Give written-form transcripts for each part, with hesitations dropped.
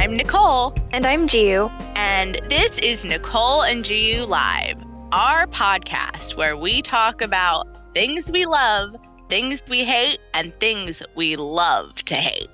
I'm Nicole. And I'm Giu. And this is Nicole and Giu Live, our podcast where we talk about things we love, things we hate, and things we love to hate.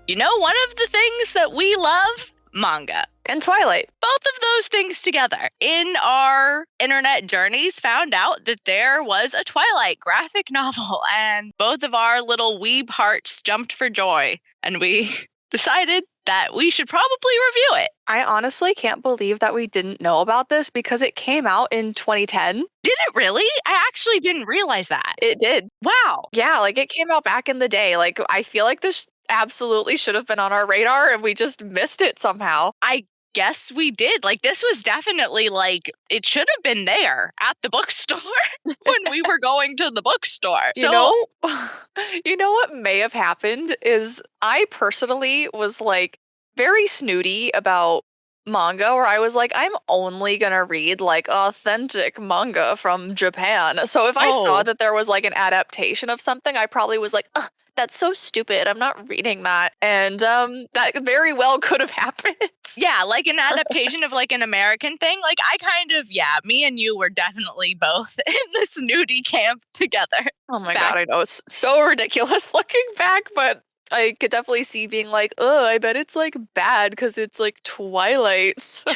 You know, one of the things that we love? Manga. And Twilight. Both of those things together. In our internet journeys, found out that there was a Twilight graphic novel, and both of our little weeb hearts jumped for joy, and we decided that we should probably review it. I honestly can't believe that we didn't know about this because it came out in 2010. Did it really? I actually didn't realize that. It did. Wow. Yeah, like it came out back in the day. Like I feel like this absolutely should have been on our radar and we just missed it somehow. I guess we did. Like this was definitely like, it should have been there at the bookstore when we were going to the bookstore. You know what may have happened is I personally was like very snooty about manga, where I was like, I'm only gonna read like authentic manga from Japan. So if I saw that there was like an adaptation of something, I probably was like, ugh, that's so stupid. I'm not reading that. And that very well could have happened. Yeah, like an adaptation of like an American thing. Like I kind of, me and you were definitely both in the snooty camp together. Oh my God, I know. It's so ridiculous looking back, but I could definitely see being like, oh, I bet it's like bad because it's like Twilight. So.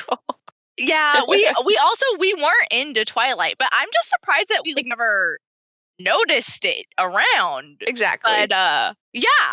Yeah, we weren't into Twilight, but I'm just surprised that we like never noticed it around. Exactly. But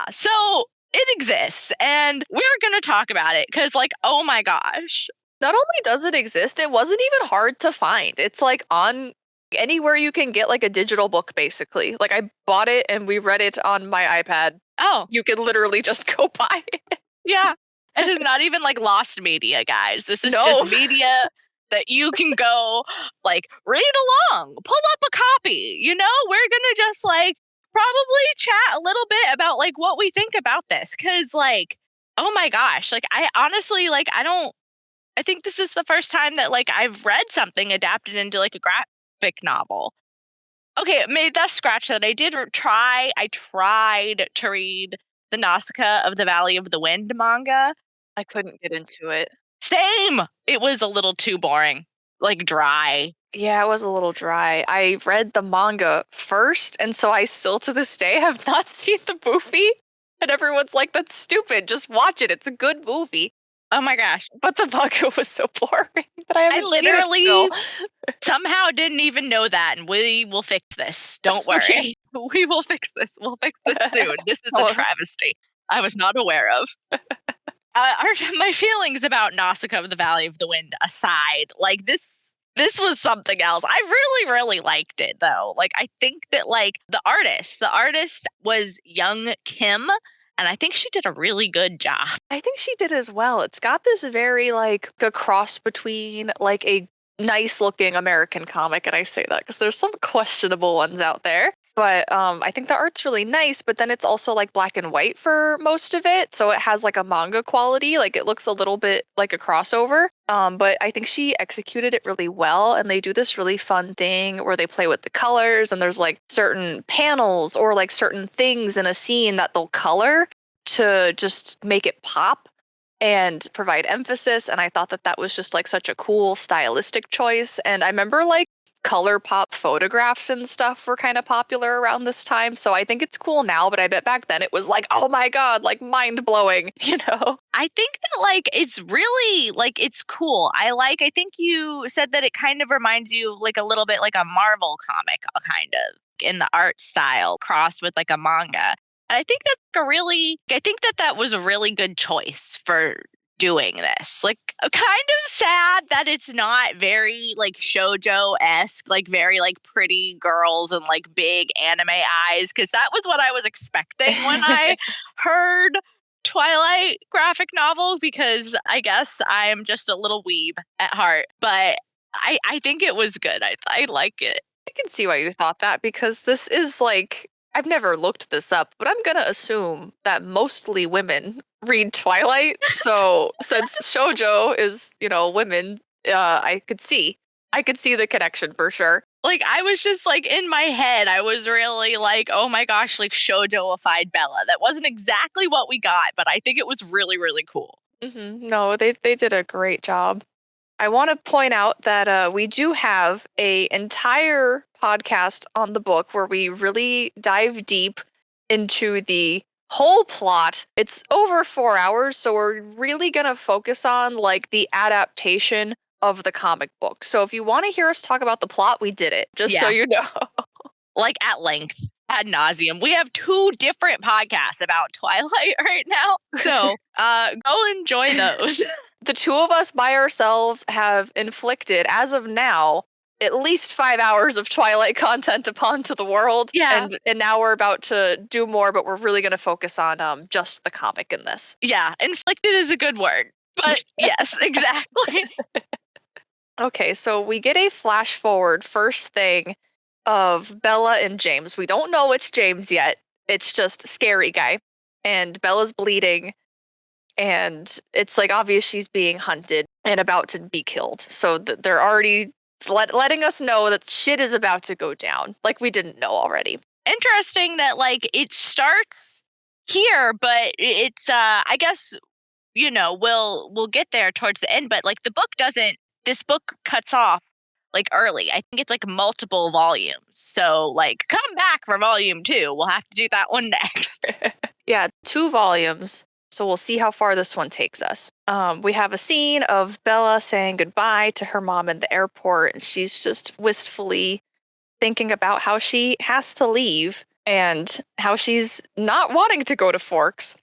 so it exists and we're gonna talk about it because like, oh my gosh. Not only does it exist, it wasn't even hard to find. It's like on anywhere you can get like a digital book, basically. Like I bought it and we read it on my iPad. Oh. You can literally just go buy it. Yeah. It is not even like lost media, guys. This is just media that you can go like read along, pull up a copy. You know, we're gonna just like probably chat a little bit about like what we think about this. Cause like, oh my gosh, like I honestly like I think this is the first time that like I've read something adapted into like a graphic novel. Okay, maybe that's scratch that. I tried to read the Nausicaa of the Valley of the Wind manga. I couldn't get into it. Same! It was a little too boring. Like dry. Yeah, it was a little dry. I read the manga first, and so I still to this day have not seen the movie. And everyone's like, that's stupid. Just watch it. It's a good movie. Oh my gosh. But the manga was so boring that I literally somehow didn't even know that, and we will fix this. Don't worry. We will fix this. We'll fix this soon. This is a travesty I was not aware of. My feelings about Nausicaa of the Valley of the Wind aside, like this was something else. I really, really liked it though. Like I think that like the artist was Young Kim. And I think she did a really good job. I think she did as well. It's got this very like a cross between like a nice looking American comic. And I say that because there's some questionable ones out there. But I think the art's really nice, but then it's also like black and white for most of it. So it has like a manga quality. Like it looks a little bit like a crossover. But I think she executed it really well. And they do this really fun thing where they play with the colors and there's like certain panels or like certain things in a scene that they'll color to just make it pop and provide emphasis. And I thought that was just like such a cool stylistic choice. And I remember like color pop photographs and stuff were kind of popular around this time. So I think it's cool now, but I bet back then it was like, oh my God, like mind blowing, you know? I think that like, it's really like, it's cool. I think you said that it kind of reminds you like a little bit like a Marvel comic kind of in the art style crossed with like a manga. And I think that was a really good choice for doing this. Like kind of sad that it's not very like shoujo-esque, like very like pretty girls and like big anime eyes, because that was what I was expecting when I heard Twilight graphic novel, because I guess I'm just a little weeb at heart. But I think it was good. I like it. I can see why you thought that, because this is like, I've never looked this up, but I'm gonna assume that mostly women read Twilight. So since shoujo is, women, I could see the connection for sure. Like, I was just like in my head, I was really like, oh my gosh, like shoujo-ified Bella. That wasn't exactly what we got, but I think it was really, really cool. No, they did a great job. I want to point out that we do have a entire podcast on the book where we really dive deep into the whole plot. It's over 4 hours, so we're really gonna focus on like the adaptation of the comic book. So if you want to hear us talk about the plot, we did it, just so Yeah, you know. like at length, ad nauseum. We have two different podcasts about Twilight right now. So go enjoy those. The two of us by ourselves have inflicted, as of now, at least 5 hours of Twilight content upon to the world, Yeah. and now we're about to do more, but we're really going to focus on just the comic in this. Yeah. Inflicted is a good word. But yes, exactly. Okay, so we get a flash forward first thing of Bella and James. We don't know it's James yet. It's just scary guy, and Bella's bleeding, and it's like obvious she's being hunted and about to be killed. So they're already letting us know that shit is about to go down, like we didn't know already. Interesting that like it starts here, but it's I guess we'll get there towards the end, but like the book doesn't this book cuts off like early. I think it's like multiple volumes. So like come back for volume 2. We'll have to do that one next. Yeah, 2 volumes. So we'll see how far this one takes us. We have a scene of Bella saying goodbye to her mom in the airport, and she's just wistfully thinking about how she has to leave and how she's not wanting to go to Forks.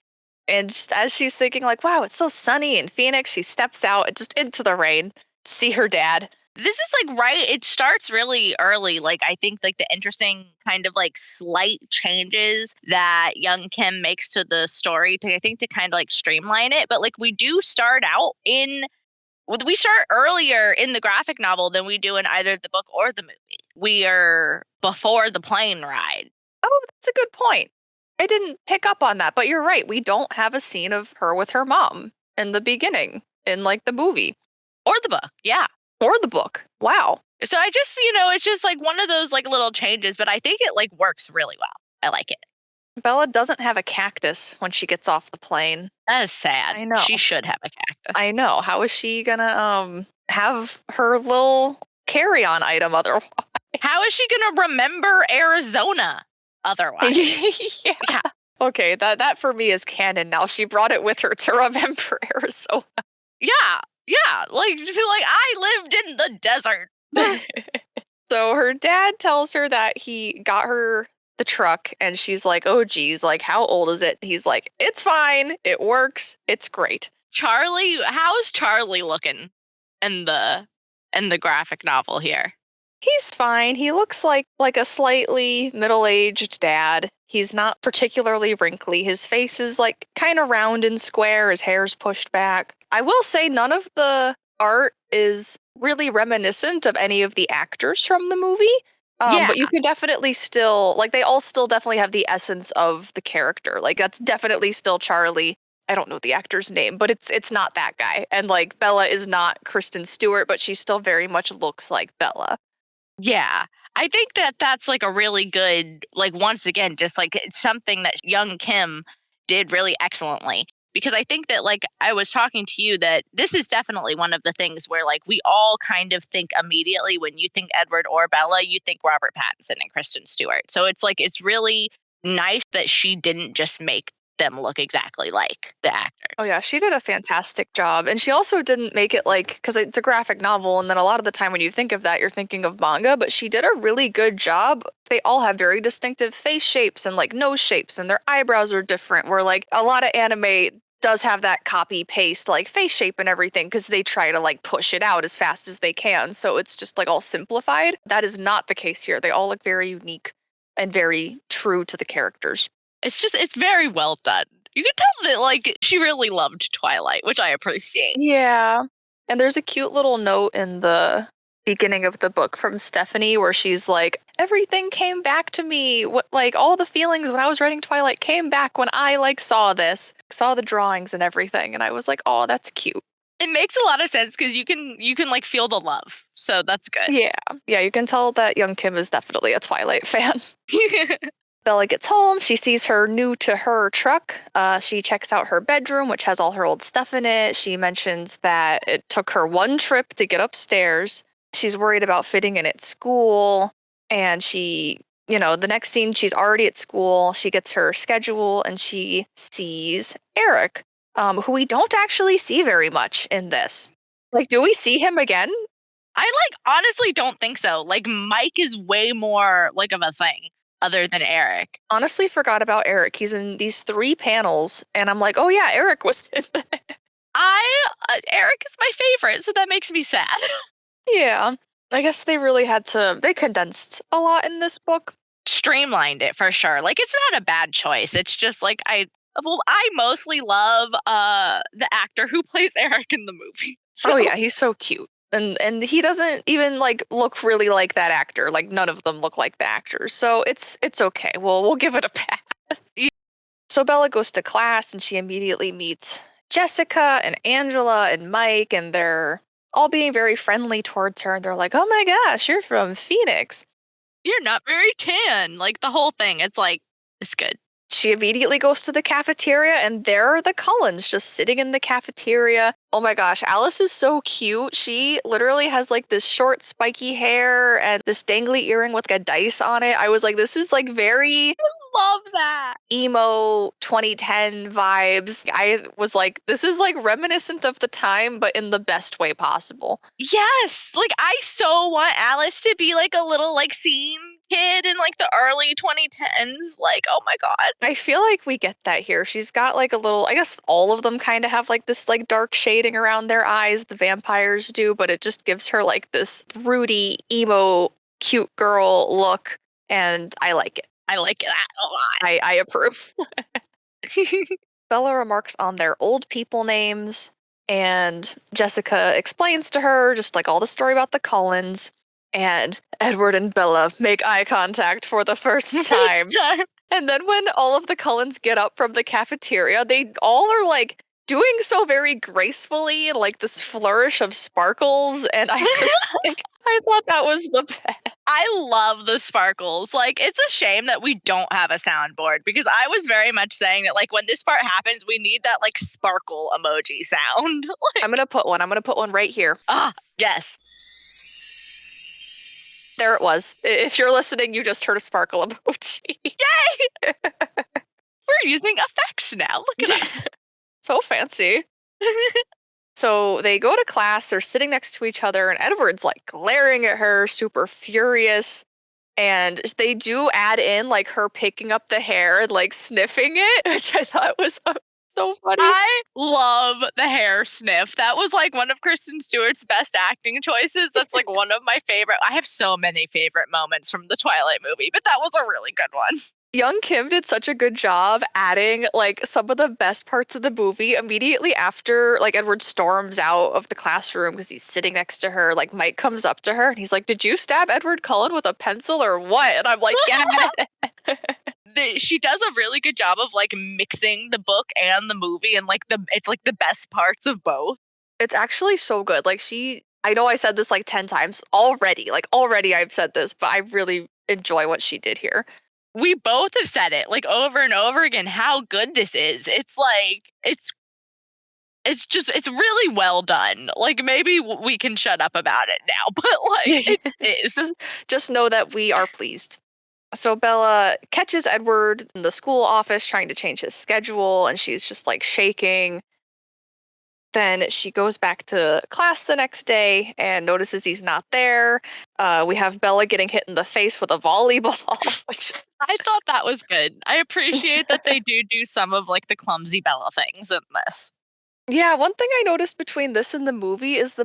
And just as she's thinking, like, wow, it's so sunny in Phoenix, she steps out just into the rain to see her dad. This is like right it starts really early. Like I think like the interesting kind of like slight changes that young Kim makes to the story to I think to kind of like streamline it, but like we do start out in we start earlier in the graphic novel than we do in either the book or the movie. We are before the plane ride. Oh, that's a good point. I didn't pick up on that, but you're right. We don't have a scene of her with her mom in the beginning, in like the movie Or the book, yeah. or the book. Wow. So I just, it's just like one of those like little changes, but I think it like works really well. I like it. Bella doesn't have a cactus when she gets off the plane. That is sad. I know. She should have a cactus. I know. How is she gonna have her little carry-on item otherwise? How is she gonna remember Arizona otherwise? Yeah. Yeah. Okay, that for me is canon now. She brought it with her to remember Arizona. Yeah. Yeah. Like, just feel like I lived in the desert. So her dad tells her that he got her the truck, and she's like, oh geez, like how old is it? He's like, it's fine, it works, it's great. Charlie, how's Charlie looking in the graphic novel here? He's fine. He looks like a slightly middle-aged dad. He's not particularly wrinkly. His face is like kind of round and square, his hair's pushed back. I will say none of the art is really reminiscent of any of the actors from the movie. Yeah. But you can definitely still like they all still definitely have the essence of the character. Like that's definitely still Charlie. I don't know the actor's name, but it's not that guy. And like Bella is not Kristen Stewart, but she still very much looks like Bella. Yeah. I think that that's like a really good, like, once again, just like it's something that young Kim did really excellently. Because I think that, like, I was talking to you that this is definitely one of the things where, like, we all kind of think immediately when you think Edward or Bella, you think Robert Pattinson and Kristen Stewart. So it's like, it's really nice that she didn't just make them look exactly like the actors. Oh yeah, she did a fantastic job. And she also didn't make it like cuz it's a graphic novel and then a lot of the time when you think of that you're thinking of manga, but she did a really good job. They all have very distinctive face shapes and like nose shapes and their eyebrows are different. Where like a lot of anime does have that copy paste like face shape and everything cuz they try to like push it out as fast as they can. So it's just like all simplified. That is not the case here. They all look very unique and very true to the characters. It's very well done. You can tell that, like, she really loved Twilight, which I appreciate. Yeah. And there's a cute little note in the beginning of the book from Stephanie where she's like, everything came back to me. What like all the feelings when I was writing Twilight came back when I like saw the drawings and everything. And I was like, oh, that's cute. It makes a lot of sense because you can like feel the love. So that's good. Yeah. Yeah, you can tell that young Kim is definitely a Twilight fan. Bella gets home. She sees her new to her truck. She checks out her bedroom, which has all her old stuff in it. She mentions that it took her one trip to get upstairs. She's worried about fitting in at school. And the next scene, she's already at school. She gets her schedule and she sees Eric, who we don't actually see very much in this. Like, do we see him again? I honestly don't think so. Like Mike is way more like of a thing other than Eric. Honestly forgot about Eric. He's in these 3 panels, and I'm like, oh yeah, Eric was in that. Eric is my favorite, so that makes me sad. Yeah. I guess they condensed a lot in this book. Streamlined it for sure. Like it's not a bad choice. It's just like I mostly love the actor who plays Eric in the movie. So. Oh yeah, he's so cute. And he doesn't even look really like that actor. Like none of them look like the actors. So it's okay. We'll give it a pass. Yeah. So Bella goes to class and she immediately meets Jessica and Angela and Mike, and they're all being very friendly towards her. And they're like, "Oh my gosh, you're from Phoenix. You're not very tan." Like the whole thing. It's like it's good. She immediately goes to the cafeteria, and there are the Cullens just sitting in the cafeteria. Oh my gosh, Alice is so cute. She literally has this short spiky hair and this dangly earring with a dice on it. I was like, this is very Love that. emo 2010 vibes. I was like, this is reminiscent of the time, but in the best way possible. Yes. Like I so want Alice to be like a little scene kid in the early 2010s. Like, oh my God. I feel like we get that here. She's got a little, I guess all of them kind of have this dark shading around their eyes. The vampires do, but it just gives her this broody, emo, cute girl look. And I like it. I like that a lot. I approve. Bella remarks on their old people names, and Jessica explains to her just all the story about the Cullens. And Edward and Bella make eye contact for the first time. And then when all of the Cullens get up from the cafeteria, they all are doing so very gracefully, this flourish of sparkles. And I just I thought that was the best. I love the sparkles. It's a shame that we don't have a soundboard because I was very much saying that when this part happens, we need that sparkle emoji sound. I'm gonna put one. I'm gonna put one right here. Ah, yes. There it was. If you're listening, you just heard a sparkle emoji. Yay! We're using effects now. Look at us. So fancy. So they go to class, they're sitting next to each other, and Edward's glaring at her, super furious. And they do add in her picking up the hair and sniffing it, which I thought was so funny. I love the hair sniff. That was one of Kristen Stewart's best acting choices. That's one of my favorite. I have so many favorite moments from the Twilight movie, but that was a really good one. Young Kim did such a good job adding some of the best parts of the movie immediately after Edward storms out of the classroom because he's sitting next to her. Mike comes up to her and he's like, "Did you stab Edward Cullen with a pencil or what?" And I'm like, "Yeah." She does a really good job of mixing the book and the movie, and it's the best parts of both. It's actually so good. I know I said this 10 times already. Already I've said this, but I really enjoy what she did here. We both have said it over and over again how good this is. It's it's really well done. Maybe we can shut up about it now, but it is. Just know that we are pleased. So Bella catches Edward in the school office trying to change his schedule, and she's just shaking. Then she goes back to class the next day and notices he's not there. We have Bella getting hit in the face with a volleyball, which I thought that was good. I appreciate that they do some of the clumsy Bella things in this. Yeah, one thing I noticed between this and the movie is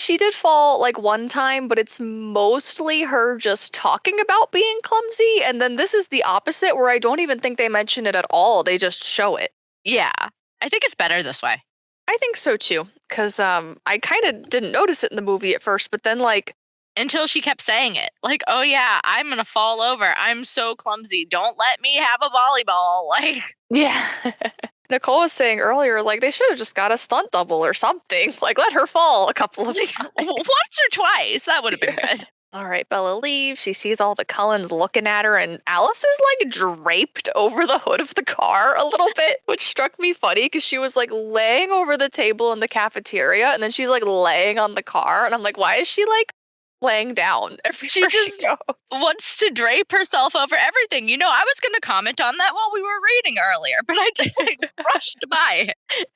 she did fall one time, but it's mostly her just talking about being clumsy. And then this is the opposite where I don't even think they mention it at all. They just show it. Yeah, I think it's better this way. I think so too, because I kind of didn't notice it in the movie at first, but then until she kept saying it, "Oh yeah, I'm gonna fall over. I'm so clumsy. Don't let me have a volleyball." Yeah. Nicole was saying earlier, they should have just got a stunt double or something. Let her fall a couple of times. Once or twice, that would have been good. All right, Bella leaves. She sees all the Cullens looking at her, and Alice is like draped over the hood of the car a little bit, which struck me funny because she was like laying over the table in the cafeteria, and then she's like laying on the car, and I'm like, why is she like laying down She everywhere she just goes? wants to drape herself over everything. You know, I was going to comment on that while we were reading earlier, but I just like brushed by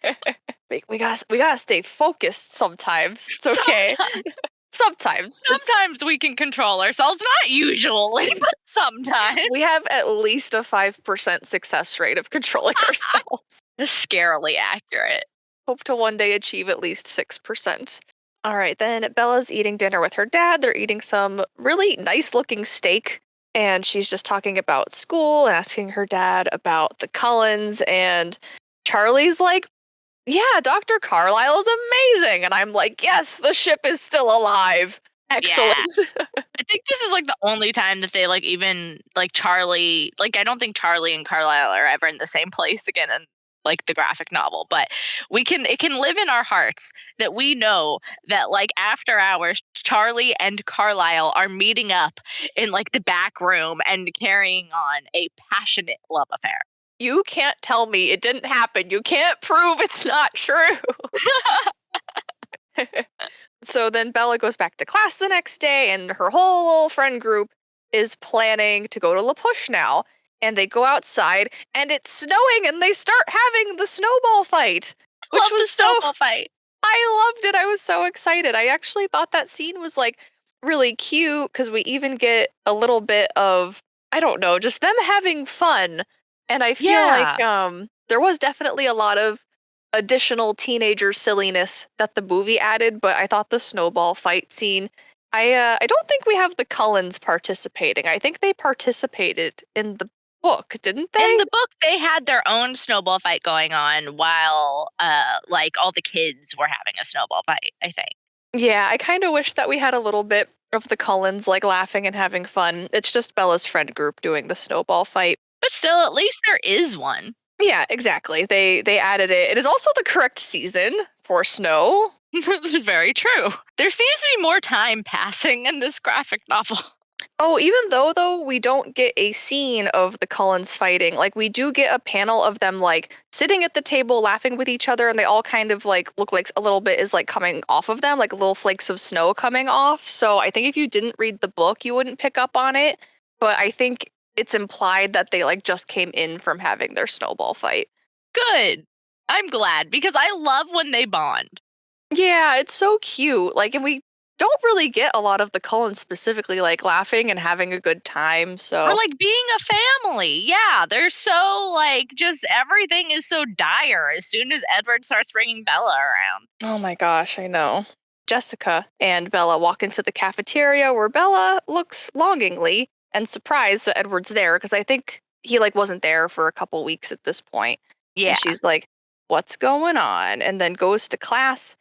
it. We gotta stay focused sometimes. It's okay. Sometimes, Sometimes it's sometimes we can control ourselves, not usually, but sometimes. we have at least a 5% success rate of controlling ourselves. Scarily accurate. Hope to one day achieve at least 6%. All right, then Bella's eating dinner with her dad. They're eating some really nice looking steak. And she's just talking about school and asking her dad about the Cullens. And Charlie's like, yeah, Dr. Carlisle is amazing. And I'm like, yes, the ship is still alive. Excellent. Yeah. I think this is like the only time that they like even like Charlie, like I don't think Charlie and Carlisle are ever in the same place again in like the graphic novel, but it can live in our hearts that we know that like after hours Charlie and Carlisle are meeting up in like the back room and carrying on a passionate love affair. You can't tell me it didn't happen. You can't prove it's not true. So then Bella goes back to class the next day, and her whole friend group is planning to go to La Push now. And they go outside, and it's snowing, and they start having the snowball fight, which Love the was so. snowball fight. I loved it. I was so excited. I actually thought that scene was like really cute because we even get a little bit of, I don't know, just them having fun. And I feel like Yeah. there was definitely a lot of additional teenager silliness that the movie added, but I thought the snowball fight scene. I don't think we have the Cullens participating. I think they participated in the book, didn't In they? the book, they had their own snowball fight going on while, like all the kids were having a snowball fight. I think. Yeah, I kind of wish that we had a little bit of the Cullens like laughing and having fun. It's just Bella's friend group doing the snowball fight. But still, at least there is one. Yeah, exactly. They added it. It is also the correct season for snow. Very true. There seems to be more time passing in this graphic novel. Oh, even though we don't get a scene of the Cullens fighting, like we do get a panel of them like sitting at the table laughing with each other, and they all kind of like look like a little bit is like coming off of them, like little flakes of snow coming off. So I think if you didn't read the book, you wouldn't pick up on it. But I think it's implied that they like just came in from having their snowball fight. Good. I'm glad because I love when they bond. Yeah, it's so cute. Like, and we don't really get a lot of the Cullens specifically like laughing and having a good time. Or So like being a family. Yeah, they're so like just everything is so dire as soon as Edward starts bringing Bella around. oh my gosh, I know. Jessica and Bella walk into the cafeteria where Bella looks longingly and surprised that Edward's there because I think he like wasn't there for a couple weeks at this point. Yeah. And she's like, "What's going on?" And then goes to class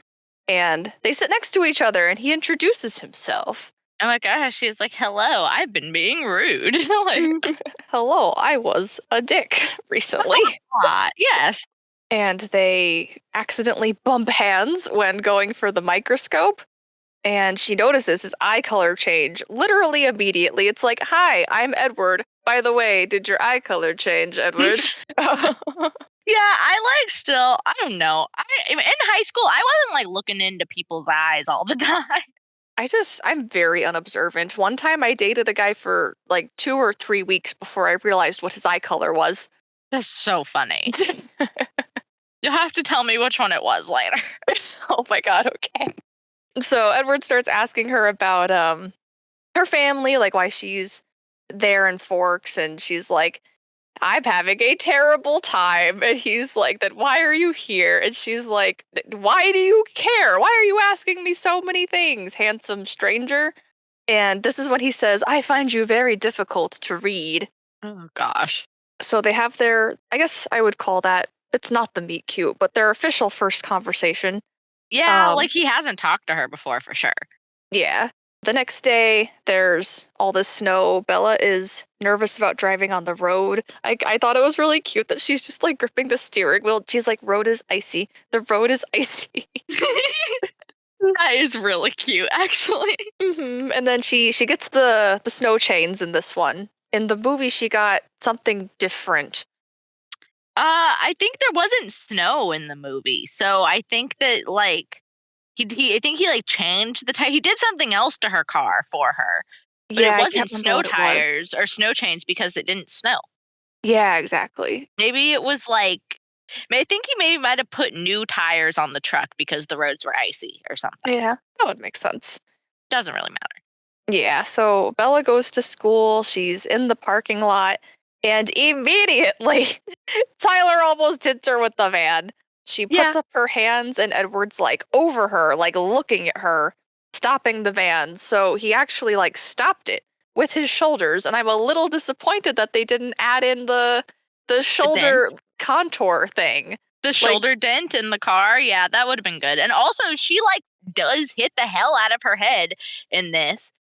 and they sit next to each other and he introduces himself. Oh my gosh, she's like, hello, I've been being rude. Like, Hello, I was a dick recently. yes. And they accidentally bump hands when going for the microscope. And she notices his eye color change literally immediately. It's like, hi, I'm Edward. By the way, did your eye color change, Edward? Yeah, I like still, I don't know. In high school, I wasn't like looking into people's eyes all the time. I'm very unobservant. One time I dated a guy for like 2 or 3 weeks before I realized what his eye color was. That's so funny. You'll have to tell me which one it was later. Oh my god, okay. So Edward starts asking her about her family, like why she's there in Forks, and she's like, I'm having a terrible time. And he's like, then why are you here? And she's like, why do you care? Why are you asking me so many things, handsome stranger? And this is when he says, I find you very difficult to read. Oh gosh. So they have their, I guess I would call that, it's not the meet cute, but their official first conversation. Yeah, like he hasn't talked to her before for sure. Yeah. The next day, there's all this snow. Bella is nervous about driving on the road. I thought it was really cute that she's just like gripping the steering wheel. She's like, road is icy. The road is icy. That is really cute, actually. And then she gets the snow chains in this one. In the movie, she got something different. I think there wasn't snow in the movie, so I think that like I think he like changed the tire. He did something else to her car for her, but it Yeah, I can't wasn't remember snow what it was. tires or snow chains because it didn't snow. Yeah, exactly. Maybe it was like I think he maybe might have put new tires on the truck because the roads were icy or something. Yeah, that would make sense. Doesn't really matter. Yeah, so Bella goes to school. She's in the parking lot, and immediately Tyler almost hits her with the van. She puts Yeah, up her hands, and Edward's like over her, like looking at her, stopping the van. So he actually like stopped it with his shoulders, and I'm a little disappointed that they didn't add in the the shoulder dent, contour thing. the Like, shoulder dent in the car. Yeah, that would have been good. And also, she like does hit the hell out of her head in this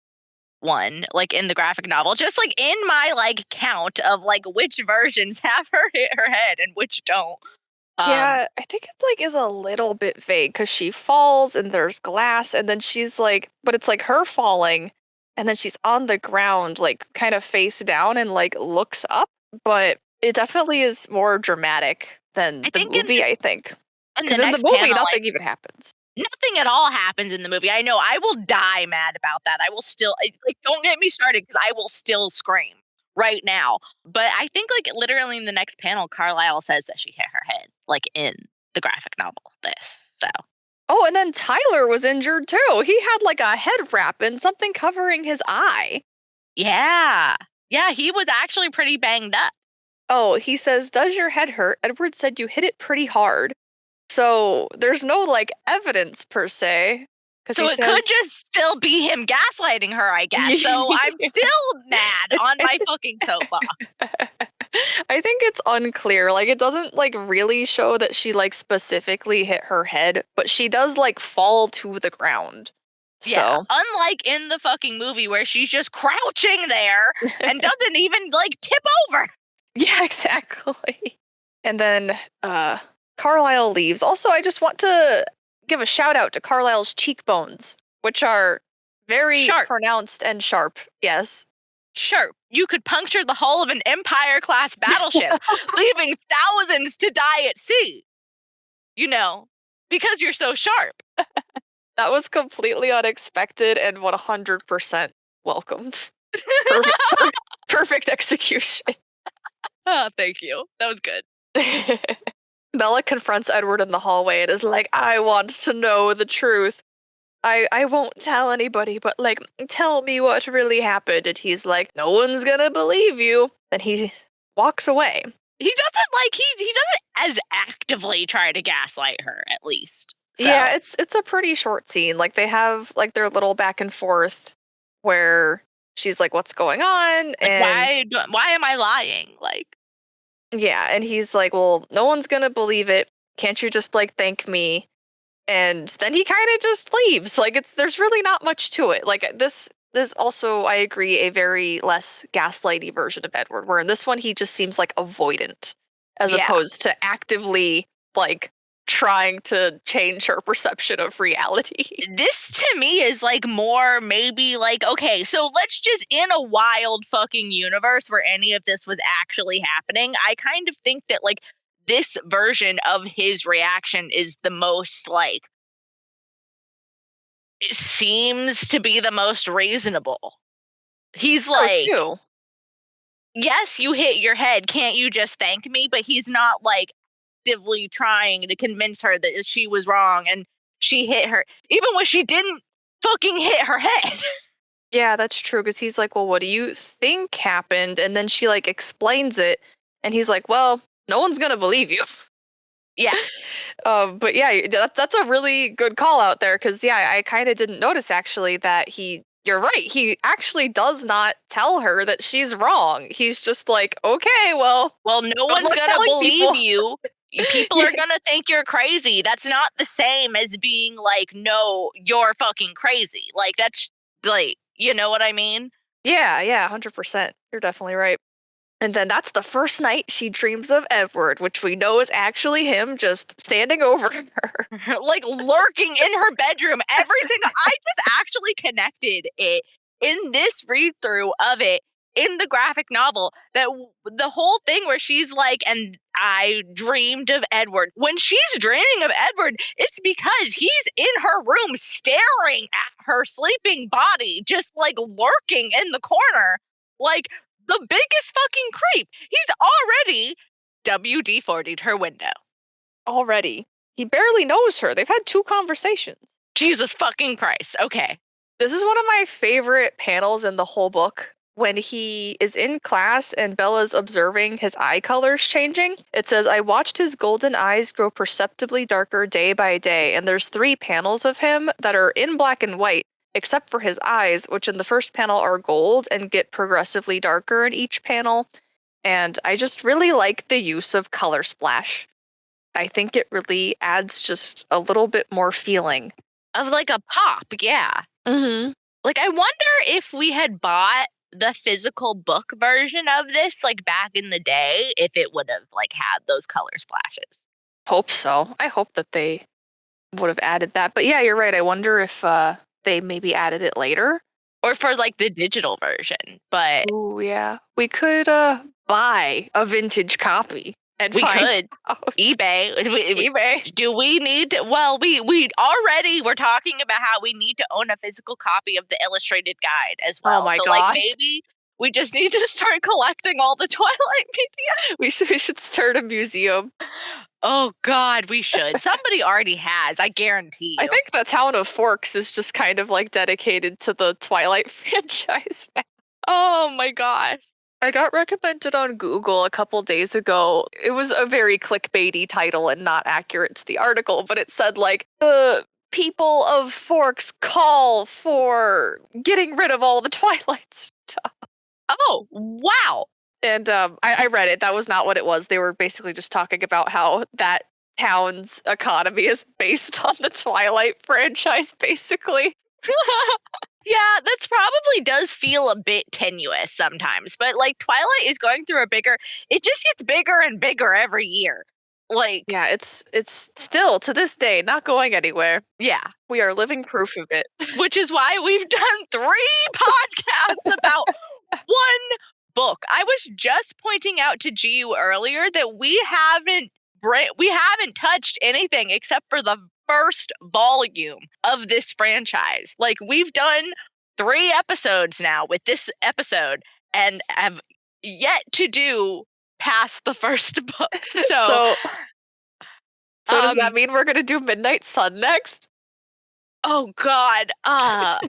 one, like in the graphic novel. Just like in my like count of like which versions have her hit her head and which don't. Um, yeah, I think it like is a little bit vague because she falls and there's glass, and then she's like, but it's like her falling, and then she's on the ground, like kind of face down and like looks up. But it definitely is more dramatic than I the think movie, I think. in the Because in the next movie, panel, nothing even happens. nothing at all happens in the movie. I know I will die mad about that. I will still like don't get me started because I will still scream right now. But I think like literally in the next panel, Carlisle says that she hit her head, like in the graphic novel. This so Oh, and then Tyler was injured too. He had like a head wrap and something covering his eye. yeah, yeah, he was actually pretty banged up. Oh, he says, "Does your head hurt?" Edward said you hit it pretty hard. So there's no like evidence per se, because he So it could says, just still be him gaslighting her, I guess. So I'm still mad on my fucking soapbox. I think it's unclear. Like it doesn't like really show that she like specifically hit her head, but she does like fall to the ground. Yeah, So unlike in the fucking movie where she's just crouching there and doesn't even like tip over. yeah, exactly. And then Carlisle leaves. Also, I just want to give a shout out to Carlisle's cheekbones, which are very Sharp, pronounced and sharp. Yes. sharp. You could puncture the hull of an Empire class battleship, leaving thousands to die at sea. You know, because you're so sharp. That was completely unexpected and 100% welcomed. Perfect, perfect execution. Oh, thank you. That was good. Bella confronts Edward in the hallway and is like, I want to know the truth. I won't tell anybody, but like, tell me what really happened. And he's like, no one's gonna believe you. And he walks away. He doesn't like he doesn't as actively try to gaslight her at least. So Yeah, it's a pretty short scene. Like they have like their little back and forth where she's like, what's going on? like And why am I lying? Like yeah, and he's like, well, no one's gonna believe it. Can't you just like thank me? And then he kind of just leaves. Like it's there's really not much to it. Like this also I agree a very less gaslighty version of Edward, where in this one he just seems like avoidant as yeah. opposed to actively like trying to change her perception of reality. This to me is like more maybe like okay, so let's just in a wild fucking universe where any of this was actually happening, I kind of think that like this version of his reaction is the most like it seems to be the most reasonable. He's Oh, like, too. yes, you hit your head. Can't you just thank me? But he's not like actively trying to convince her that she was wrong and she hit her, even when she didn't fucking hit her head. Yeah, that's true. Because he's like, well, what do you think happened? And then she like explains it, and he's like, well, no one's gonna believe you. Yeah. But yeah, that's a really good call out there because yeah, I kind of didn't notice actually that he. You're right. He actually does not tell her that she's wrong. He's just like, okay, well, Well, no good one's luck gonna telling believe people. you. People Yeah, are gonna think you're crazy. That's not the same as being like, no, you're fucking crazy. Like that's like, you know what I mean? yeah, 100%. You're definitely right. And then that's the first night she dreams of Edward, which we know is actually him just standing over her. Like lurking in her bedroom. Everything. I just actually connected it in this read through of it in the graphic novel, that the whole thing where she's like, and I dreamed of Edward. When she's dreaming of Edward, it's because he's in her room staring at her sleeping body, just like lurking in the corner, like the biggest fucking creep. He's already WD-40'd her window. Already. He barely knows her. They've had 2 conversations. Jesus fucking Christ. Okay. This is one of my favorite panels in the whole book. When he is in class and Bella's observing his eye colors changing, it says, I watched his golden eyes grow perceptibly darker day by day, and there's 3 panels of him that are in black and white, except for his eyes, which in the first panel are gold and get progressively darker in each panel. And I just really like the use of color splash. I think it really adds just a little bit more feeling. Of like a pop, yeah. Mm-hmm. Like, I wonder if we had bought the physical book version of this, like back in the day, if it would have like had those color splashes. Hope so. I hope that they would have added that. But yeah, you're right. I wonder if they maybe added it later. Or for like the digital version. But oh yeah, we could buy a vintage copy and we find could out. eBay. eBay. Do we need to? Well, we already were talking about how we need to own a physical copy of the illustrated guide as well. Oh my so gosh. like maybe we just need to start collecting all the Twilight media. We should start a museum. Oh God, we should. Somebody already has, I guarantee you. I think the town of Forks is just kind of like dedicated to the Twilight franchise now. Oh my gosh. I got recommended on Google a couple days ago. It was a very clickbaity title and not accurate to the article, but it said like, the people of Forks call for getting rid of all the Twilight stuff. Oh, wow. And I read it. That was not what it was. They were basically just talking about how that town's economy is based on the Twilight franchise, basically. Yeah, that's probably does feel a bit tenuous sometimes, but like Twilight is going through it just gets bigger and bigger every year. Like, yeah, it's still to this day not going anywhere. Yeah. We are living proof of it. Which is why we've done 3 podcasts about one book. I was just pointing out to GU earlier that we haven't touched anything except for the first volume of this franchise. Like, we've done 3 episodes now with this episode and have yet to do past the first book. So does that mean we're gonna do Midnight Sun next? Oh God. That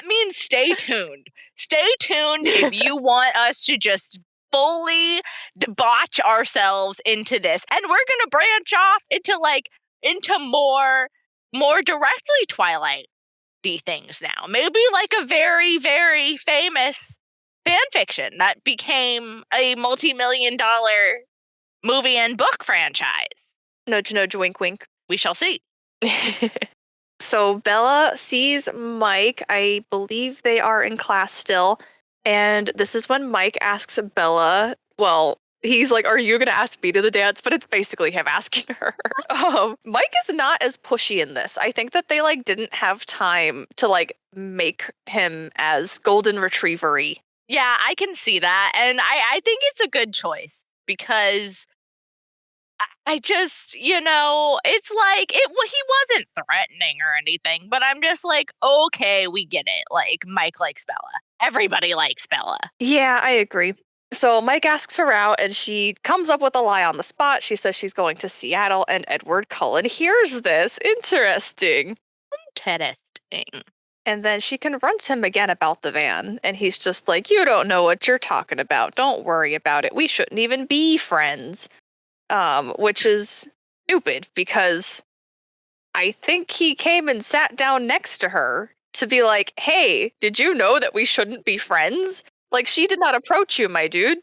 means stay tuned. Stay tuned if you want us to just fully debauch ourselves into this. And we're gonna branch off into more directly Twilight-y things now. Maybe like a very, very famous fan fiction that became a multi-million-dollar movie and book franchise. Nudge, nudge, wink, wink. We shall see. So Bella sees Mike. I believe they are in class still. And this is when Mike asks Bella, well, he's like, are you going to ask me to the dance? But it's basically him asking her. Mike is not as pushy in this. I think that they like didn't have time to like make him as golden retriever-y. Yeah, I can see that. And I think it's a good choice because I just, it's like he wasn't threatening or anything, but I'm just like, okay, we get it. Like, Mike likes Bella. Everybody likes Bella. Yeah, I agree. So Mike asks her out and she comes up with a lie on the spot. She says she's going to Seattle and Edward Cullen hears this. Interesting. And then she confronts him again about the van. And he's just like, you don't know what you're talking about. Don't worry about it. We shouldn't even be friends. Which is stupid because I think he came and sat down next to her to be like, hey, did you know that we shouldn't be friends? Like, she did not approach you, my dude.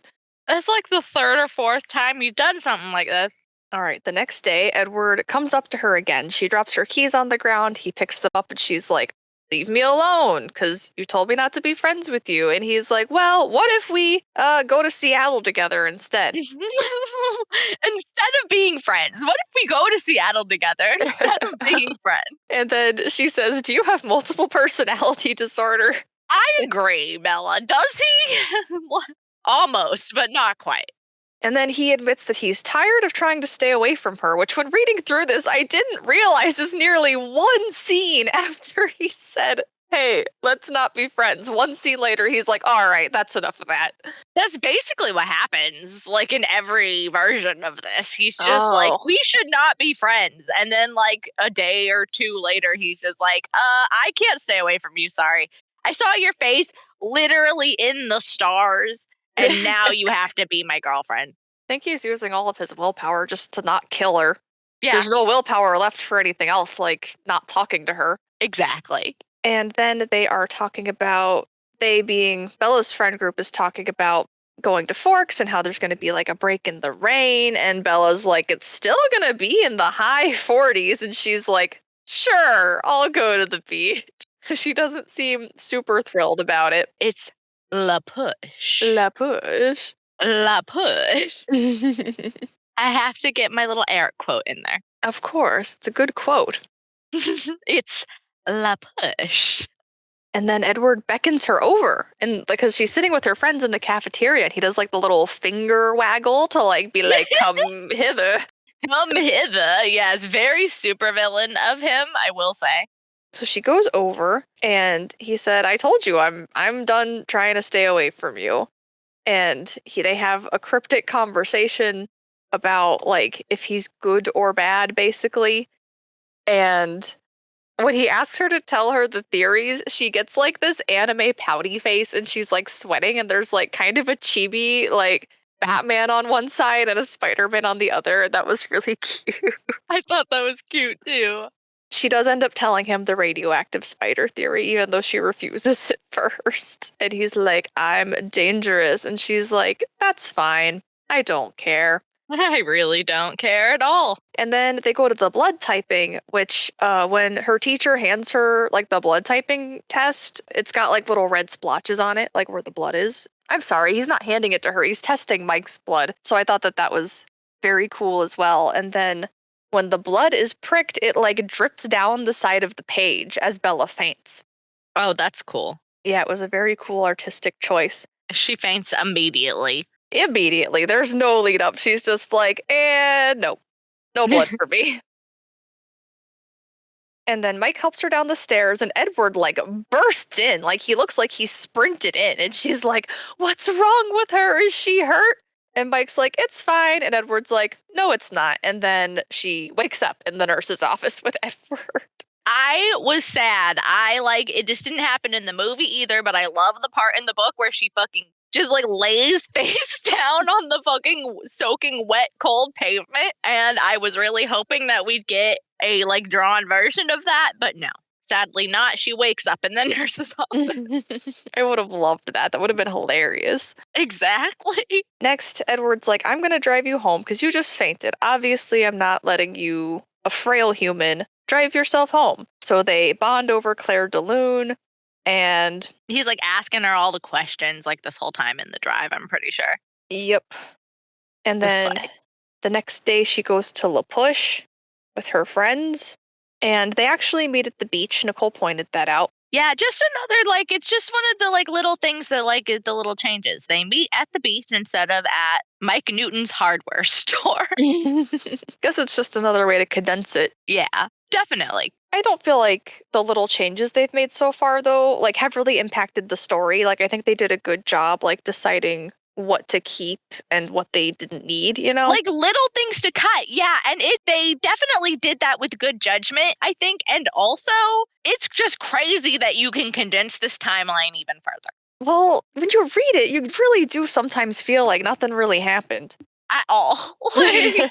That's like the 3rd or 4th time you've done something like this. All right, the next day, Edward comes up to her again. She drops her keys on the ground. He picks them up and she's like, leave me alone because you told me not to be friends with you. And he's like, well, what if we go to Seattle together instead? Instead of being friends, what if we go to Seattle together instead of being friends? And then she says, do you have multiple personality disorder? I agree, Bella. Does he? Almost, but not quite. And then he admits that he's tired of trying to stay away from her, which when reading through this, I didn't realize is nearly one scene after he said, hey, let's not be friends. One scene later, he's like, all right, that's enough of that. That's basically what happens, like, in every version of this. He's just like, Oh. we should not be friends. And then, like, a day or two later, he's just like, I can't stay away from you. Sorry. I saw your face literally in the stars, and now you have to be my girlfriend. I think he's using all of his willpower just to not kill her. Yeah, There's no willpower left for anything else, like not talking to her. exactly. And then they are talking about, they being Bella's friend group is talking about going to Forks and how there's going to be like a break in the rain. And Bella's like, it's still going to be in the high 40s. And she's like, sure, I'll go to the beach. She doesn't seem super thrilled about it. It's la push. La push. La push. I have to get my little Eric quote in there. Of course, it's a good quote. It's la push. And then Edward beckons her over, and because she's sitting with her friends in the cafeteria, and he does like the little finger waggle to like be like, "Come hither." Come hither. Yes, very supervillain of him, I will say. So she goes over, and he said, "I told you, I'm done trying to stay away from you." And they have a cryptic conversation about like if he's good or bad, basically. And when he asks her to tell her the theories, she gets like this anime pouty face and she's like sweating, and there's like kind of a chibi like Batman on one side and a Spider-Man on the other. That was really cute. I thought that was cute too. She does end up telling him the radioactive spider theory, even though she refuses it first. And he's like, I'm dangerous. And she's like, that's fine. I don't care. I really don't care at all. And then they go to the blood typing, which when her teacher hands her like the blood typing test, it's got like little red splotches on it, like where the blood is. I'm sorry, he's not handing it to her. He's testing Mike's blood. So I thought that that was very cool as well. And then when the blood is pricked, it like drips down the side of the page as Bella faints. Oh, that's cool. Yeah, it was a very cool artistic choice. She faints immediately. Immediately, there's no lead up. She's just like, nope, no blood for me. And then Mike helps her down the stairs, and Edward like bursts in, like he looks like he sprinted in, and she's like, "What's wrong with her? Is she hurt?" And Mike's like, "It's fine," and Edward's like, "No, it's not." And then she wakes up in the nurse's office with Edward. I was sad. I like it. This didn't happen in the movie either, but I love the part in the book where she fucking just like lays face down on the fucking soaking wet cold pavement. And I was really hoping that we'd get a like drawn version of that, but no, sadly not. She wakes up in the nurse's office. I would have loved that. That would have been hilarious. Exactly. Next, Edward's like, I'm going to drive you home because you just fainted. Obviously, I'm not letting you, a frail human, drive yourself home. So they bond over Claire de Lune, and He's like asking her all the questions like this whole time in the drive, I'm pretty sure. yep. And Just then like- the next day, she goes to La Push with her friends, and they actually meet at the beach. Nicole pointed that out. Yeah, just another like it's just one of the like little things that like the little changes. They meet at the beach instead of at Mike Newton's hardware store. Guess it's just another way to condense it. Yeah, definitely. I don't feel like the little changes they've made so far, though, like have really impacted the story. Like I think they did a good job, like deciding what to keep and what they didn't need, you know? Like little things to cut. Yeah, and they definitely did that with good judgment, I think. And also, it's just crazy that you can condense this timeline even further. Well, when you read it, you really do sometimes feel like nothing really happened. At all. Like,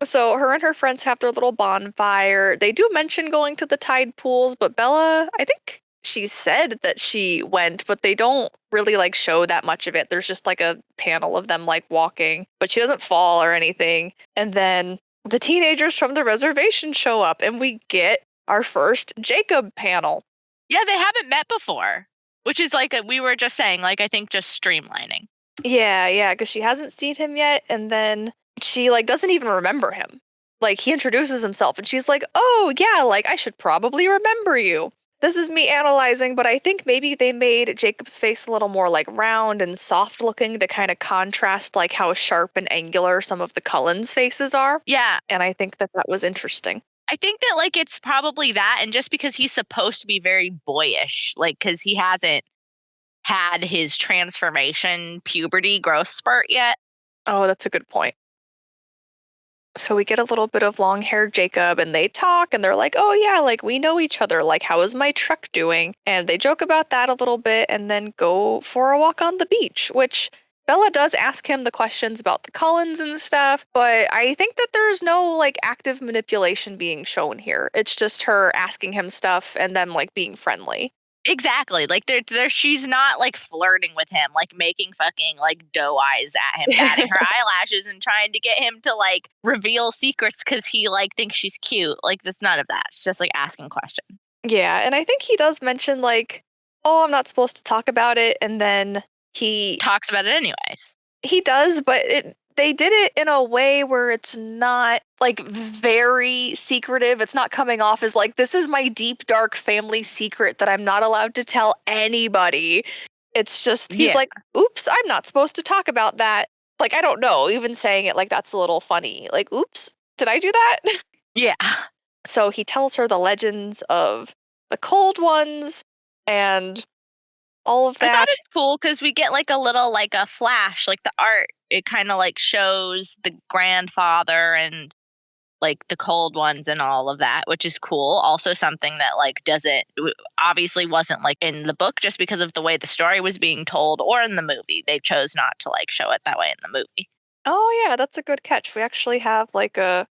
So her and her friends have their little bonfire. They do mention going to the tide pools, but Bella, I think she said that she went, but they don't really like show that much of it. There's just like a panel of them like walking, but she doesn't fall or anything. And then the teenagers from the reservation show up, and we get our first Jacob panel. Yeah, they haven't met before, which is like we were just saying, like I think just streamlining. Yeah, yeah, because she hasn't seen him yet, and then she like doesn't even remember him. Like he introduces himself, and she's like, "Oh yeah, like I should probably remember you." This is me analyzing, but I think maybe they made Jacob's face a little more like round and soft looking to kind of contrast like how sharp and angular some of the Cullens' faces are. Yeah, And I think that that was interesting. I think that like it's probably that, and just because he's supposed to be very boyish, like because he hasn't had his transformation puberty growth spurt yet. Oh, that's a good point. So we get a little bit of long haired Jacob and they talk and they're like, oh yeah, like we know each other. Like, how is my truck doing? And they joke about that a little bit and then go for a walk on the beach, which Bella does ask him the questions about the Cullens and stuff, but I think that there's no like active manipulation being shown here. It's just her asking him stuff and them like being friendly. Exactly. Like she's not like flirting with him, like making fucking like doe eyes at him, batting her eyelashes and trying to get him to like reveal secrets because he like thinks she's cute. Like that's none of that. It's just like asking questions. Yeah, and I think he does mention like, oh, I'm not supposed to talk about it, and then he Talks about it anyways. he does, but they did it in a way where it's not like very secretive. It's not coming off as like this is my deep dark family secret that I'm not allowed to tell anybody. It's just he's Yeah. like, "Oops, I'm not supposed to talk about that." Like I don't know, even saying it like that's a little funny. Like, "Oops, did I do that?" Yeah. So he tells her the legends of the cold ones and all of I thought that. it's cool because we get like a little like a flash, like the art. It kind of like shows the grandfather and like the cold ones and all of that, which is cool. Also, something that like doesn't obviously wasn't like in the book just because of the way the story was being told, or in the movie. They chose not to like show it that way in the movie. Oh yeah, that's a good catch. We actually have like a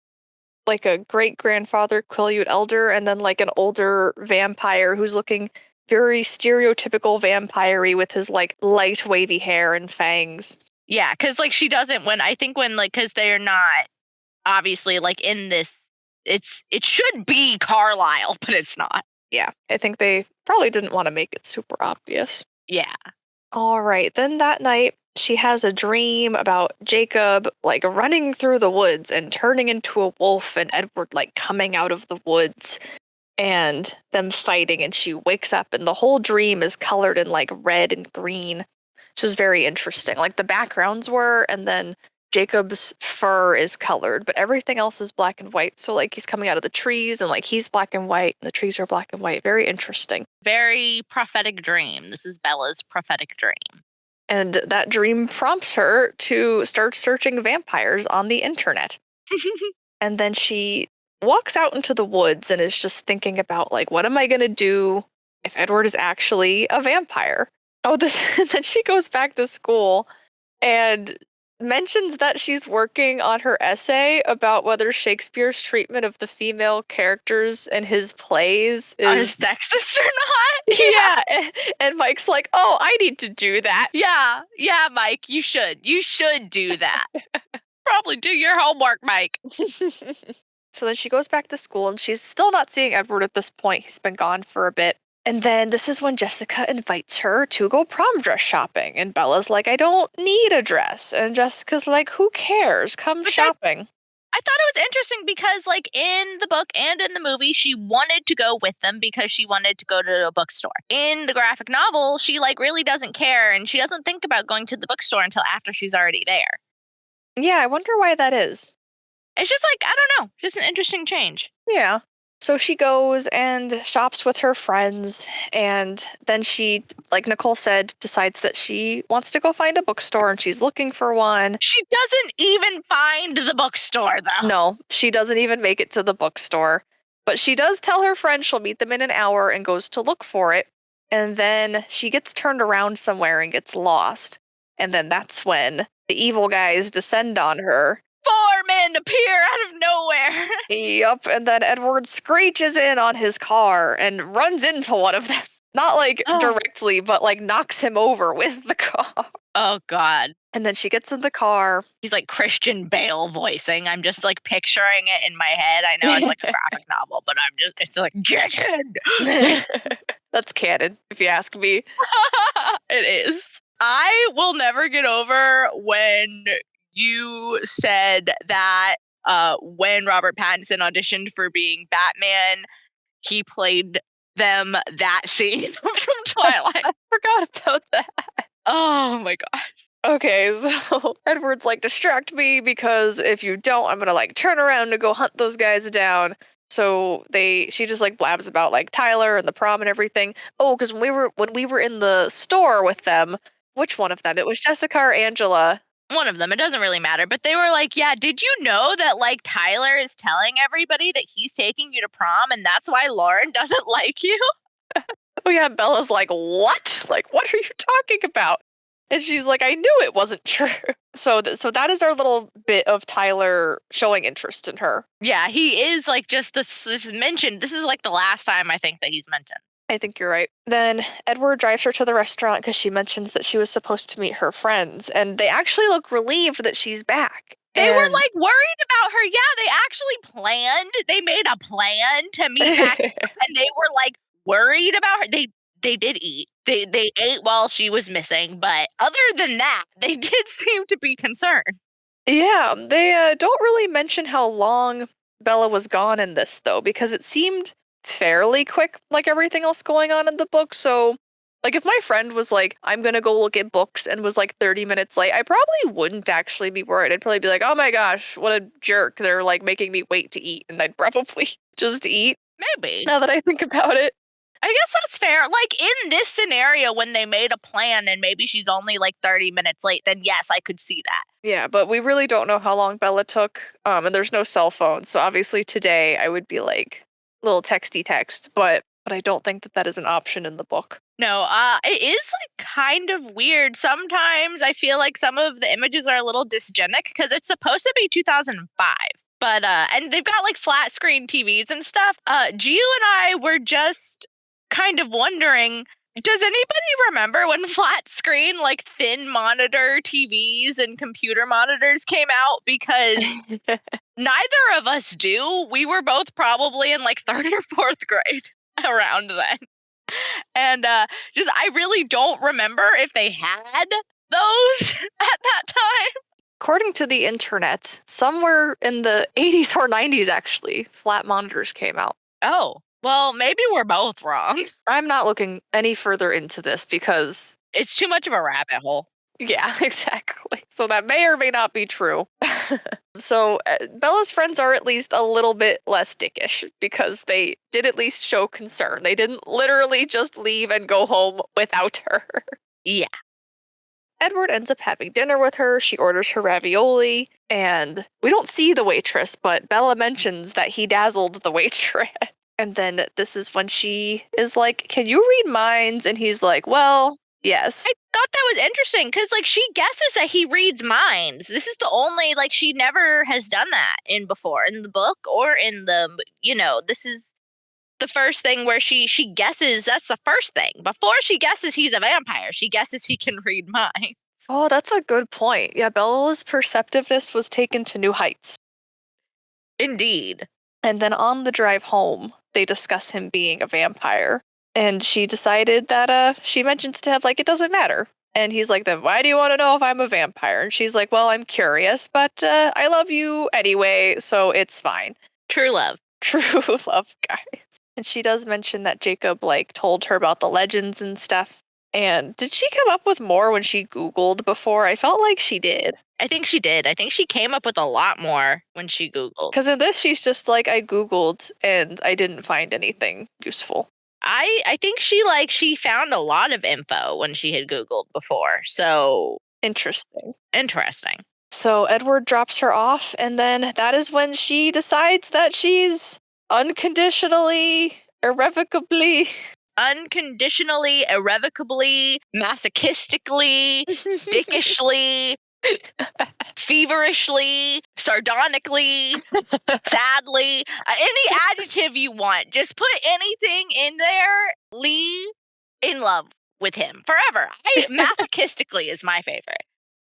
great grandfather Quileute elder and then like an older vampire who's looking very stereotypical vampire with his like light wavy hair and fangs. Yeah, because like she doesn't when I think when like because they're not obviously like in this. It should be Carlisle, but it's not. Yeah, I think they probably didn't want to make it super obvious. Yeah. All right, then that night she has a dream about Jacob like running through the woods and turning into a wolf and Edward like coming out of the woods and them fighting and she wakes up and the whole dream is colored in like red and green, which is very interesting. Like the backgrounds were and then Jacob's fur is colored, but everything else is black and white. So like he's coming out of the trees and like he's black and white and the trees are black and white. Very interesting. Very prophetic dream. This is Bella's prophetic dream. And that dream prompts her to start searching vampires on the internet. And then she walks out into the woods and is just thinking about like what am I going to do if Edward is actually a vampire? Oh, this and then she goes back to school and mentions that she's working on her essay about whether Shakespeare's treatment of the female characters in his plays Are is sexist or not? yeah. And Mike's like, "Oh, I need to do that." Yeah. Yeah, Mike, you should. You should do that. Probably do your homework, Mike. So then she goes back to school and she's still not seeing Edward at this point. He's been gone for a bit. And then this is when Jessica invites her to go prom dress shopping. And Bella's like, I don't need a dress. And Jessica's like, who cares? Come Which shopping. I thought it was interesting because, like, in the book and in the movie, she wanted to go with them because she wanted to go to a bookstore. In the graphic novel, she, like, really doesn't care and she doesn't think about going to the bookstore until after she's already there. Yeah, I wonder why that is. It's just like, I don't know, just an interesting change. Yeah. So she goes and shops with her friends, and then she, like Nicole said, decides that she wants to go find a bookstore and she's looking for one. She doesn't even find the bookstore, though. No, she doesn't even make it to the bookstore. But she does tell her friend she'll meet them in an hour and goes to look for it. And then she gets turned around somewhere and gets lost. And then that's when the evil guys descend on her. 4 men appear out of nowhere. Yup, and then Edward screeches in on his car and runs into one of them. Not like Oh. directly, but like knocks him over with the car. Oh, God. And then she gets in the car. He's like Christian Bale voicing. I'm just like picturing it in my head. I know it's like a graphic novel, but it's like, get in. That's canon, if you ask me. It is. I will never get over when you said that when Robert Pattinson auditioned for being Batman, he played them that scene from Twilight. I forgot about that. Oh my god. Okay, so Edward's like, distract me because if you don't, I'm gonna like turn around to go hunt those guys down. So she just like blabs about like Tyler and the prom and everything. Oh, because when we were in the store with them, which one of them? It was Jessica or Angela. One of them, it doesn't really matter, but they were like, yeah, did you know that like Tyler is telling everybody that he's taking you to prom and that's why Lauren doesn't like you? Oh yeah, Bella's like, what? Like, what are you talking about? And she's like, I knew it wasn't true. So that is our little bit of Tyler showing interest in her. Yeah, he is like just this mentioned. This is like the last time I think that he's mentioned. I think you're right. Then Edward drives her to the restaurant because she mentions that she was supposed to meet her friends, and they actually look relieved that she's back. They were And like worried about her. Yeah, they actually planned. They made a plan to meet back, and they were like worried about her. They did eat. They ate while she was missing, but other than that, they did seem to be concerned. yeah, they don't really mention how long Bella was gone in this though, because it seemed fairly quick, like everything else going on in the book. So, like, if my friend was like, "I'm gonna go look at books," and was like 30 minutes late, I probably wouldn't actually be worried. I'd probably be like, "Oh my gosh, what a jerk! They're like making me wait to eat," and I'd probably just eat. Maybe. Now that I think about it. I guess that's fair. Like in this scenario, when they made a plan and maybe she's only like 30 minutes late, then yes, I could see that. Yeah, but we really don't know how long Bella took. And there's no cell phone, so obviously today I would be like little texty text, but I don't think that that is an option in the book. No, it is like kind of weird. Sometimes I feel like some of the images are a little dysgenic because it's supposed to be 2005. But and they've got like flat screen TVs and stuff. Gio and I were just kind of wondering, does anybody remember when flat screen like thin monitor TVs and computer monitors came out? Because neither of us do. We were both probably in like third or fourth grade around then. And just I really don't remember if they had those at that time. According to the internet, somewhere in the 80s or 90s, actually, flat monitors came out. Oh, well, maybe we're both wrong. I'm not looking any further into this because, It's too much of a rabbit hole. yeah, exactly. So that may or may not be true. So Bella's friends are at least a little bit less dickish because they did at least show concern. They didn't literally just leave and go home without her. Yeah. Edward ends up having dinner with her. She orders her ravioli, and we don't see the waitress, but Bella mentions that he dazzled the waitress. And then this is when she is like, "Can you read minds?" And he's like, "Well, yes." I thought that was interesting because, like, she guesses that he reads minds. This is the only, like, she never has done that in before in the book or in the, this is the first thing where she guesses. That's the first thing. Before she guesses he's a vampire, she guesses he can read minds. Oh, that's a good point. Yeah, Bella's perceptiveness was taken to new heights. Indeed. And then on the drive home, they discuss him being a vampire. And she decided that she mentions to him, like, it doesn't matter. And he's like, then why do you want to know if I'm a vampire? And she's like, well, I'm curious, but I love you anyway, so it's fine. True love. True love, guys. And she does mention that Jacob, like, told her about the legends and stuff. And did she come up with more when she Googled before? I felt like she did. I think she did. I think she came up with a lot more when she Googled. Because in this, she's just like, I Googled and I didn't find anything useful. I think she found a lot of info when she had Googled before. So Interesting. interesting. So Edward drops her off, and then that is when she decides that she's unconditionally, irrevocably, Unconditionally, irrevocably, masochistically, dickishly, feverishly, sardonically, sadly, any adjective you want. Just put anything in there. Lee in love with him forever. Masochistically is my favorite.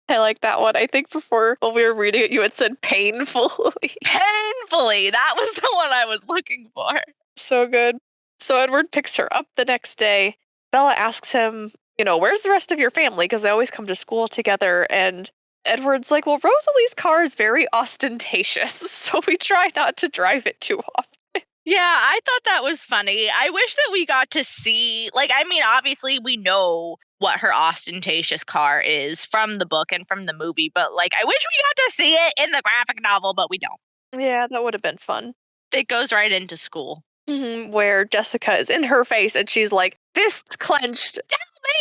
I like that one. I think before when we were reading it, you had said painfully. Painfully. That was the one I was looking for. So good. So Edward picks her up the next day. Bella asks him, where's the rest of your family? Because they always come to school together. And Edward's like, well, Rosalie's car is very ostentatious, so we try not to drive it too often. Yeah, I thought that was funny. I wish that we got to see, obviously we know what her ostentatious car is from the book and from the movie, but I wish we got to see it in the graphic novel, but we don't. Yeah, that would have been fun. It goes right into school. Where Jessica is in her face and she's like, fists clenched. Tell me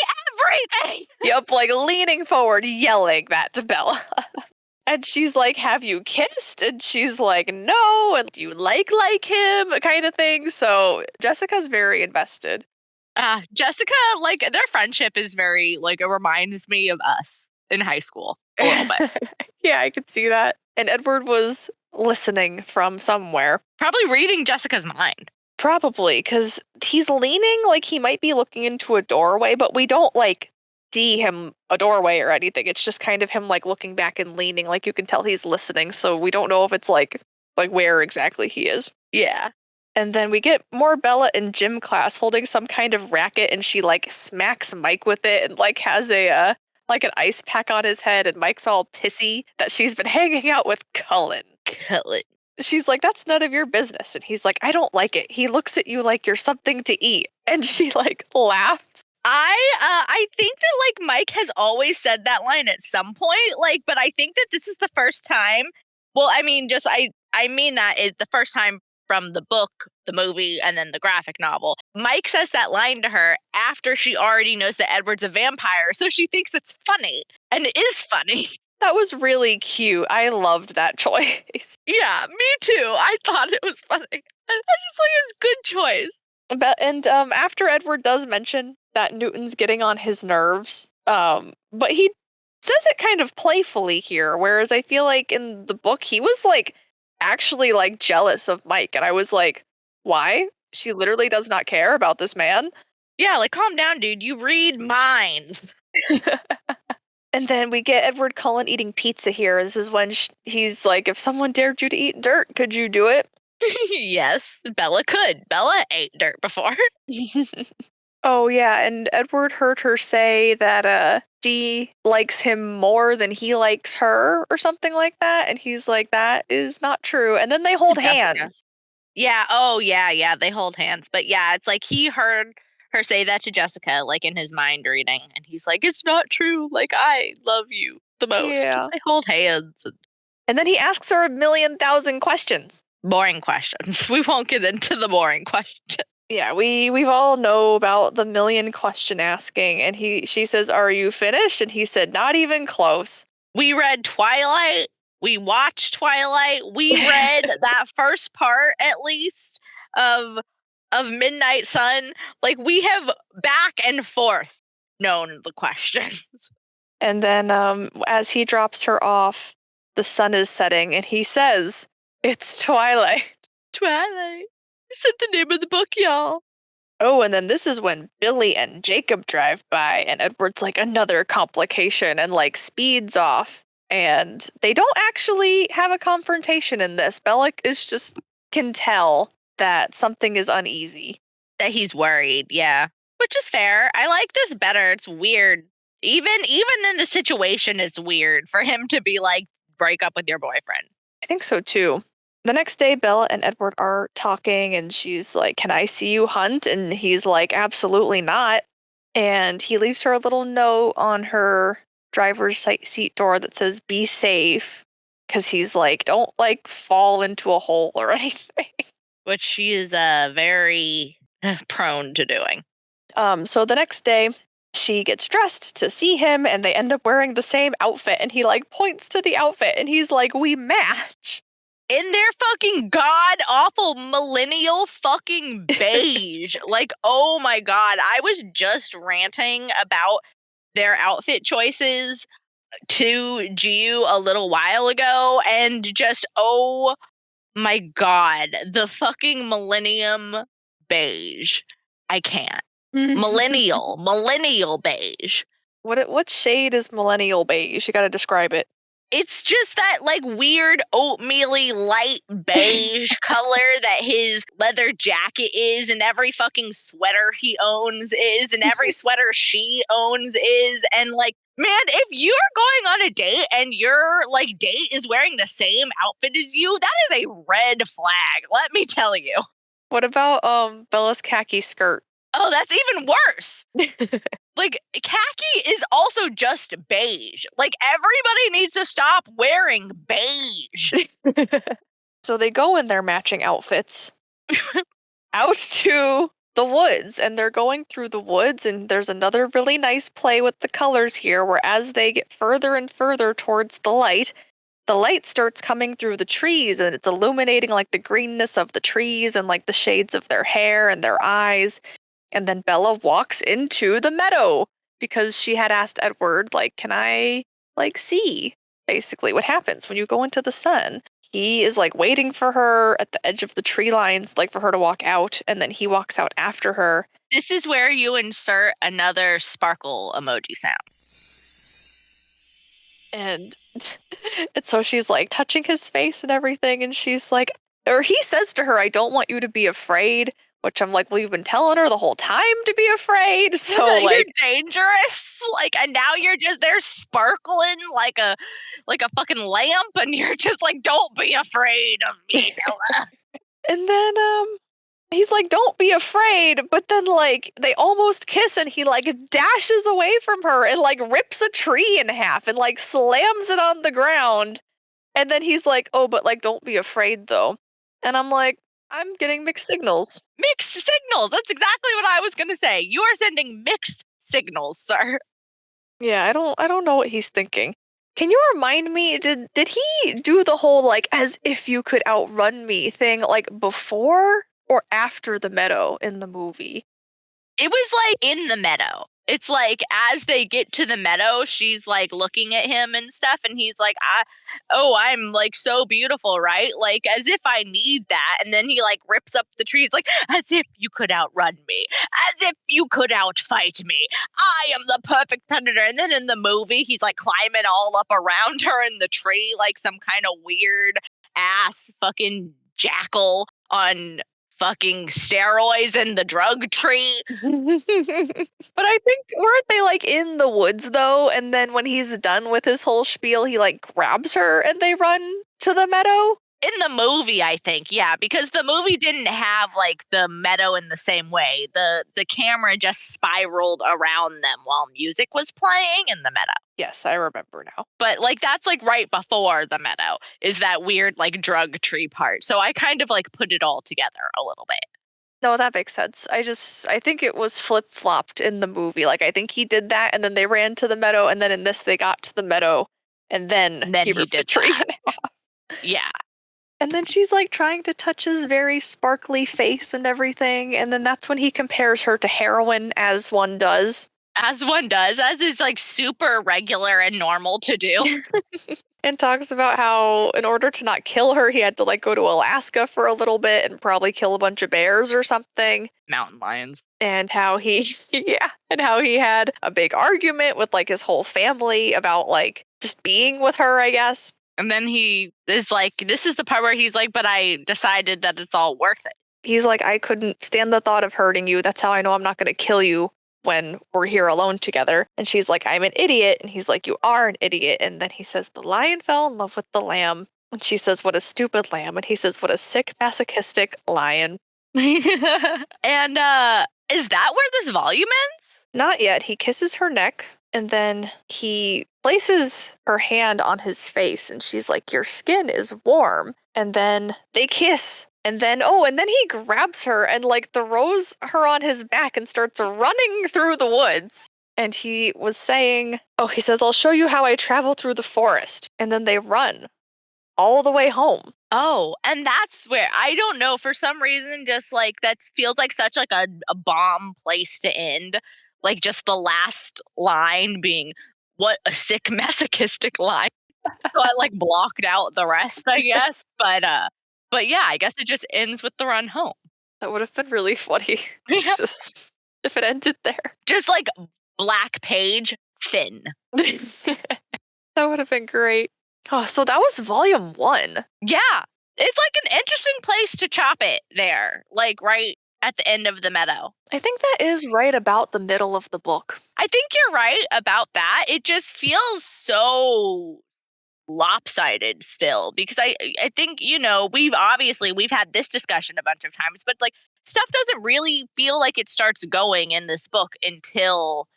everything! Yep, leaning forward, yelling that to Bella. And she's like, have you kissed? And she's like, no. And do you like him? Kind of thing. So Jessica's very invested. Jessica, their friendship is very, it reminds me of us in high school a little bit. Yeah, I could see that. And Edward was listening from somewhere. Probably reading Jessica's mind. Probably, because he's leaning like he might be looking into a doorway, but we don't, see him a doorway or anything. It's just kind of him, looking back and leaning. You can tell he's listening, so we don't know if it's, where exactly he is. Yeah. And then we get more Bella in gym class holding some kind of racket, and she, smacks Mike with it and, has a, an ice pack on his head, and Mike's all pissy that she's been hanging out with Cullen. She's like, that's none of your business. And he's like, I don't like it. He looks at you like you're something to eat. And she, laughs. I think that Mike has always said that line at some point, but I think that this is the first time. Well, I mean, I mean that is the first time from the book, the movie, and then the graphic novel. Mike says that line to her after she already knows that Edward's a vampire, so she thinks it's funny, and it is funny. That was really cute. I loved that choice. Yeah, me too. I thought it was funny. I just it's a good choice. And after Edward does mention that Newton's getting on his nerves, but he says it kind of playfully here, whereas I feel like in the book he was actually jealous of Mike, and I was like, why? She literally does not care about this man. Yeah, calm down, dude. You read minds. And then we get Edward Cullen eating pizza here. This is when he's like, if someone dared you to eat dirt, could you do it? Yes, Bella could. Bella ate dirt before. Oh, yeah, and Edward heard her say that she likes him more than he likes her, or something like that, and he's like, that is not true. And then they hold hands. Yeah, oh, yeah, they hold hands. But yeah, it's he heard her say that to Jessica, in his mind reading, and he's like, it's not true. I love you the most. Yeah. They hold hands. And then he asks her 1,000,000 questions. Boring questions. We won't get into the boring questions. Yeah, we've all know about the million question asking, and she says, are you finished? And he said, not even close. We read Twilight. We watched Twilight. We read that first part, at least, of Midnight Sun. We have back and forth known the questions. And then as he drops her off, the sun is setting, and he says, it's Twilight. Twilight. He said the name of the book, y'all. Oh, and then this is when Billy and Jacob drive by, and Edward's like, another complication, and speeds off. And they don't actually have a confrontation in this. Bella is just can tell that something is uneasy. That he's worried, yeah. Which is fair. I like this better. It's weird. Even in the situation, it's weird for him to be break up with your boyfriend. I think so too. The next day, Bella and Edward are talking, and she's like, can I see you hunt? And he's like, absolutely not. And he leaves her a little note on her driver's seat door that says, be safe. Because he's like, don't fall into a hole or anything. Which she is very prone to doing. So the next day, she gets dressed to see him, and they end up wearing the same outfit. And he points to the outfit, and he's like, we match. In their fucking god awful millennial fucking beige. Oh my god. I was just ranting about their outfit choices to Giu a little while ago, and just, oh my god, the fucking millennium beige. I can't. Millennial beige. What shade is millennial beige? You gotta describe it. It's just that like weird oatmeal-y light beige color that his leather jacket is, and every fucking sweater he owns is, and every sweater she owns is, and like, man, if you're going on a date and your like date is wearing the same outfit as you, that is a red flag, let me tell you. What about Bella's khaki skirt? Oh, that's even worse. Like, khaki is also just beige. Like, everybody needs to stop wearing beige. So they go in their matching outfits out to the woods, and they're going through the woods, and there's another really nice play with the colors here, where as they get further and further towards the light starts coming through the trees, and it's illuminating like the greenness of the trees and like the shades of their hair and their eyes. And then Bella walks into the meadow because she had asked Edward, like, can I like see basically what happens when you go into the sun? He is like waiting for her at the edge of the tree lines, like for her to walk out, and then he walks out after her. This is where you insert another sparkle emoji sound. And and so she's like touching his face and everything, and she's like, or he says to her, I don't want you to be afraid, which I'm like, well, you've been telling her the whole time to be afraid. So You're like, dangerous. Like, and now you're just there sparkling like a fucking lamp, and you're just like, don't be afraid of me, Bella. and then he's like, don't be afraid, but then like they almost kiss, and he like dashes away from her and like rips a tree in half and like slams it on the ground. And then he's like, oh, but like don't be afraid though. And I'm like, I'm getting mixed signals. Mixed signals. That's exactly what I was gonna say. You are sending mixed signals, sir. Yeah, I don't know what he's thinking. Can you remind me, did he do the whole like as if you could outrun me thing like before or after the meadow in the movie? It was like in the meadow. It's like as they get to the meadow, she's like looking at him and stuff, and he's like, I'm like so beautiful, right? Like as if I need that. And then he like rips up the trees, like, as if you could outrun me, as if you could outfight me. I am the perfect predator. And then in the movie, he's like climbing all up around her in the tree, like some kind of weird ass fucking jackal on fucking steroids in the drug tree. But I think weren't they like in the woods though? And then when he's done with his whole spiel, he like grabs her and they run to the meadow. In the movie, I think, yeah, because the movie didn't have like the meadow in the same way. The camera just spiraled around them while music was playing in the meadow. Yes, I remember now. But like that's like right before the meadow is that weird like drug tree part. So I kind of like put it all together a little bit. No, that makes sense. I think it was flip flopped in the movie. Like I think he did that and then they ran to the meadow, and then in this they got to the meadow and then And then he he ripped the did tree that. in half. Yeah. And then she's like trying to touch his very sparkly face and everything. And then that's when he compares her to heroin, as one does. As one does, as is like super regular and normal to do. And talks about how, in order to not kill her, he had to like go to Alaska for a little bit and probably kill a bunch of bears or something. Mountain lions. And how he, yeah, and how he had a big argument with like his whole family about like just being with her, I guess. And then he is like, this is the part where he's like, but I decided that it's all worth it. He's like, I couldn't stand the thought of hurting you. That's how I know I'm not going to kill you when we're here alone together. And she's like, I'm an idiot. And he's like, you are an idiot. And then he says, the lion fell in love with the lamb. And she says, what a stupid lamb. And he says, what a sick, masochistic lion. And is that where this volume ends? Not yet. He kisses her neck. And then he places her hand on his face. And she's like, your skin is warm. And then they kiss. And then, and then he grabs her and like throws her on his back and starts running through the woods. And he was saying, he says, I'll show you how I travel through the forest. And then they run all the way home. Oh, and that's where, I don't know, for some reason, just like that feels like such like a bomb place to end. Like just the last line being, what a sick masochistic line. So I like blocked out the rest, I guess. But yeah, I guess it just ends with the run home. That would have been really funny. Just if it ended there. Just like black page, thin. That would have been great. Oh, so that was volume 1. Yeah. It's like an interesting place to chop it there, like right at the end of the meadow. I think that is right about the middle of the book. I think you're right about that. It just feels so lopsided still because I think, we've had this discussion a bunch of times, but like stuff doesn't really feel like it starts going in this book until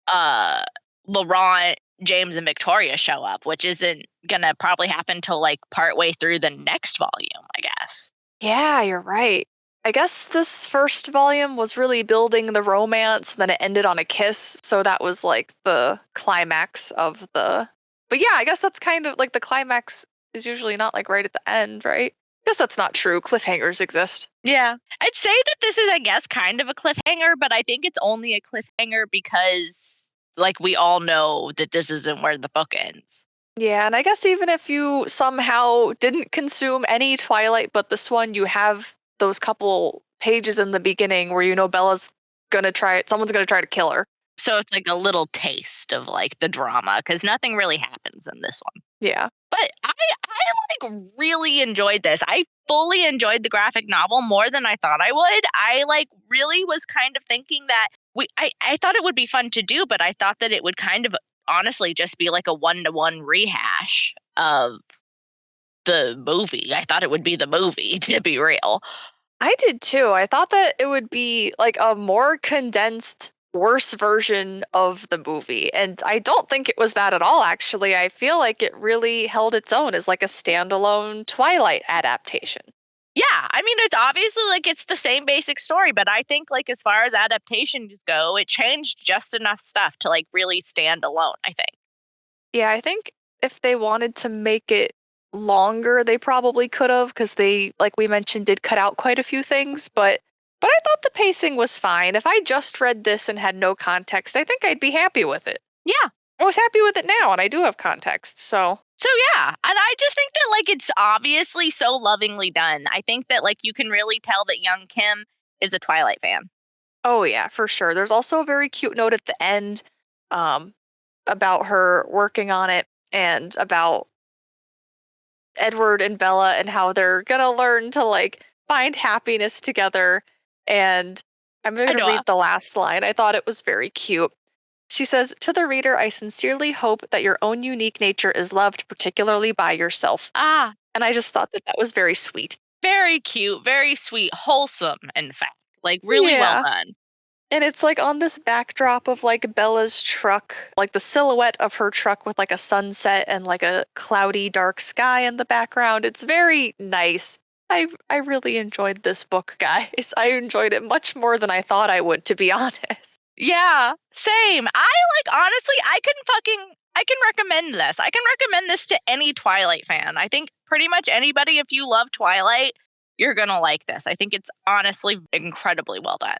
uh Laurent, James, and Victoria show up, which isn't gonna probably happen till like partway through the next volume, I guess. Yeah, you're right. I guess this first volume was really building the romance, then it ended on a kiss, so that was like the climax of the. But yeah, I guess that's kind of like the climax is usually not like right at the end, right? Guess that's not true. Cliffhangers exist. Yeah. I'd say that this is, I guess, kind of a cliffhanger, but I think it's only a cliffhanger because, like, we all know that this isn't where the book ends. Yeah, and I guess even if you somehow didn't consume any Twilight but this one, you have those couple pages in the beginning where you know Bella's gonna try it, someone's gonna try to kill her. So it's like a little taste of like the drama because nothing really happens in this one. Yeah. But I like really enjoyed this. I fully enjoyed the graphic novel more than I thought I would. I like really was kind of thinking that I thought it would be fun to do, but I thought that it would kind of honestly just be like a one-to-one rehash of the movie. I thought it would be the movie, to be real. I did too. I thought that it would be like a more condensed, worse version of the movie. And I don't think it was that at all, actually. I feel like it really held its own as like a standalone Twilight adaptation. Yeah, I mean, it's obviously like it's the same basic story, but I think like as far as adaptations go, it changed just enough stuff to like really stand alone, I think. Yeah, I think if they wanted to make it longer, they probably could have, because they, like we mentioned, did cut out quite a few things, but I thought the pacing was fine. If I just read this and had no context, I think I'd be happy with it. Yeah. I was happy with it now, and I do have context, so. So yeah, and I just think that like it's obviously so lovingly done. I think that like you can really tell that young Kim is a Twilight fan. Oh yeah, for sure. There's also a very cute note at the end um, about her working on it and about Edward and Bella and how they're gonna learn to like find happiness together. And I'm I gonna know. read the last line. I thought it was very cute. She says, "To the reader, I sincerely hope that your own unique nature is loved, particularly by yourself." Ah, And I just thought that that was very sweet. very cute, very sweet, wholesome, in fact. Like really well Yeah. done. And it's like on this backdrop of like Bella's truck, like the silhouette of her truck with like a sunset and like a cloudy dark sky in the background. It's very nice. I really enjoyed this book, guys. I enjoyed it much more than I thought I would, to be honest. Yeah, same. I like honestly, I can recommend this. I can recommend this to any Twilight fan. I think pretty much anybody if you love Twilight, you're going to like this. I think it's honestly incredibly well done.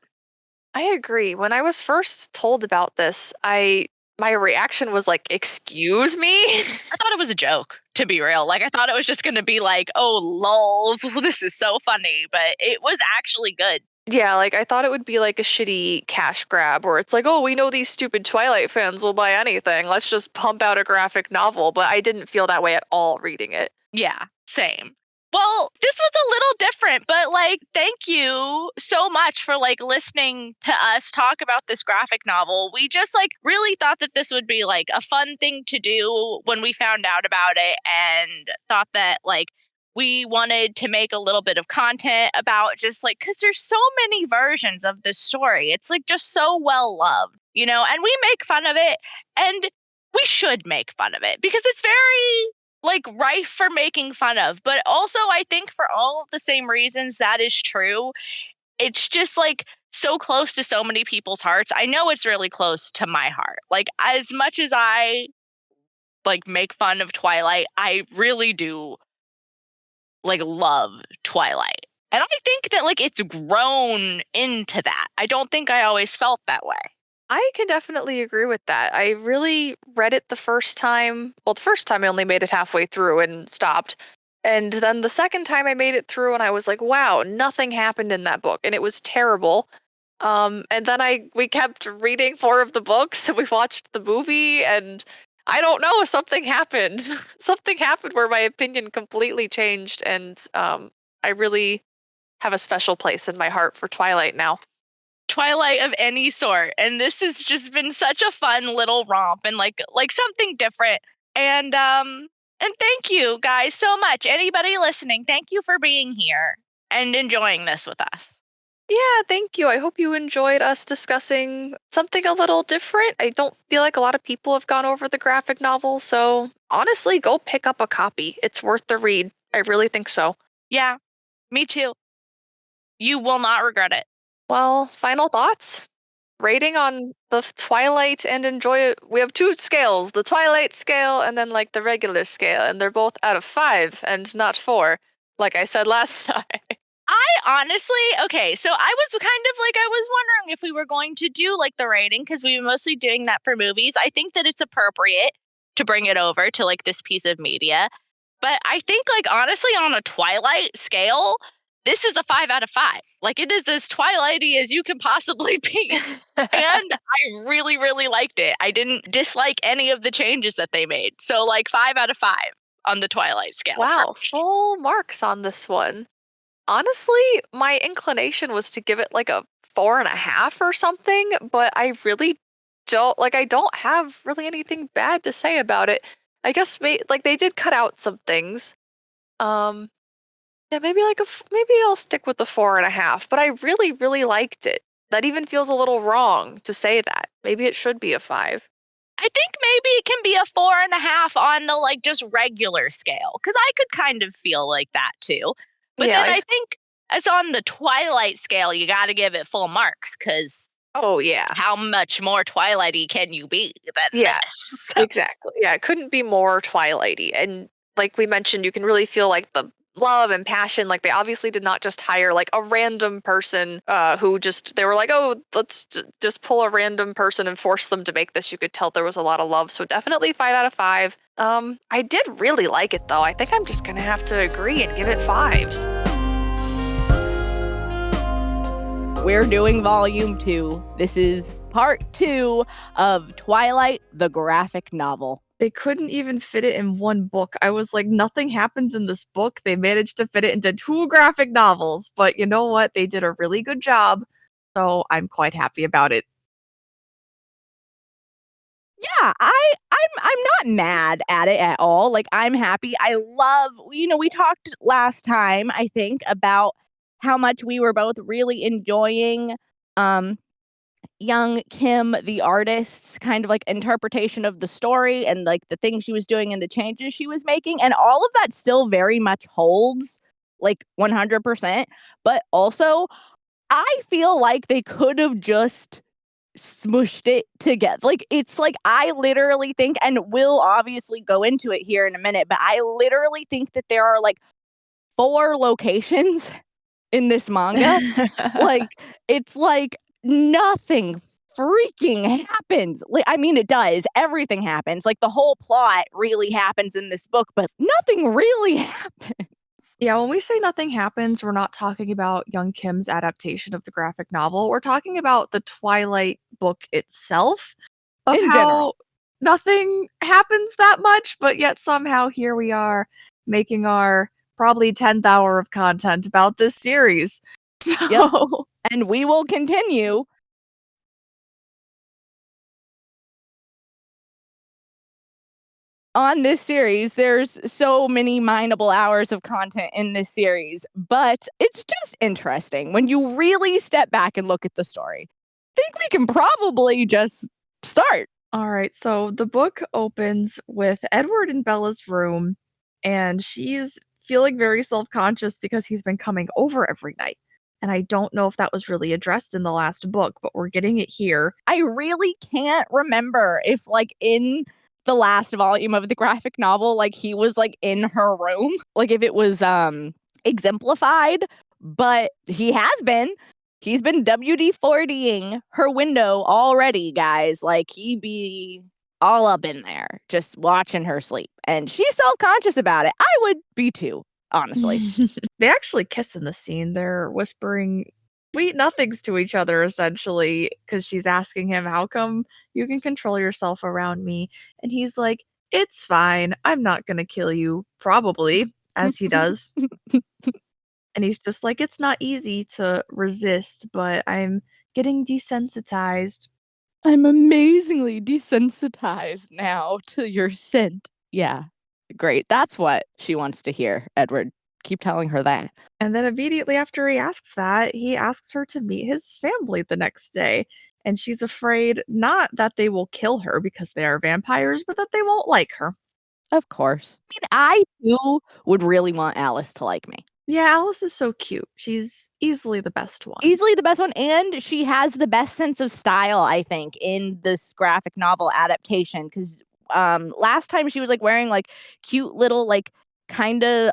I agree. When I was first told about this, I my reaction was like, "Excuse me?" I thought it was a joke, to be real. Like I thought it was just going to be like, "Oh, lols, this is so funny," but it was actually good. Yeah, like I thought it would be like a shitty cash grab where it's like, oh, we know these stupid Twilight fans will buy anything. Let's just pump out a graphic novel. But I didn't feel that way at all reading it. Yeah, same. Well, this was a little different, but like, thank you so much for like listening to us talk about this graphic novel. We just like really thought that this would be like a fun thing to do when we found out about it and thought that like we wanted to make a little bit of content about just like, because there's so many versions of this story. It's like just so well loved, and we make fun of it and we should make fun of it because it's very like rife for making fun of. But also, I think for all of the same reasons that is true, it's just like so close to so many people's hearts. I know it's really close to my heart. Like, as much as I like make fun of Twilight, I really do like love Twilight. And I think that like it's grown into that. I don't think I always felt that way. I can definitely agree with that. I really read it the first time. Well, the first time I only made it halfway through and stopped. And then the second time I made it through and I was like, wow, nothing happened in that book. And it was terrible. And then we kept reading more of the books and we watched the movie and I don't know. Something happened. Something happened where my opinion completely changed, and I really have a special place in my heart for Twilight now. Twilight of any sort. And this has just been such a fun little romp and like something different. And thank you guys so much. Anybody listening, thank you for being here and enjoying this with us. Yeah, thank you. I hope you enjoyed us discussing something a little different. I don't feel like a lot of people have gone over the graphic novel, so honestly, go pick up a copy. It's worth the read. I really think so. Yeah, me too. You will not regret it. Well, final thoughts? Rating on the Twilight and Enjoy It. We have two scales, the Twilight scale and then like the regular scale, and they're both out of 5 and not 4, like I said last time. I honestly, okay, so I was kind of like, I was wondering if we were going to do like the rating because we were mostly doing that for movies. I think that it's appropriate to bring it over to like this piece of media. But I think, like, honestly, on a Twilight scale, this is a 5 out of 5. Like, it is as Twilighty as you can possibly be. And I really, really liked it. I didn't dislike any of the changes that they made. So, like, 5 out of 5 on the Twilight scale for Wow, me. full marks on this one. Honestly, my inclination was to give it like a 4.5 or something, but I really don't like. I don't have really anything bad to say about it. I guess like they did cut out some things. Um, yeah, maybe like maybe I'll stick with the 4.5. But I really, really liked it. That even feels a little wrong to say that. Maybe it should be a 5. I think maybe it can be a 4.5 on the, like, just regular scale because I could kind of feel like that too. But Yeah. then I think as on the Twilight scale, you got to give it full marks because Oh yeah. how much more Twilighty can you be than Yeah. this? So, Exactly. Yeah, it couldn't be more Twilighty. And like we mentioned, you can really feel like the love and passion. Like they obviously did not just hire like a random person who just they were like, oh, let's just pull a random person and force them to make this. You could tell there was a lot of love. So definitely 5 out of 5. I did really like it though. I think I'm just gonna have to agree and give it 5s. we're doing volume 2. This is part 2 of Twilight the graphic novel. They couldn't even fit it in one book. I was like, nothing happens in this book. They managed to fit it into 2 graphic novels, but you know what? They did a really good job, so I'm quite happy about it. Yeah, I'm not mad at it at all. Like, I'm happy. I love, we talked last time, I think, about how much we were both really enjoying um young Kim, the artist's kind of like interpretation of the story and like the things she was doing and the changes she was making. And all of that still very much holds like 100%. But also, I feel like they could have just smushed it together. Like, it's like, I literally think, and we'll obviously go into it here in a minute, but I literally think that there are like 4 locations in this manga. Like, it's like nothing freaking happens. Like, I mean, it does. Everything happens. Like, the whole plot really happens in this book, but nothing really happens. Yeah, when we say nothing happens, we're not talking about Young Kim's adaptation of the graphic novel. We're talking about the Twilight book itself, of In how general. nothing happens that much, but yet somehow here we are making our probably 10th hour of content about this series. Yep. So, And we will continue on this series. There's so many mineable hours of content in this series, but it's just interesting when you really step back and look at the story. I think we can probably just start. all right, so the book opens with Edward in Bella's room, and she's feeling very self conscious because he's been coming over every night. And I don't know if that was really addressed in the last book, but we're getting it here. I really can't remember if, like, in the last volume of the graphic novel, like, he was, like, in her room, like, if it was, exemplified, but he has been. He's been WD-40ing her window already, guys. Like, he be all up in there, just watching her sleep, and she's self-conscious about it. I would be too, honestly. They actually kiss in the scene. They're whispering sweet nothings to each other essentially because she's asking him, "How come you can control yourself around me?" And he's like, "It's fine. I'm not gonna kill you." Probably, as he does. And he's just like, "It's not easy to resist, but I'm getting desensitized." I'm amazingly desensitized now to your scent. Yeah. Great. That's what she wants to hear, Edward. Keep telling her that. And then immediately after he asks that, he asks her to meet his family the next day. And she's afraid not that they will kill her because they are vampires, but that they won't like her. Of course. I too would really want Alice to like me. Yeah, Alice is so cute. She's easily the best one. Easily the best one, and she has the best sense of style, I think, in this graphic novel adaptation. Because last time she was, like, wearing, like, cute little, like, kinda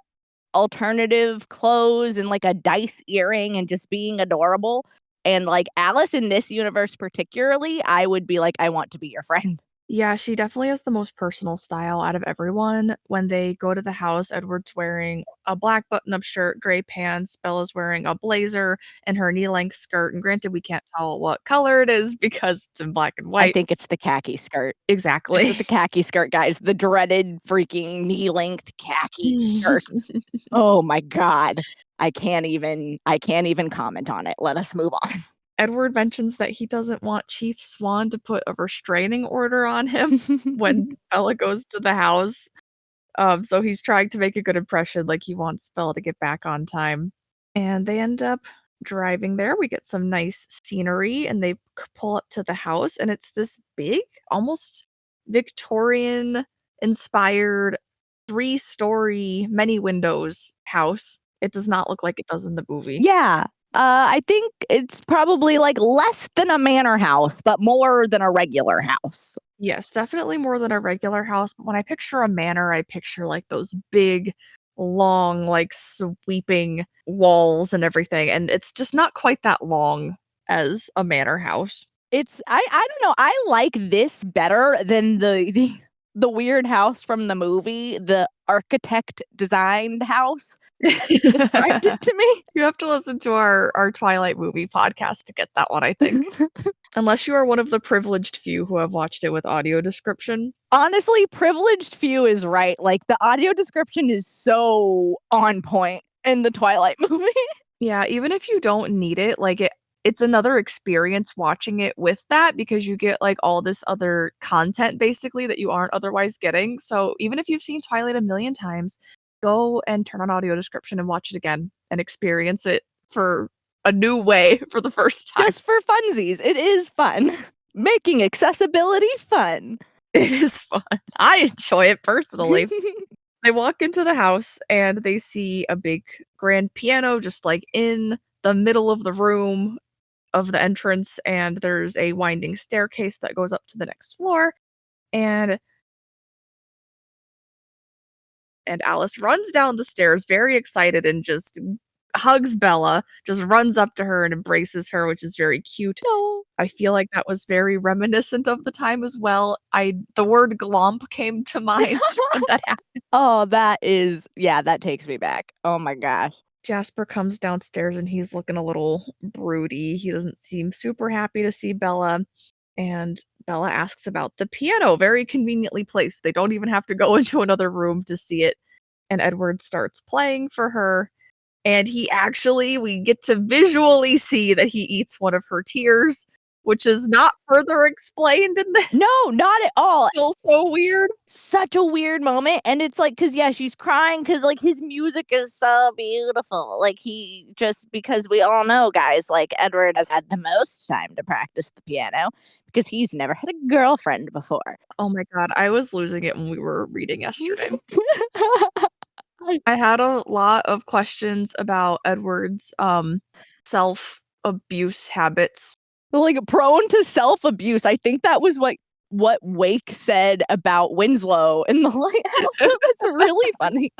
alternative clothes and, like, a dice earring and just being adorable, and, like, Alice in this universe particularly, I would be like, "I want to be your friend." Yeah, she definitely has the most personal style out of everyone. When they go to the house, Edward's wearing a black button-up shirt, gray pants, Bella's wearing a blazer and her knee-length skirt, and granted, we can't tell what color it is because it's in black and I white. think it's the khaki skirt. It's Exactly. the khaki skirt, guys, the dreaded freaking knee-length khaki shirt. Oh my god. I can't even comment on it. Let us move on. Edward mentions that he doesn't want Chief Swan to put a restraining order on him when Bella goes to the house. So he's trying to make a good impression, like he wants Bella to get back on time. And they end up driving there. We get some nice scenery, and they pull up to the house, and it's this big, almost Victorian inspired 3-story, many windows house. It does not look like it does in the movie. Yeah. I think it's probably, like, less than a manor house, but more than a regular house. Yes, definitely more than a regular house, but when I picture a manor, I picture, like, those big, long, like, sweeping walls and everything, and it's just not quite that long as a manor house. I don't know, I like this better than the weird house from the movie, the architect designed house. Described it to me. You have to listen to our Twilight movie podcast to get that one, I think. Unless you are one of the privileged few who have watched it with audio description. Honestly, privileged few is right, like, the audio description is so on point in the Twilight movie. Yeah, even if you don't need it, like, it's another experience watching it with that because you get, like, all this other content basically that you aren't otherwise getting, so even if you've seen Twilight a million times, go and turn on audio description and watch it again and experience it for a new way for the first time. Just for funsies, it is fun. Making accessibility fun. It is fun. I enjoy it personally. They walk into the house and they see a big grand piano just, like, in the middle of the room of the entrance, and there's a winding staircase that goes up to the next floor, and Alice runs down the stairs very excited and just hugs Bella, just runs up to her and embraces her, which is very cute. No. I feel like that was very reminiscent of the time as well. The word glomp came to mind when that happened. Oh, that is yeah, that takes me back. Oh my gosh. Jasper comes downstairs and he's looking a little broody. He doesn't seem super happy to see Bella. And Bella asks about the piano, very conveniently placed. They don't even have to go into another room to see it. And Edward starts playing for her. And we get to visually see that he eats one of her tears, which is not further explained in the No, not at all. still so weird. Such a weird moment, and it's like, cause yeah, she's crying because like, his music is so beautiful, like, he just because we all know, guys, like, Edward has had the most time to practice the piano because he's never had a girlfriend before. Oh my god, I was losing it when we were reading yesterday. I had a lot of questions about Edward's, self-abuse habits. Like, prone to self-abuse, I think that was what Wake said about Winslow in The Lighthouse, so that's really funny.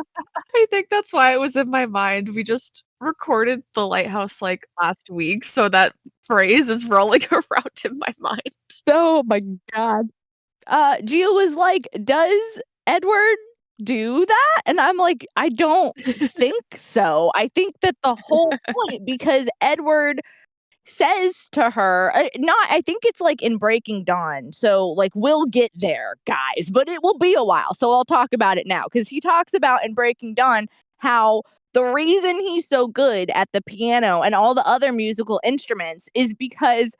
I think that's why it was in my mind. We just recorded The Lighthouse, like, last week, so that phrase is rolling around in my mind. Oh my god. Gia was like, "Does Edward do that?" And I'm like, "I don't think so. I think that the whole point because Edward says to her, not, I think it's like in Breaking Dawn. So, like, we'll get there, guys, but it will be a while. So, I'll talk about it now because he talks about in Breaking Dawn how the reason he's so good at the piano and all the other musical instruments is because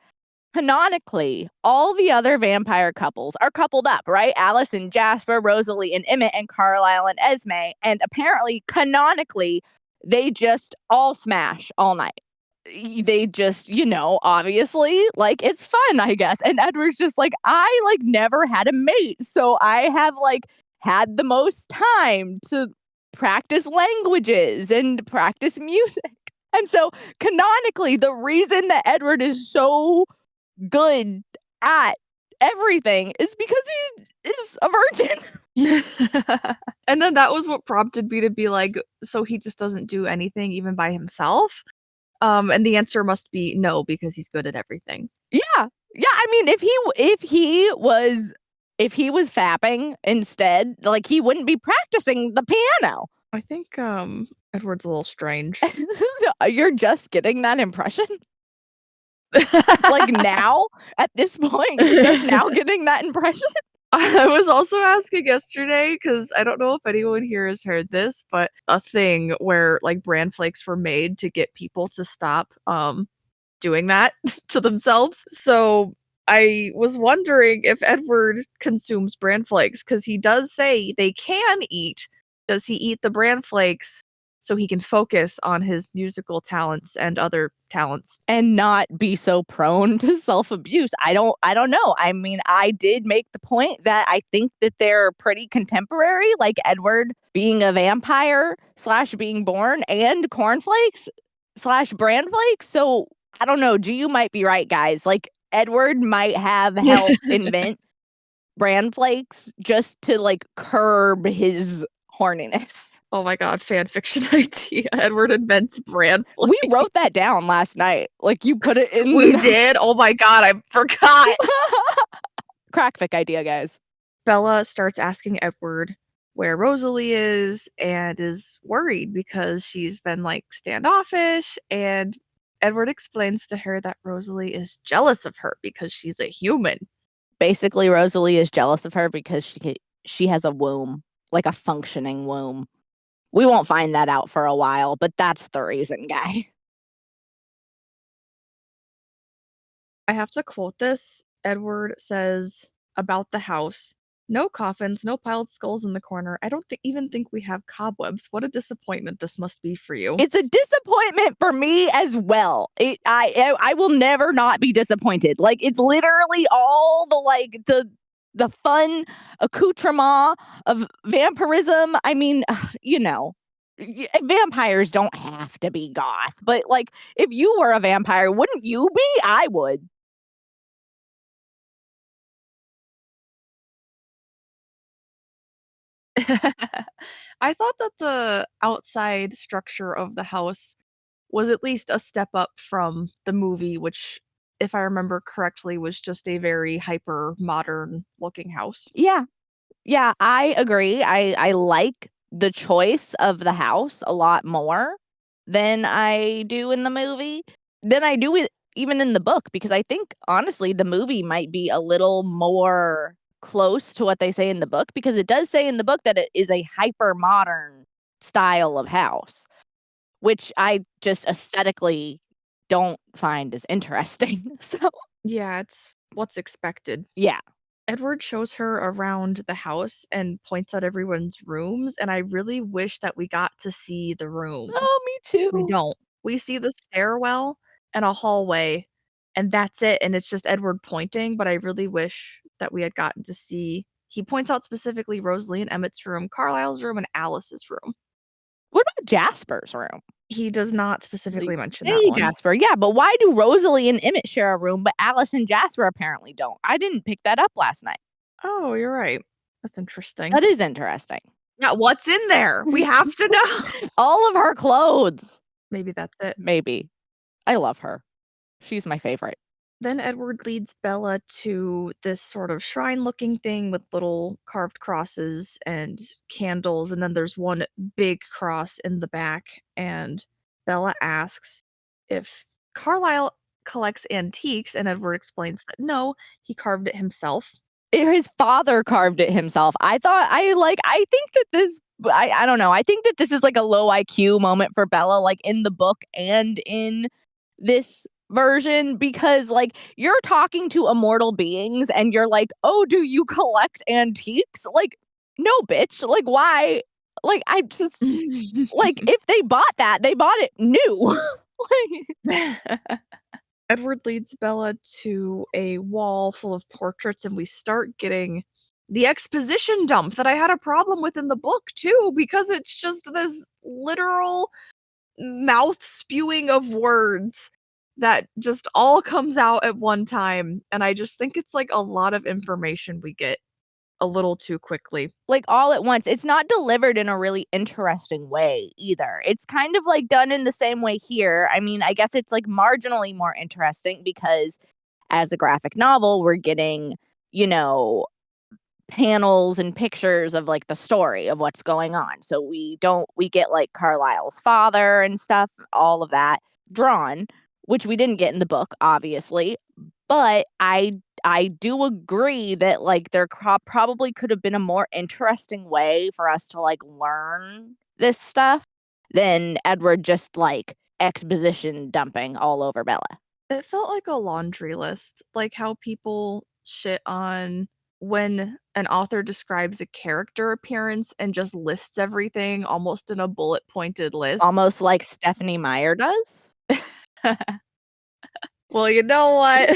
canonically, all the other vampire couples are coupled up, right? Alice and Jasper, Rosalie and Emmett, and Carlisle and Esme. And apparently, canonically, they just all smash all night. They just, obviously, like, it's fun, I guess. And Edward's just like, I like never had a mate. So I have like had the most time to practice languages and practice music. And so canonically, the reason that Edward is so good at everything is because he is a virgin. And then that was what prompted me to be like, so he just doesn't do anything even by himself? And the answer must be no, because he's good at everything. Yeah. Yeah, I mean, if he was fapping instead, like, he wouldn't be practicing the piano. I think Edward's a little strange. You're just getting that impression? Like, now? At this point, you're just now getting that impression? I was also asking yesterday, because I don't know if anyone here has heard this, but a thing where like bran flakes were made to get people to stop doing that to themselves. So I was wondering if Edward consumes bran flakes, because he does say they can eat. Does he eat the bran flakes so he can focus on his musical talents and other talents? And not be so prone to self-abuse. I don't know. I mean, I did make the point that I think that they're pretty contemporary, like Edward being a vampire / being born and cornflakes / bran flakes. So I don't know. You might be right, guys. Like, Edward might have helped invent bran flakes just to like curb his horniness. Oh my god, fan fiction idea. Edward invents bran flakes. We wrote that down last night. Like, you put it in. We did? Oh my god, I forgot. Crackfic idea, guys. Bella starts asking Edward where Rosalie is and is worried because she's been like standoffish, and Edward explains to her that Rosalie is jealous of her because she's a human. Basically, Rosalie is jealous of her because she has a womb, like a functioning womb. We won't find that out for a while, but that's the reason, guy. I have to quote this. Edward says about the house, no coffins, no piled skulls in the corner. I don't even think we have cobwebs. What a disappointment this must be for you. It's a disappointment for me as well. I will never not be disappointed. Like, it's literally all the fun accoutrement of vampirism. I mean, vampires don't have to be goth, but like, if you were a vampire, wouldn't you be? I would. I thought that the outside structure of the house was at least a step up from the movie, which, if I remember correctly, was just a very hyper modern looking house. Yeah. Yeah, I agree. I like the choice of the house a lot more than I do in the movie. Than I do it even in the book, because I think, honestly, the movie might be a little more close to what they say in the book, because it does say in the book that it is a hyper modern style of house, which I just aesthetically don't find as interesting. So, Yeah, it's what's expected. yeah. Edward shows her around the house and points out everyone's rooms, and I really wish that we got to see the Oh, rooms. me too. We don't. We see the stairwell and a hallway, and that's it, and it's just Edward pointing, but I really wish that we had gotten to see. He points out specifically Rosalie and Emmett's room, Carlisle's room, and Alice's room. What about Jasper's room? He does not specifically mention that Hey, one. Jasper. Yeah, but why do Rosalie and Emmett share a room, but Alice and Jasper apparently don't? I didn't pick that up last night. Oh, you're right. That's interesting. That is interesting. Yeah, what's in there? We have to know. All of her clothes. Maybe that's it. Maybe. I love her. She's my favorite. Then Edward leads Bella to this sort of shrine-looking thing with little carved crosses and candles, and then there's one big cross in the back, and Bella asks if Carlisle collects antiques, and Edward explains that no, he carved it himself. His father carved it himself. I think that this I don't know. I think that this is like a low IQ moment for Bella, like in the book and in this version, because like you're talking to immortal beings and you're like, "Oh, do you collect antiques?" Like, no, bitch. Like, why? Like, I just like if they bought that, they bought it new. Like, Edward leads Bella to a wall full of portraits, and we start getting the exposition dump that I had a problem with in the book too, because it's just this literal mouth spewing of words that just all comes out at one time. And I just think it's like a lot of information we get a little too quickly. like all at once. It's not delivered in a really interesting way either. It's kind of like done in the same way here. I mean, I guess it's like marginally more interesting because as a graphic novel, we're getting, you know, panels and pictures of like the story of what's going on. So we get like Carlisle's father and stuff, all of that drawn, which we didn't get in the book, obviously. But I do agree that like there probably could have been a more interesting way for us to like learn this stuff than Edward just like exposition dumping all over Bella. It felt like a laundry list, like how people shit on when an author describes a character appearance and just lists everything almost in a bullet pointed list. Almost like Stephanie Meyer does. Well, you know what?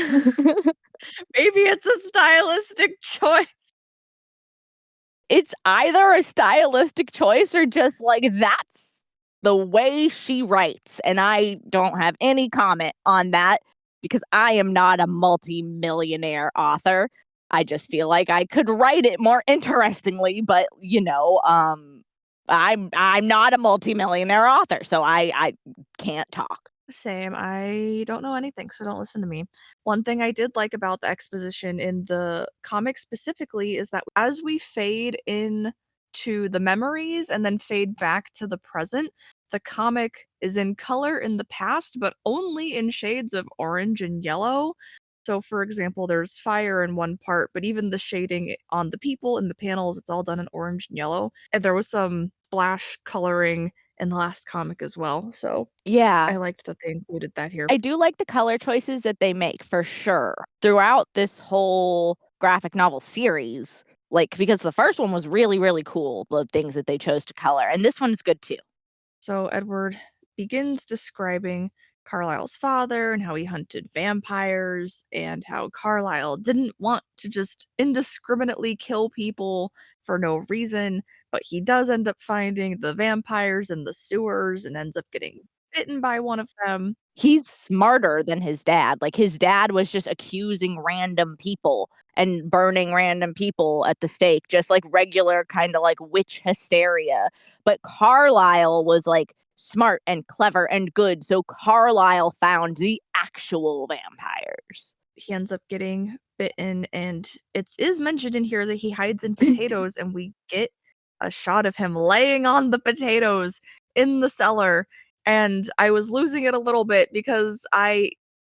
Maybe it's a stylistic choice. It's either a stylistic choice or just like that's the way she writes. And I don't have any comment on that because I am not a multi-millionaire author. I just feel like I could write it more interestingly, but I'm not a multi-millionaire author, so I can't talk. Same. I don't know anything, so don't listen to me. One thing I did like about the exposition in the comic specifically is that as we fade in to the memories and then fade back to the present, the comic is in color in the past, but only in shades of orange and yellow. So, for example, there's fire in one part, but even the shading on the people in the panels, it's all done in orange and yellow. And there was some splash coloring in the last comic as well. So Yeah. I liked that they included that here. I do like the color choices that they make for sure throughout this whole graphic novel series. Like, because the first one was really, really cool, the things that they chose to color. And this one's good too. So Edward begins describing Carlisle's father and how he hunted vampires and how Carlisle didn't want to just indiscriminately kill people for no reason, but he does end up finding the vampires in the sewers and ends up getting bitten by one of them. He's smarter than his dad. Like, his dad was just accusing random people and burning random people at the stake, just like regular kind of like witch hysteria. But Carlisle was like smart and clever and good. So Carlisle found the actual vampires. He ends up getting bitten, and it is mentioned in here that he hides in potatoes, and we get a shot of him laying on the potatoes in the cellar. And I was losing it a little bit because I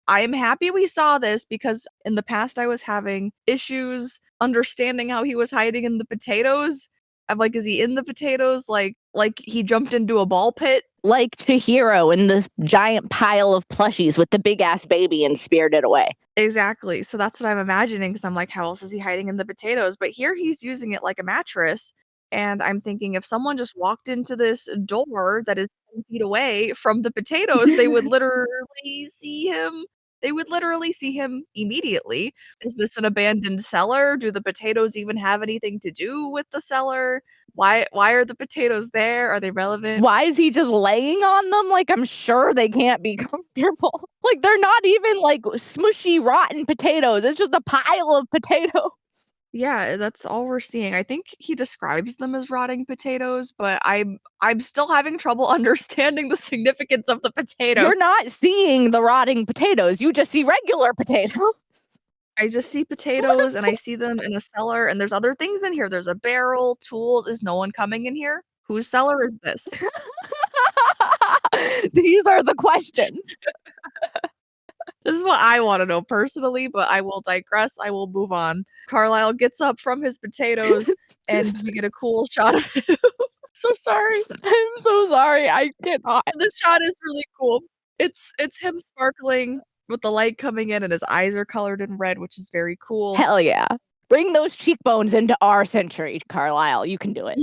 am happy we saw this, because in the past I was having issues understanding how he was hiding in the potatoes. I'm like, is he in the potatoes like he jumped into a ball pit? Like Chihiro in this giant pile of plushies with the big ass baby and speared it away. Exactly. So that's what I'm imagining, because I'm like, how else is he hiding in the potatoes? But here he's using it like a mattress. And I'm thinking if someone just walked into this door that is 10 feet away from the potatoes, they would literally see him. They would literally see him immediately. Is this an abandoned cellar? Do the potatoes even have anything to do with the cellar? Why are the potatoes there? Are they relevant? Why is he just laying on them? Like, I'm sure they can't be comfortable. Like, they're not even like smushy, rotten potatoes. It's just a pile of potatoes. Yeah, that's all we're seeing. I think he describes them as rotting potatoes, but I'm still having trouble understanding the significance of the potatoes. You're not seeing the rotting potatoes. You just see regular potatoes. I just see potatoes and I see them in a cellar, and there's other things in here. There's a barrel, tools. Is no one coming in here? Whose cellar is this? These are the questions. This is what I want to know personally, but I will digress. I will move on. Carlisle gets up from his potatoes, and we get a cool shot of him. So sorry. I'm so sorry. I cannot. The shot is really cool. It's him sparkling with the light coming in, and his eyes are colored in red, which is very cool. Hell yeah. Bring those cheekbones into our century, Carlisle. You can do it.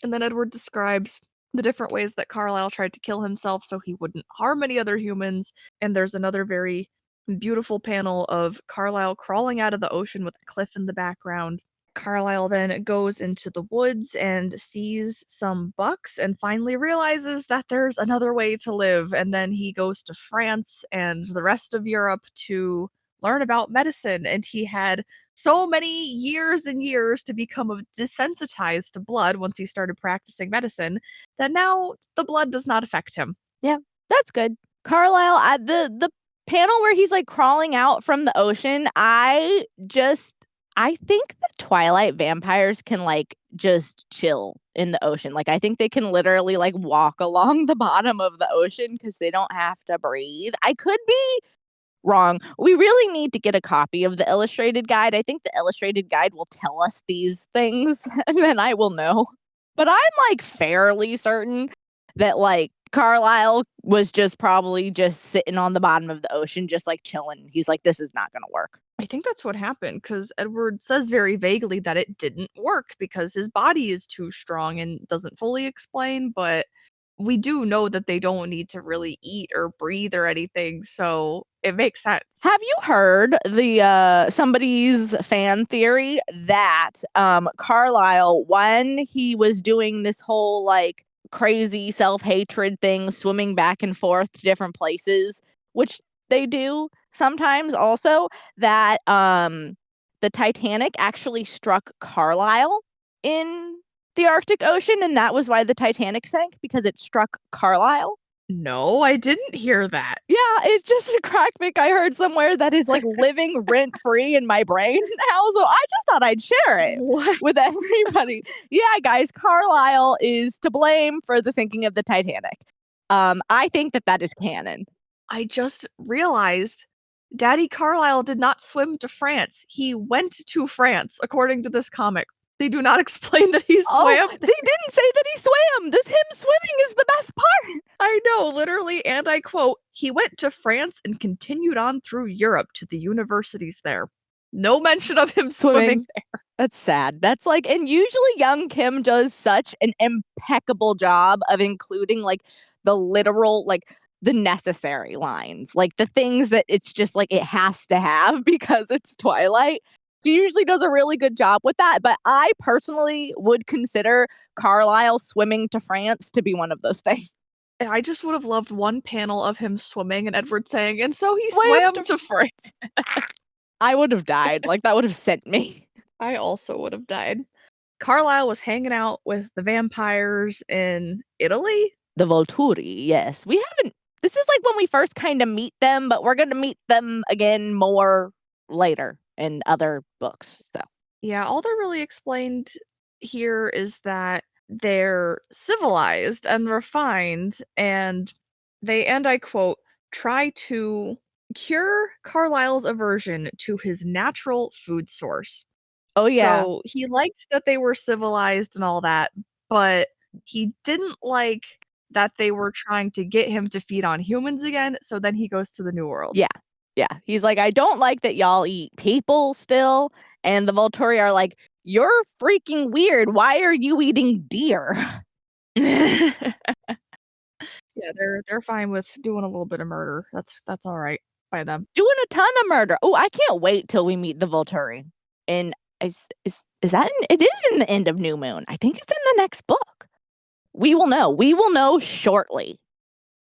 And then Edward describes the different ways that Carlisle tried to kill himself so he wouldn't harm any other humans. And there's another very beautiful panel of Carlisle crawling out of the ocean with a cliff in the background. Carlisle then goes into the woods and sees some bucks and finally realizes that there's another way to live. And then he goes to France and the rest of Europe to learn about medicine. And he had so many years and years to become desensitized to blood once he started practicing medicine that now the blood does not affect him. Yeah, that's good. Carlisle, the panel where he's like crawling out from the ocean, I think the Twilight vampires can like just chill in the ocean. Like I think they can literally like walk along the bottom of the ocean because they don't have to breathe. I could be wrong. We really need to get a copy of the illustrated guide. I think the illustrated guide will tell us these things and then I will know. But I'm like fairly certain that like Carlisle was just probably just sitting on the bottom of the ocean, just like chilling. He's like, this is not going to work. I think that's what happened because Edward says very vaguely that it didn't work because his body is too strong and doesn't fully explain, but we do know that they don't need to really eat or breathe or anything, so it makes sense. Have you heard the somebody's fan theory that Carlisle, when he was doing this whole like crazy self-hatred thing, swimming back and forth to different places, which they do sometimes also, that the Titanic actually struck Carlisle in the Arctic Ocean, and that was why the Titanic sank, because it struck Carlisle? No, I didn't hear that. Yeah, it's just a crackpick I heard somewhere that is like living rent free in my brain now. So I just thought I'd share it What? with everybody. Yeah, guys, Carlisle is to blame for the sinking of the Titanic. I think that is canon. I just realized Daddy Carlisle did not swim to France. He went to France, according to this comic. They do not explain that he swam. They didn't say that he swam. This him swimming is the best part. I know, literally, and I quote, he went to France and continued on through Europe to the universities there. No mention of him swimming there. That's sad. That's like, and usually young Kim does such an impeccable job of including like the literal, like the necessary lines, like the things that it's just like it has to have because it's Twilight. She usually does a really good job with that, but I personally would consider Carlisle swimming to France to be one of those things. I just would have loved one panel of him swimming and Edward saying, and so he Swam swam to France. I would have died. Like that would have sent me. I also would have died. Carlisle was hanging out with the vampires in Italy. The Volturi, yes. This is like when we first kind of meet them, but we're going to meet them again more later in other books. So, yeah, all they're really explained here is that they're civilized and refined, and I quote, try to cure Carlisle's aversion to his natural food source. oh yeah. So he liked that they were civilized and all that, but he didn't like that they were trying to get him to feed on humans again, so then he goes to the New World. Yeah. Yeah. He's like, I don't like that y'all eat people still. And the Volturi are like, you're freaking weird. Why are you eating deer? Yeah, they're fine with doing a little bit of murder. That's all right by them. Doing a ton of murder. Oh, I can't wait till we meet the Volturi. And is that it is in the end of New Moon. I think it's in the next book. We will know. We will know shortly.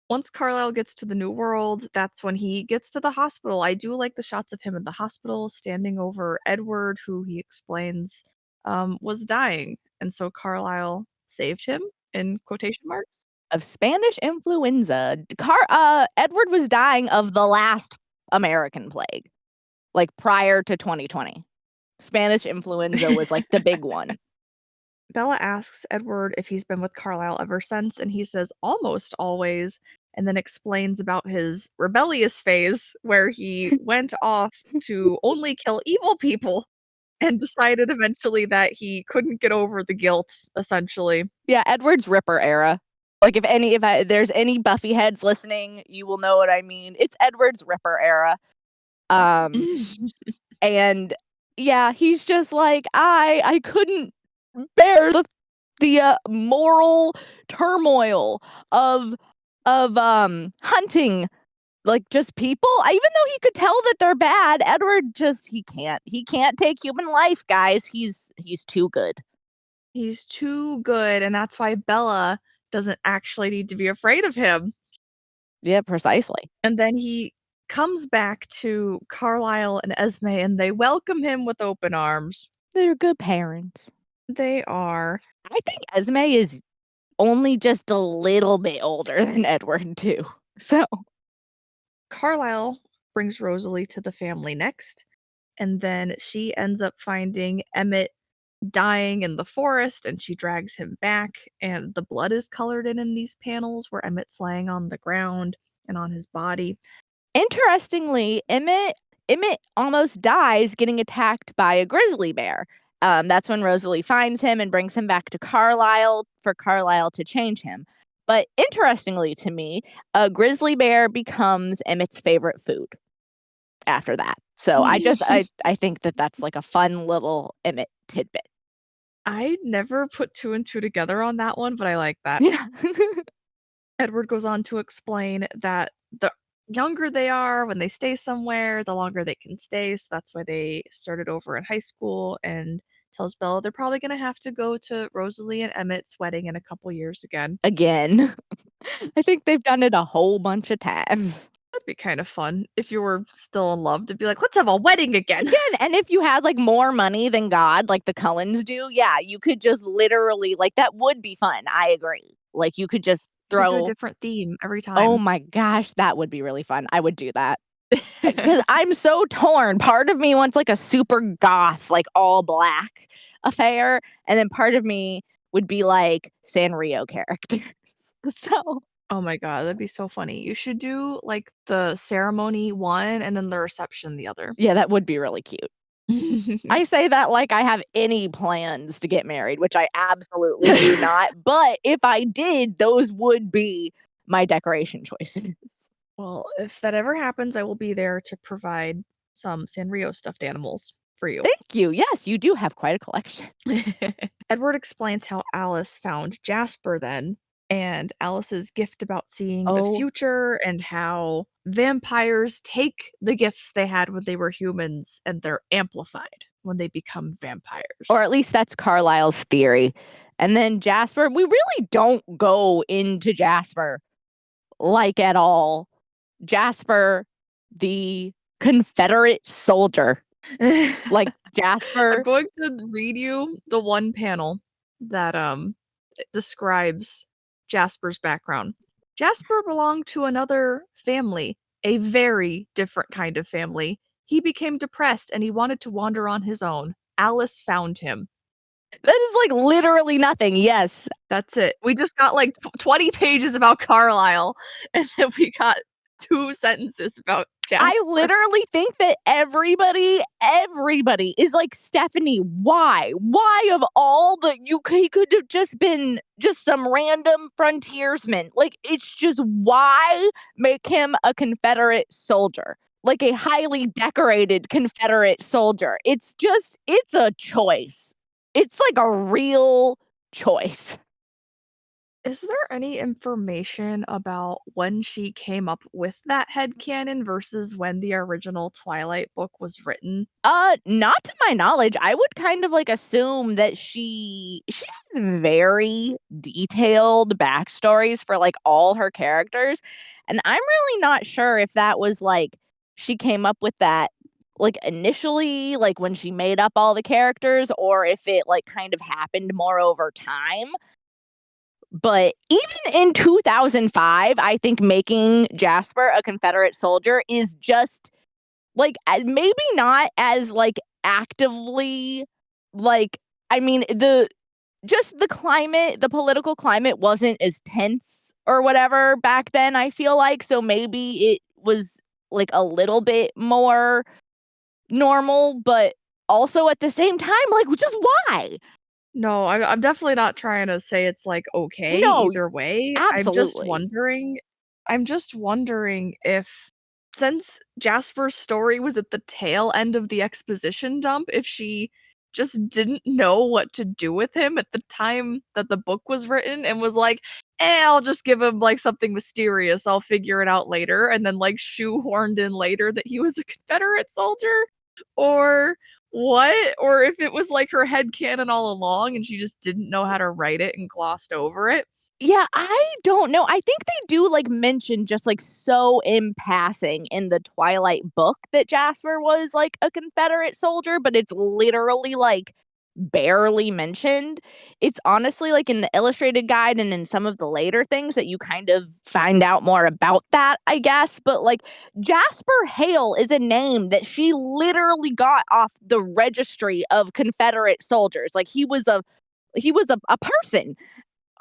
Once Carlisle gets to the New World, that's when he gets to the hospital. I do like the shots of him in the hospital standing over Edward, who he explains was dying. And so Carlisle saved him, in quotation marks. Of Spanish influenza. Edward was dying of the last American plague, like prior to 2020. Spanish influenza was like the big one. Bella asks Edward if he's been with Carlisle ever since, and he says almost always, and then explains about his rebellious phase where he went off to only kill evil people and decided eventually that he couldn't get over the guilt, essentially. Yeah, Edward's Ripper era. Like there's any Buffy heads listening, you will know what I mean. It's Edward's Ripper era. And yeah, he's just like, I couldn't bear the moral turmoil of hunting like just people. Even though he could tell that they're bad, Edward just he can't take human life, guys. He's too good. He's too good, and that's why Bella doesn't actually need to be afraid of him. Yeah, precisely. And then he comes back to Carlisle and Esme, and they welcome him with open arms. They're good parents. They are. I think Esme is only just a little bit older than Edward too. So Carlisle brings Rosalie to the family next, and then she ends up finding Emmett dying in the forest, and she drags him back, and the blood is colored in these panels where Emmett's laying on the ground and on his body. interestingly, Emmett almost dies getting attacked by a grizzly bear. That's when Rosalie finds him and brings him back to Carlisle for Carlisle to change him. But interestingly to me, a grizzly bear becomes Emmett's favorite food after that. So I think that that's like a fun little Emmett tidbit. I never put two and two together on that one, but I like that. Yeah. Edward goes on to explain that the younger they are when they stay somewhere, the longer they can stay. So that's why they started over in high school, and tells Bella they're probably going to have to go to Rosalie and Emmett's wedding in a couple years again. Again. I think they've done it a whole bunch of times. That'd be kind of fun if you were still in love to be like, let's have a wedding again. And if you had like more money than God, like the Cullens do, yeah, you could just literally like that would be fun. I agree. Like you could just You could do a throw. different theme every Oh time. my gosh, that would be really fun. I would do that. Because I'm so torn. Part of me wants like a super goth, like all black affair, and then part of me would be like Sanrio characters. So Oh my god, that'd be so funny. You should do like the ceremony one and then the reception the other. yeah, that would be really cute. I say that like I have any plans to get married, which I absolutely do not. But if I did, those would be my decoration choices. Well, if that ever happens, I will be there to provide some Sanrio stuffed animals for you. Thank you. Yes, you do have quite a collection. Edward explains how Alice found Jasper then, and Alice's gift about seeing the Oh. future, and how vampires take the gifts they had when they were humans and they're amplified when they become vampires. Or at least that's Carlisle's theory. And then Jasper, we really don't go into Jasper like at all. Jasper, the Confederate soldier. Like Jasper. I'm going to read you the one panel that describes Jasper's background. Jasper belonged to another family, a very different kind of family. He became depressed and he wanted to wander on his own. Alice found him. That is like literally nothing. Yes. That's it. We just got like 20 pages about Carlisle, and then we got 2 sentences about Jasper. I literally think that everybody is like, Stephanie, why? Why of all the he could have just been just some random frontiersman. Like it's just why make him a Confederate soldier? Like a highly decorated Confederate soldier. It's a choice. It's like a real choice. Is there any information about when she came up with that headcanon versus when the original Twilight book was written? Not to my knowledge. I would kind of like assume that she has very detailed backstories for like all her characters. And I'm really not sure if that was like she came up with that like initially, like when she made up all the characters, or if it like kind of happened more over time. But even in 2005, I think making Jasper a Confederate soldier is just like maybe not as like actively like I mean just the political climate wasn't as tense or whatever back then, I feel like. So maybe it was like a little bit more normal, but also at the same time, like, just why? No, I'm definitely not trying to say it's, like, okay No, either way. absolutely. I'm just wondering if since Jasper's story was at the tail end of the exposition dump, if she just didn't know what to do with him at the time that the book was written and was like, I'll just give him, like, something mysterious, I'll figure it out later," and then, like, shoehorned in later that he was a Confederate soldier? Or what? Or if it was, like, her headcanon all along and she just didn't know how to write it and glossed over it. Yeah, I don't know. I think they do, like, mention just, like, so in passing in the Twilight book that Jasper was, like, a Confederate soldier, but it's literally, like, barely mentioned. It's honestly, like, in the illustrated guide and in some of the later things that you kind of find out more about that, I guess, but, like, Jasper Hale is a name that she literally got off the registry of Confederate soldiers. Like, he was a person.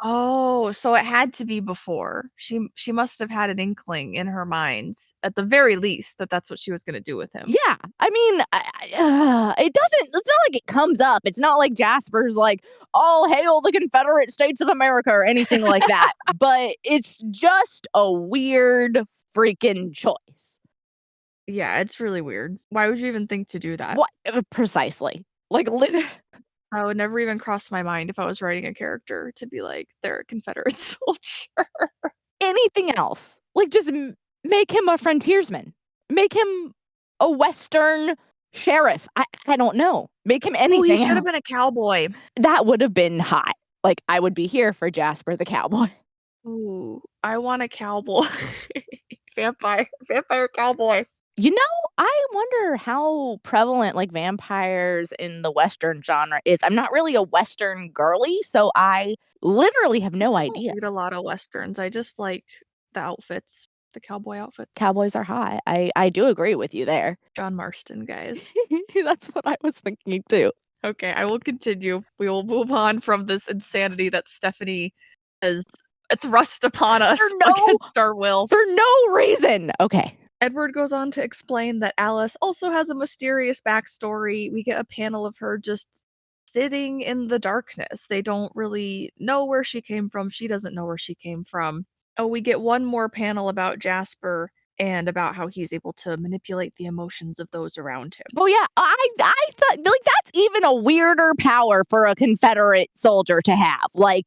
Oh, so it had to be before. She must have had an inkling in her mind, at the very least, that that's what she was gonna do with him. Yeah, I mean, it doesn't it's not like it comes up. It's not like Jasper's like, "All hail the Confederate States of America," or anything like that, but it's just a weird freaking choice. Yeah, it's really weird. Why would you even think to do that? What precisely. Like, That would never even cross my mind if I was writing a character to be like, they're a Confederate soldier. anything else. Like, just make him a frontiersman. Make him a Western sheriff. I don't know. Make him Ooh, he anything should have else. been a cowboy. That would have been hot. Like, I would be here for Jasper the cowboy. Ooh, I want a cowboy. Vampire cowboy. You know, I wonder how prevalent, like, vampires in the Western genre is. I'm not really a Western girly, so I literally have I no don't idea. read a lot of westerns. I just like the outfits, the cowboy outfits. Cowboys are hot. I do agree with you there. John Marston, guys. That's what I was thinking too. Okay, I will continue. We will move on from this insanity that Stephanie has thrust upon For us no against our will. for no reason. Okay. Edward goes on to explain that Alice also has a mysterious backstory. We get a panel of her just sitting in the darkness. They don't really know where she came from. She doesn't know where she came from. Oh, we get one more panel about Jasper and about how he's able to manipulate the emotions of those around him. Oh yeah, I thought like that's even a weirder power for a Confederate soldier to have. Like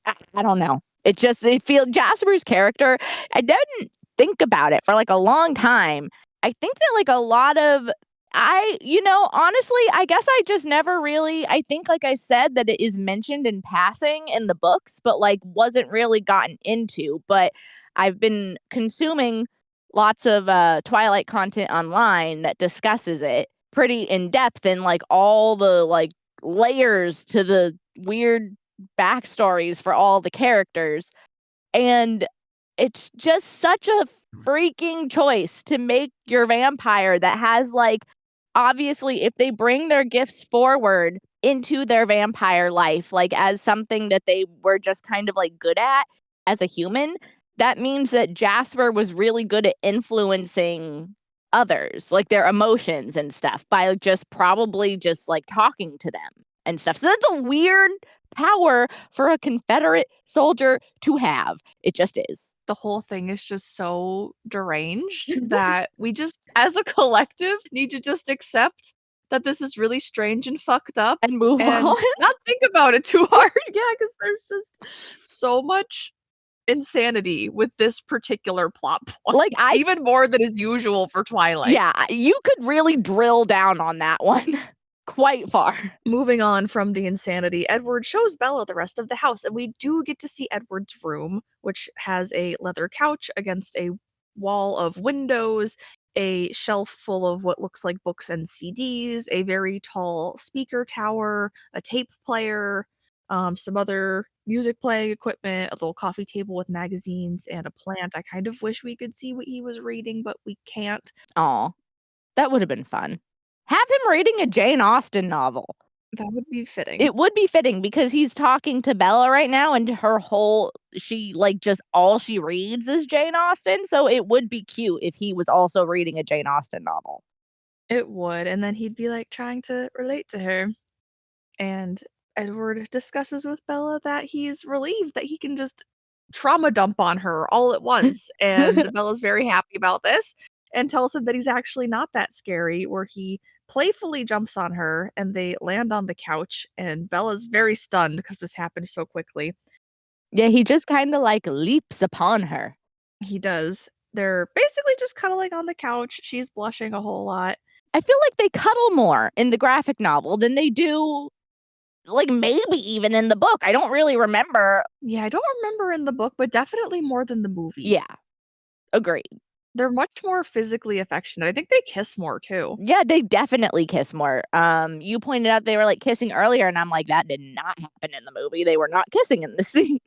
I don't know. It feels Jasper's character. I didn't think about it for like a long time. I think that like a lot of honestly, I guess I just never really I think like I said that it is mentioned in passing in the books, but like wasn't really gotten into. But I've been consuming lots of Twilight content online that discusses it pretty in depth and like all the like layers to the weird backstories for all the characters. And it's just such a freaking choice to make your vampire that has like obviously if they bring their gifts forward into their vampire life like as something that they were just kind of like good at as a human, that means that Jasper was really good at influencing others, like their emotions and stuff by just probably just like talking to them and stuff. So that's a weird power for a Confederate soldier to have. It just is. The whole thing is just so deranged that we just, as a collective, need to just accept that this is really strange and fucked up And move and on. not think about it too hard. Yeah, because there's just so much insanity with this particular plot point. Like Even more than is usual for Twilight. yeah, you could really drill down on that one quite far. Moving on from the insanity, Edward shows Bella the rest of the house, and we do get to see Edward's room, which has a leather couch against a wall of windows, a shelf full of what looks like books and CDs, a very tall speaker tower, a tape player, some other music playing equipment, a little coffee table with magazines, and a plant. I kind of wish we could see what he was reading, but we can't. Aw, that would have been fun. Have him reading a Jane Austen novel. That would be fitting. It would be fitting because he's talking to Bella right now, and she, like, just all she reads is Jane Austen, so it would be cute if he was also reading a Jane Austen novel. It would, and then he'd be, like, trying to relate to her, and Edward discusses with Bella that he's relieved that he can just trauma dump on her all at once, and Bella's very happy about this, and tells him that he's actually not that scary, where he playfully jumps on her, and they land on the couch, and Bella's very stunned because this happened so quickly. Yeah, he just kinda, like, leaps upon her. He does. They're basically just cuddling on the couch, she's blushing a whole lot. I feel like they cuddle more in the graphic novel than they do, like, maybe even in the book. I don't really remember. Yeah, I don't remember in the book, but definitely more than the movie. Yeah, agreed. They're much more physically affectionate. I think they kiss more too. Yeah, they definitely kiss more. You pointed out they were, like, kissing earlier, and I'm like, "That did not happen in the movie. They were not kissing in the scene."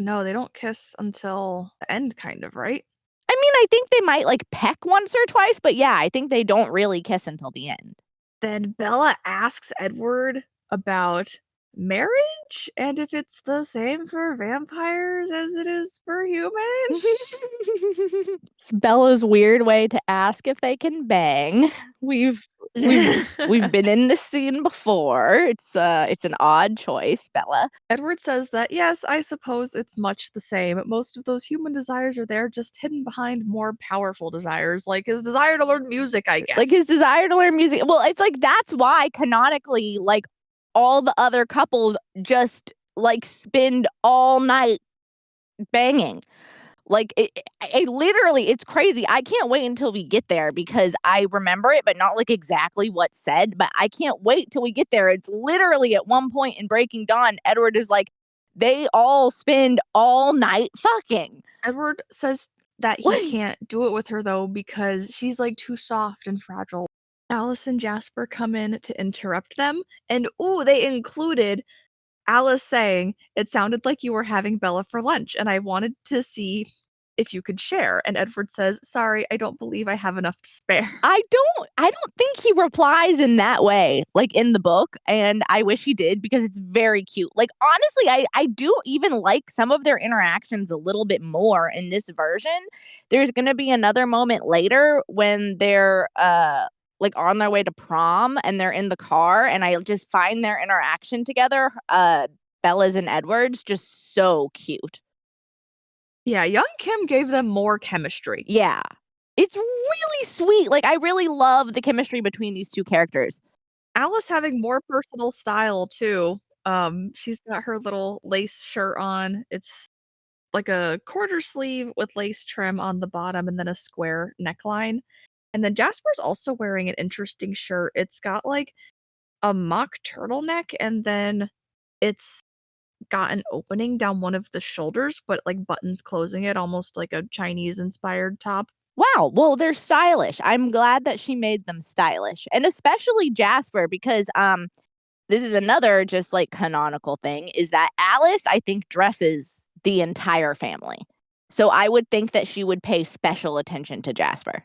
No, they don't kiss until the end, kind of, right? I mean, I think they might, like, peck once or twice, but yeah, I think they don't really kiss until the end. Then Bella asks Edward about marriage and if it's the same for vampires as it is for humans. It's Bella's weird way to ask if they can bang. We've we've been in this scene before. It's an odd choice, Bella. Edward says that, yes, I suppose it's much the same. Most of those human desires are there, just hidden behind more powerful desires, like his desire to learn music, I Like, his guess. desire to learn music, well, it's like, that's why canonically, like, all the other couples just, like, spend all night banging. Like, it literally it's crazy. I can't wait until we get there because I remember it, but not, like, exactly what's said, but I can't wait till we get there. It's literally at one point in Breaking Dawn, Edward is like, "They all spend all night fucking." Edward says that he Like, can't do it with her though because she's like too soft and fragile. Alice and Jasper come in to interrupt them, and ooh, they included Alice saying, "It sounded like you were having Bella for lunch, and I wanted to see if you could share." And Edward says, "Sorry, I don't believe I have enough to spare." I don't think he replies in that way, like, in the book, and I wish he did because it's very cute. Like, honestly, I do even like some of their interactions a little bit more in this version. There's gonna be another moment later when they're, like, on their way to prom and they're in the car, and I just find their interaction together, Bella's and Edward's, just so cute. Yeah, young Kim gave them more chemistry. Yeah. It's really sweet, like, I really love the chemistry between these 2 characters. Alice having more personal style too. She's got her little lace shirt on. It's like a quarter sleeve with lace trim on the bottom and then a square neckline. And then Jasper's also wearing an interesting shirt. It's got like a mock turtleneck and then it's got an opening down one of the shoulders, but like buttons closing it, almost like a Chinese inspired top. Wow, well, they're stylish. I'm glad that she made them stylish, and especially Jasper because, this is another just, like, canonical thing, is that Alice, I think, dresses the entire family. So I would think that she would pay special attention to Jasper.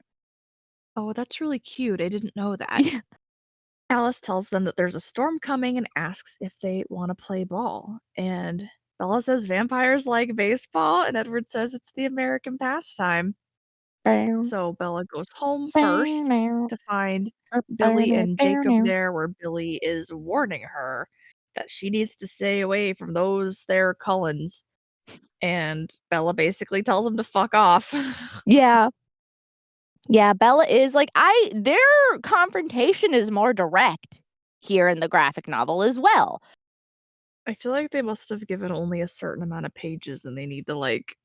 Oh, that's really cute. I didn't know that. Alice tells them that there's a storm coming and asks if they want to play ball. And Bella says vampires like baseball, and Edward says it's the American pastime. So Bella goes home first to find Billy and Jacob there, where Billy is warning her that she needs to stay away from those there Cullens. And Bella basically tells him to fuck off. Yeah. Yeah, Bella is like their confrontation is more direct here in the graphic novel as well. I feel like they must have given only a certain amount of pages and they need to like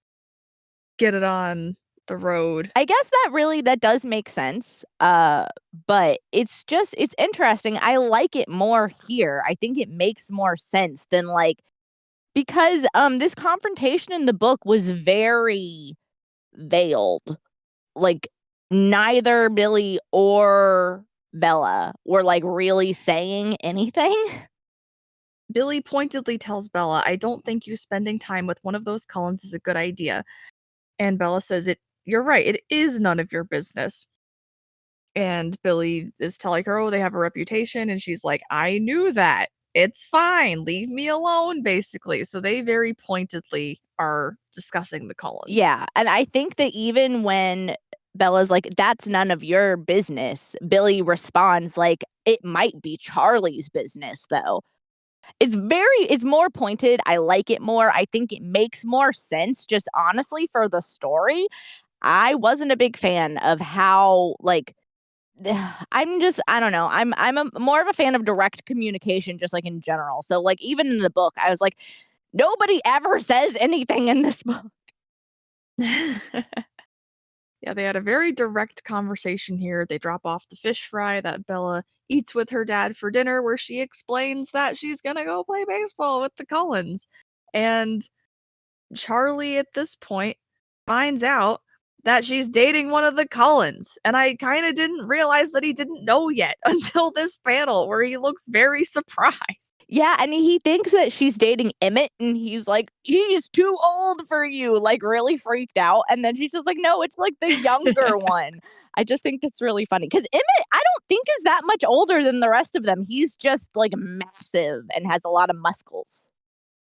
get it on the road. I guess that does make sense. But it's interesting. I like it more here. I think it makes more sense than like because this confrontation in the book was very veiled. Like neither Billy or Bella were like really saying anything. Billy pointedly tells Bella, "I don't think you spending time with one of those Cullens is a good idea." And Bella says, "You're right, it is none of your business." And Billy is telling her, oh, they have a reputation. And she's like, I knew that. It's fine. Leave me alone, basically. So they very pointedly are discussing the Cullens. Yeah, and I think that even when Bella's like, "That's none of your business," Billy responds like, "It might be Charlie's business, though." It's more pointed, I like it more, I think it makes more sense just honestly for the story. I wasn't a big fan of how, like, I don't know, I'm a more of a fan of direct communication just, like, in general, so, like, even in the book, I was like, "Nobody ever says anything in this book." Yeah, they had a very direct conversation here. They drop off the fish fry that Bella eats with her dad for dinner, where she explains that she's gonna go play baseball with the Cullens. And Charlie, at this point, finds out that she's dating one of the Cullens. And I kind of didn't realize that he didn't know yet until this panel where he looks very surprised. Yeah, and he thinks that she's dating Emmett, and he's like, "He's too old for you," like, really freaked out, and then she's just like, "No, it's, like, the younger one." I just think that's really funny because Emmett, I don't think is that much older than the rest of them, he's just, like, massive and has a lot of muscles.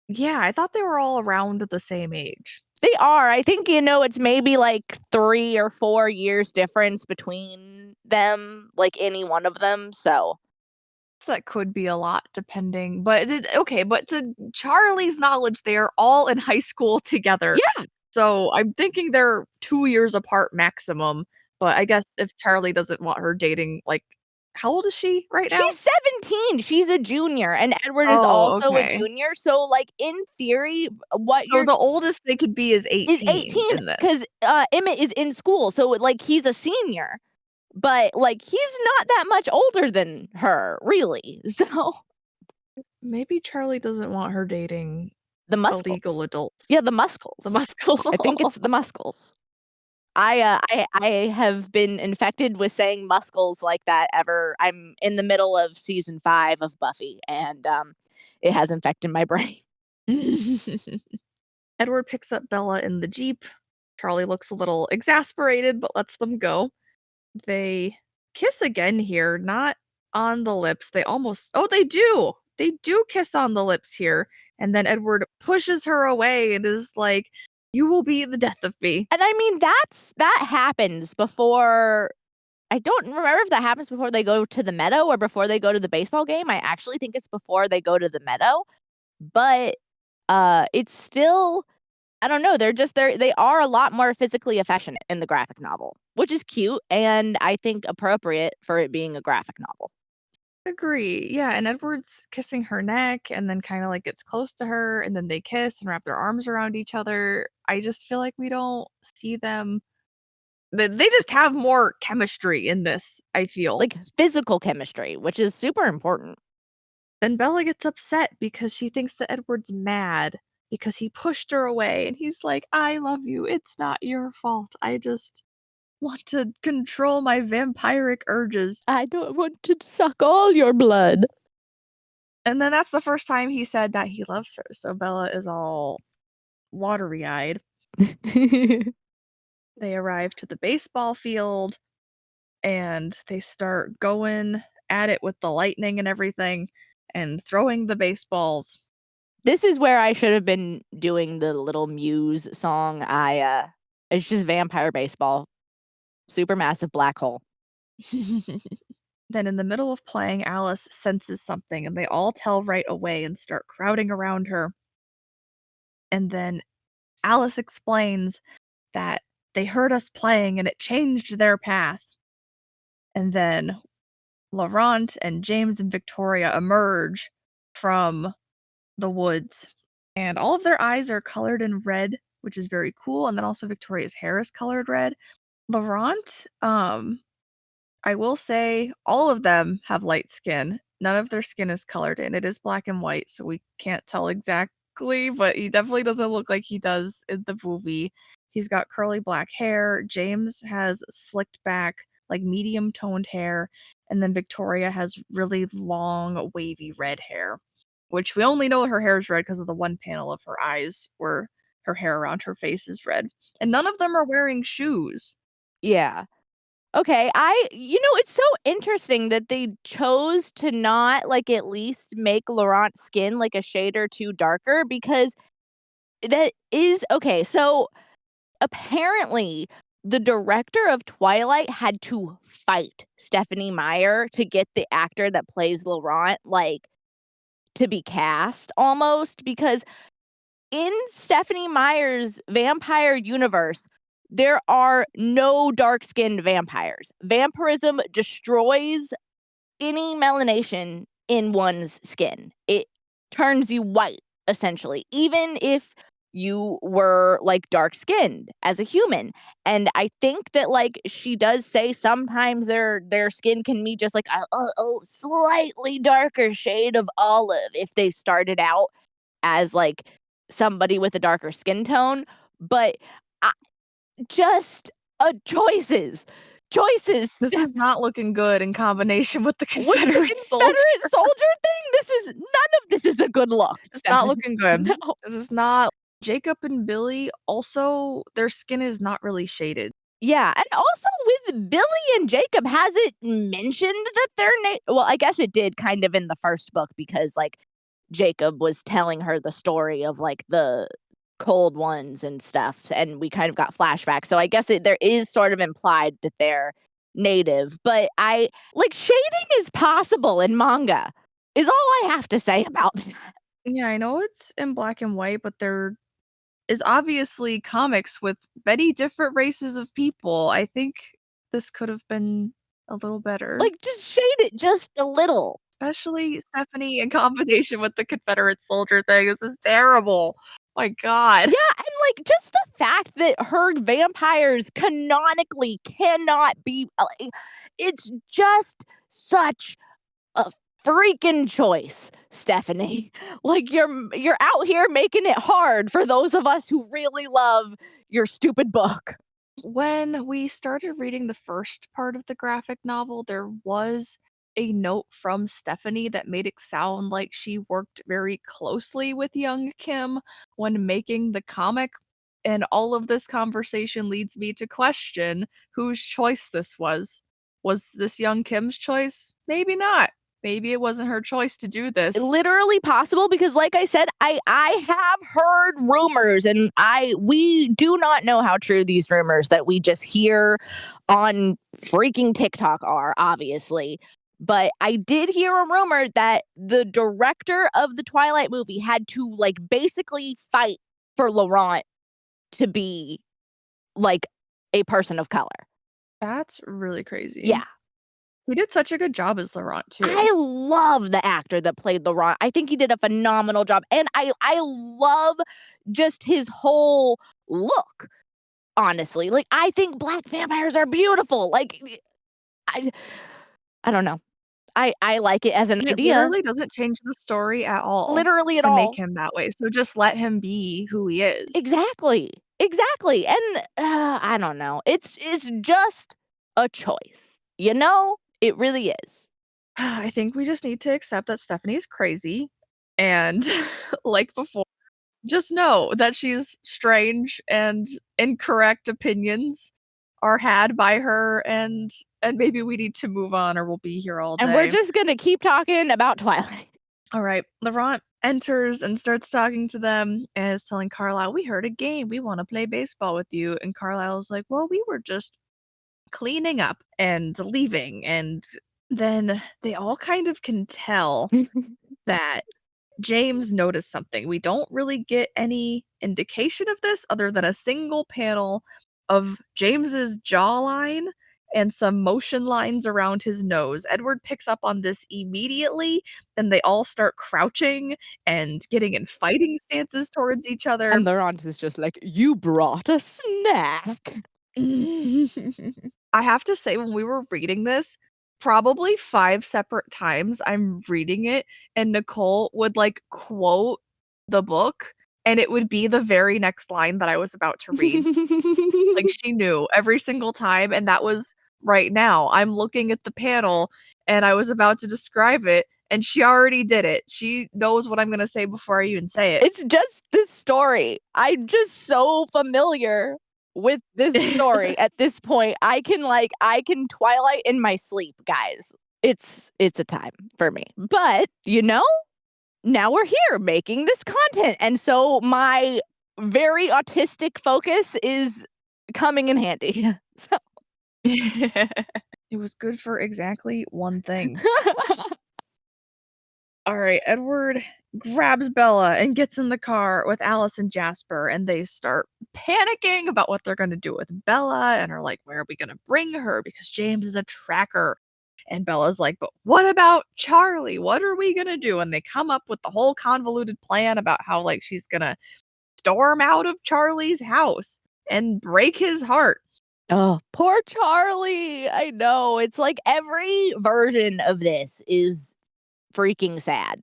Yeah, I thought they were all around the same age. They are, I think, it's maybe, like, 3 or 4 years difference between them, like, any one of them, so That could be a lot depending, but okay, but to Charlie's knowledge, they are all in high school together. yeah. So I'm thinking they're 2 years apart maximum, but I guess if Charlie doesn't want her dating, like how old is she right now? She's 17, she's a junior, and Edward is Oh, also a okay. junior, so, like, in theory, what So you're the oldest they could be is is 18 18 in this. 'cause, Emmett is in school, so, like, he's a senior, but, like, he's not that much older than her, really, so Maybe Charlie doesn't want her dating the a legal Muscles. adult. Yeah, the The Muscles. muscle. I think it's the Muscles. I have been infected with saying Muscles like that ever I'm in the middle of season 5 of Buffy, and, it has infected my brain. Edward picks up Bella in the Jeep. Charlie looks a little exasperated, but lets them go. They kiss again here, not on the lips. They almost oh, they do! They do kiss on the lips here, and then Edward pushes her away and is like, "You will be the death of me." And I mean, that happens before I don't remember if that happens before they go to the meadow or before they go to the baseball game. I actually think it's before they go to the meadow, but, it's still I don't know, they are a lot more physically affectionate in the graphic novel, which is cute and I think appropriate for it being a graphic novel. Agree. Yeah, and Edward's kissing her neck and then kinda, like, gets close to her, and then they kiss and wrap their arms around each other. I just feel like we don't see them they just have more chemistry in this, I feel. Like, physical chemistry, which is super important. Then Bella gets upset because she thinks that Edward's mad because he pushed her away, and he's like, "I love you, it's not your fault. I just want to control my vampiric urges." I don't want to suck all your blood. And then that's the first time he said that he loves her, so Bella is all watery-eyed. They arrive to the baseball field, and they start going at it with the lightning and everything, and throwing the baseballs. This is where I should have been doing the little Muse song. It's just vampire baseball, supermassive black hole. Then in the middle of playing, Alice senses something, and they all tell right away and start crowding around her. And then Alice explains that they heard us playing and it changed their path. And then Laurent and James and Victoria emerge from the woods, and all of their eyes are colored in red, which is very cool. And then also Victoria's hair is colored red. Laurent, I will say all of them have light skin. None of their skin is colored in. It is black and white, so we can't tell exactly, but he definitely doesn't look like he does in the movie. He's got curly black hair. James has slicked back, like medium toned hair. And then Victoria has really long, wavy red hair, which we only know her hair is red because of the one panel of her eyes where her hair around her face is red. And none of them are wearing shoes. Yeah. Okay, it's so interesting that they chose to not, like, at least make Laurent's skin, like, a shade or 2 darker because that is okay, so apparently, the director of Twilight had to fight Stephenie Meyer to get the actor that plays Laurent, like, to be cast almost because in Stephenie Meyer's vampire universe, there are no dark-skinned vampires. Vampirism destroys any melanation in one's skin. It turns you white, essentially, even if you were, like, dark-skinned as a human, and I think that, like, she does say sometimes their skin can be just, like, a slightly darker shade of olive if they started out as, like, somebody with a darker skin tone, but I just, choices. Choices. This is not looking good in combination with the With the Confederate soldier. Confederate soldier thing, none of this is a good look, It's not Stephanie. looking good. No. This is not Jacob and Billy also, their skin is not really shaded. Yeah, and also with Billy and Jacob, has it mentioned that they're well, I guess it did kind of in the first book because, like, Jacob was telling her the story of, like, the cold ones and stuff, and we kind of got flashbacks, so I guess there is sort of implied that they're native, but shading is possible in manga, is all I have to say about that. Yeah, I know it's in black and white, but there is obviously comics with many different races of people. I think this could have been a little better. Like, just shade it just a little. Especially Stephanie in combination with the Confederate soldier thing. This is terrible. My god. Yeah, and, like, just the fact that her vampires canonically cannot be it's just such a freaking choice, Stephanie. Like, you're out here making it hard for those of us who really love your stupid book. When we started reading the first part of the graphic novel, there was a note from Stephanie that made it sound like she worked very closely with young Kim when making the comic. And all of this conversation leads me to question whose choice this was. Was this young Kim's choice? Maybe not. Maybe it wasn't her choice to do this. Literally possible because like I said, I have heard rumors and we do not know how true these rumors that we just hear on freaking TikTok are, obviously. But I did hear a rumor that the director of the Twilight movie had to like basically fight for Laurent to be like a person of color. That's really crazy. Yeah. He did such a good job as Laurent too. I love the actor that played Laurent. I think he did a phenomenal job, and I love just his whole look, honestly. Like, I think black vampires are beautiful. Like, I I don't know. I like it as an And it idea, literally doesn't change the story at all literally at to make all. him that way, so just let him be who he is. Exactly. Exactly, and, I don't know. It's just a choice, you know? It really is. I think we just need to accept that Stephanie is crazy, and like before, just know that she's strange and incorrect opinions are had by her, and maybe we need to move on or we'll be here all And we're day. just gonna keep talking about Twilight. Alright, Laurent enters and starts talking to them and is telling Carlisle, "We heard a game, we wanna play baseball with you," and Carlisle's like, "Well, we were just cleaning up and leaving," and then they all kind of can tell that James noticed something. We don't really get any indication of this other than a single panel of James's jawline and some motion lines around his nose. Edward picks up on this immediately, and they all start crouching and getting in fighting stances towards each other. And their aunt is just like, "You brought a snack." I have to say, when we were reading this, probably 5 separate times I'm reading it, and Nicole would, like, quote the book, and it would be the very next line that I was about to read. Like, she knew every single time, and that was right now. I'm looking at the panel, and I was about to describe it, and she already did it. She knows what I'm gonna say before I even say it. It's just this story. I'm just so familiar with this story at this point. I can Twilight in my sleep, guys. It's a time for me. But, now we're here making this content, and so my very autistic focus is coming in handy. So It was good for exactly one thing. All right, Edward grabs Bella and gets in the car with Alice and Jasper, and they start panicking about what they're going to do with Bella and are like, where are we going to bring her? Because James is a tracker. And Bella's like, but what about Charlie? What are we going to do? And they come up with the whole convoluted plan about how, like, she's going to storm out of Charlie's house and break his heart. Oh, poor Charlie. I know. It's like every version of this is freaking sad.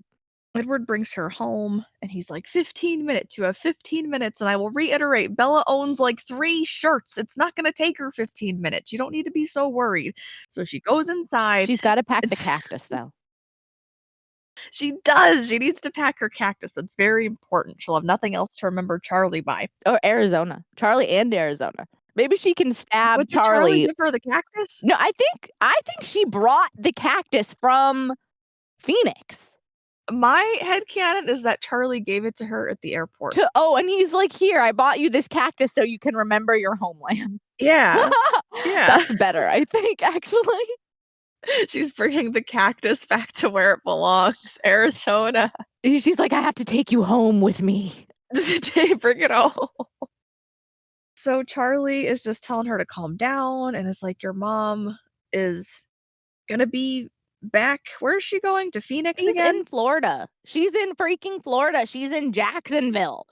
Edward brings her home and he's like, 15 minutes. You have 15 minutes. And I will reiterate, Bella owns like 3 shirts. It's not going to take her 15 minutes. You don't need to be so worried. So she goes inside. She's gotta pack the cactus, though. She does. She needs to pack her cactus. That's very important. She'll have nothing else to remember Charlie by. Or Arizona. Charlie and Arizona. Maybe she can stab But did Charlie Charlie. give her the cactus? No, I think she brought the cactus from Phoenix. My headcanon is that Charlie gave it to her at the airport. And he's like, "Here, I bought you this cactus so you can remember your homeland." Yeah. Yeah. That's better, I think, actually. She's bringing the cactus back to where it belongs, Arizona. She's like, "I have to take you home with me." Bring it home. So Charlie is just telling her to calm down and is like, your mom is gonna be back. Where is she going? To Phoenix She's again? in Florida. She's in freaking Florida. She's in Jacksonville.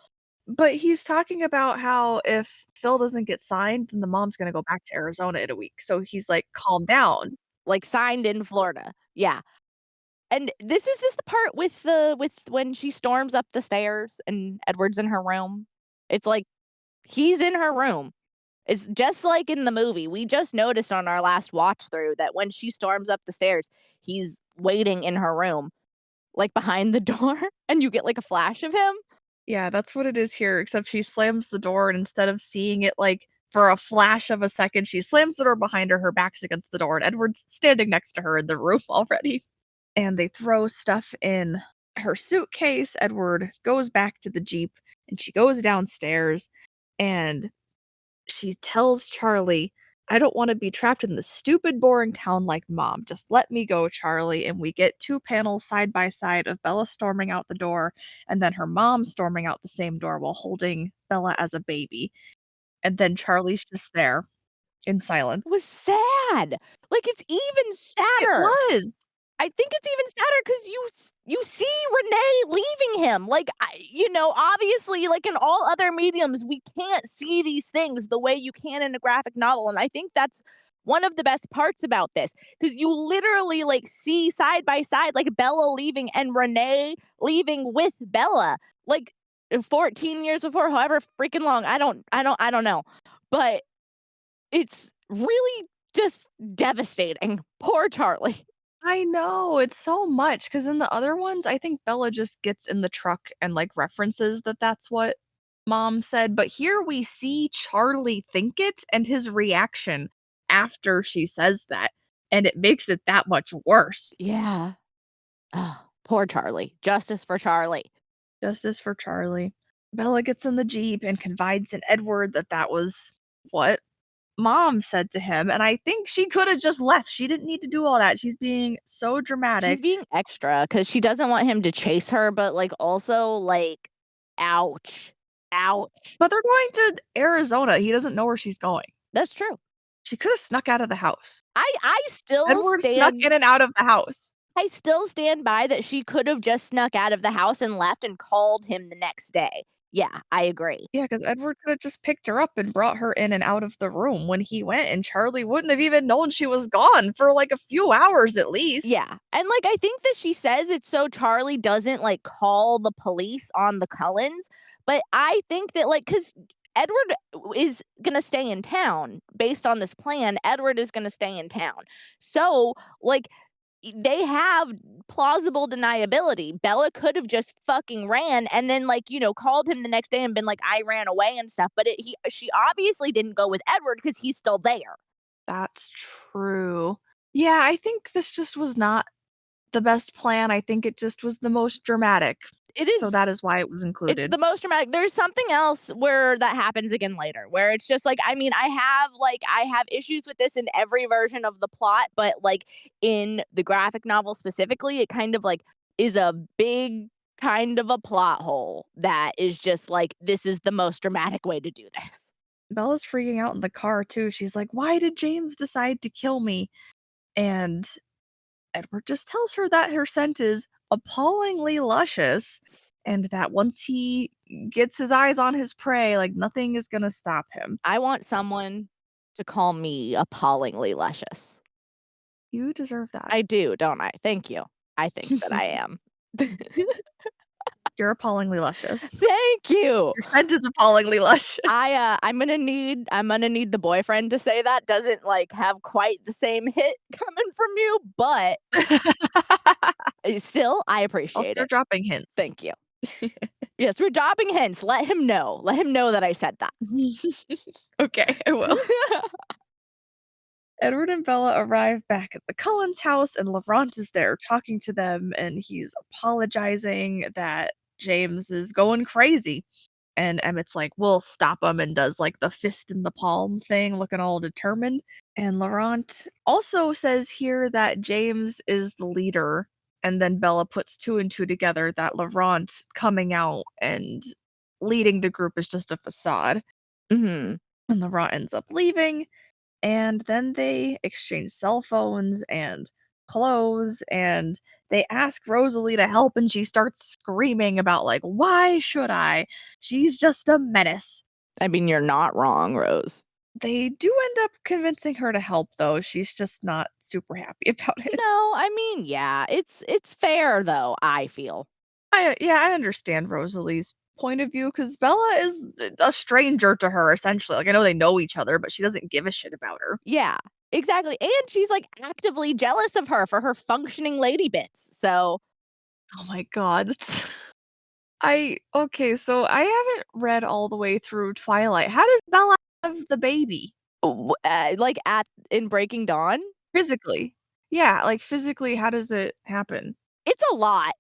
But he's talking about how if Phil doesn't get signed, then the mom's gonna go back to Arizona in a week. So he's like, calm down. Like, signed in Florida. Yeah. And this is the part with when she storms up the stairs and Edward's in her room. It's like he's in her room. It's just like in the movie. We just noticed on our last watch through that when she storms up the stairs, he's waiting in her room, like behind the door, and you get like a flash of him. Yeah, that's what it is here, except she slams the door and instead of seeing it like for a flash of a second, she slams the door behind her, her back's against the door, and Edward's standing next to her in the room already. And they throw stuff in her suitcase. Edward goes back to the Jeep and she goes downstairs and she tells Charlie, I don't want to be trapped in this stupid, boring town like mom. Just let me go, Charlie. And we get 2 panels side by side of Bella storming out the door and then her mom storming out the same door while holding Bella as a baby. And then Charlie's just there in silence. It was sad. Like, it's even It sadder. was. I think it's even sadder because you see Renee leaving him. Like, obviously, like in all other mediums, we can't see these things the way you can in a graphic novel, and I think that's one of the best parts about this because you literally like see side by side, like Bella leaving and Renee leaving with Bella, like 14 years before, however freaking long. I don't know, but it's really just devastating. Poor Charlie. I know, it's so much because in the other ones, I think Bella just gets in the truck and, like, references that that's what mom said, but here we see Charlie think it and his reaction after she says that, and it makes it that much worse. Yeah. Oh, poor Charlie. Justice for Charlie. Justice for Charlie. Bella gets in the Jeep and confides in Edward that that was what mom said to him, and I think she coulda just left. She didn't need to do all that. She's being so She's dramatic. being extra because she doesn't want him to chase her, but like also like, ouch. Ouch. But they're going to Arizona. He doesn't know where she's going. That's true. She coulda snuck out of the house. I still Edward snuck stand in and out of the house. I still stand by that she could have just snuck out of the house and left and called him the next day. Yeah, I agree. Yeah, because Edward coulda just picked her up and brought her in and out of the room when he went, and Charlie wouldn't have even known she was gone for, like, a few hours at least. Yeah, and, like, I think that she says it's so Charlie doesn't, like, call the police on the Cullens, but I think that, like, because Edward is gonna stay in town based on this plan, Edward is gonna stay in town. So, like, they have plausible deniability. Bella could have just fucking ran and then, like, called him the next day and been like, "I ran away," and stuff, but she obviously didn't go with Edward because he's still there. That's true. Yeah, I think this just was not the best plan. I think it just was the most dramatic. It So is that is why it was It's included. the most dramatic. There's something else where that happens again later, where it's just like, I mean, I have issues with this in every version of the plot, but like in the graphic novel specifically, it kind of like is a big kind of a plot hole that is just like, this is the most dramatic way to do this. Bella's freaking out in the car too. She's like, "Why did James decide to kill me?" And Edward just tells her that her scent is appallingly luscious and that once he gets his eyes on his prey, like nothing is gonna stop him. I want someone to call me appallingly luscious. You deserve that. I do, don't I? Thank you. I think that I am. You're appallingly luscious. Thank you. Your scent is appallingly luscious. I'm gonna need the boyfriend to say that. Doesn't, like, have quite the same hit coming from you, but, still, I I'll appreciate start it. dropping hints. Thank you. Yes, we're dropping hints. Let him know. Let him know that I said that. Okay, I will. Edward and Bella arrive back at the Cullens' house, and Laurent is there talking to them, and he's apologizing that James is going crazy. And Emmett's like, "We'll stop him," and does like the fist in the palm thing, looking all determined. And Laurent also says here that James is the leader, and then Bella puts two and two together that Laurent coming out and leading the group is just a facade. Mhm. And Laurent ends up leaving, and then they exchange cell phones and clothes, and they ask Rosalie to help, and she starts screaming about, like, "Why should I? She's just a menace." I mean, you're not wrong, Rose. They do end up convincing her to help, though. She's just not super happy about it. No, I mean, yeah, it's fair though, I feel. I understand Rosalie's point of view because Bella is a stranger to her, essentially. Like, I know they know each other, but she doesn't give a shit about her. Yeah, exactly, and she's, like, actively jealous of her for her functioning lady bits, so Oh my god, that's I okay, so I haven't read all the way through Twilight. How does Bella have the baby? like, in Breaking Dawn? Physically. Yeah, like, physically, how does it happen? It's a lot,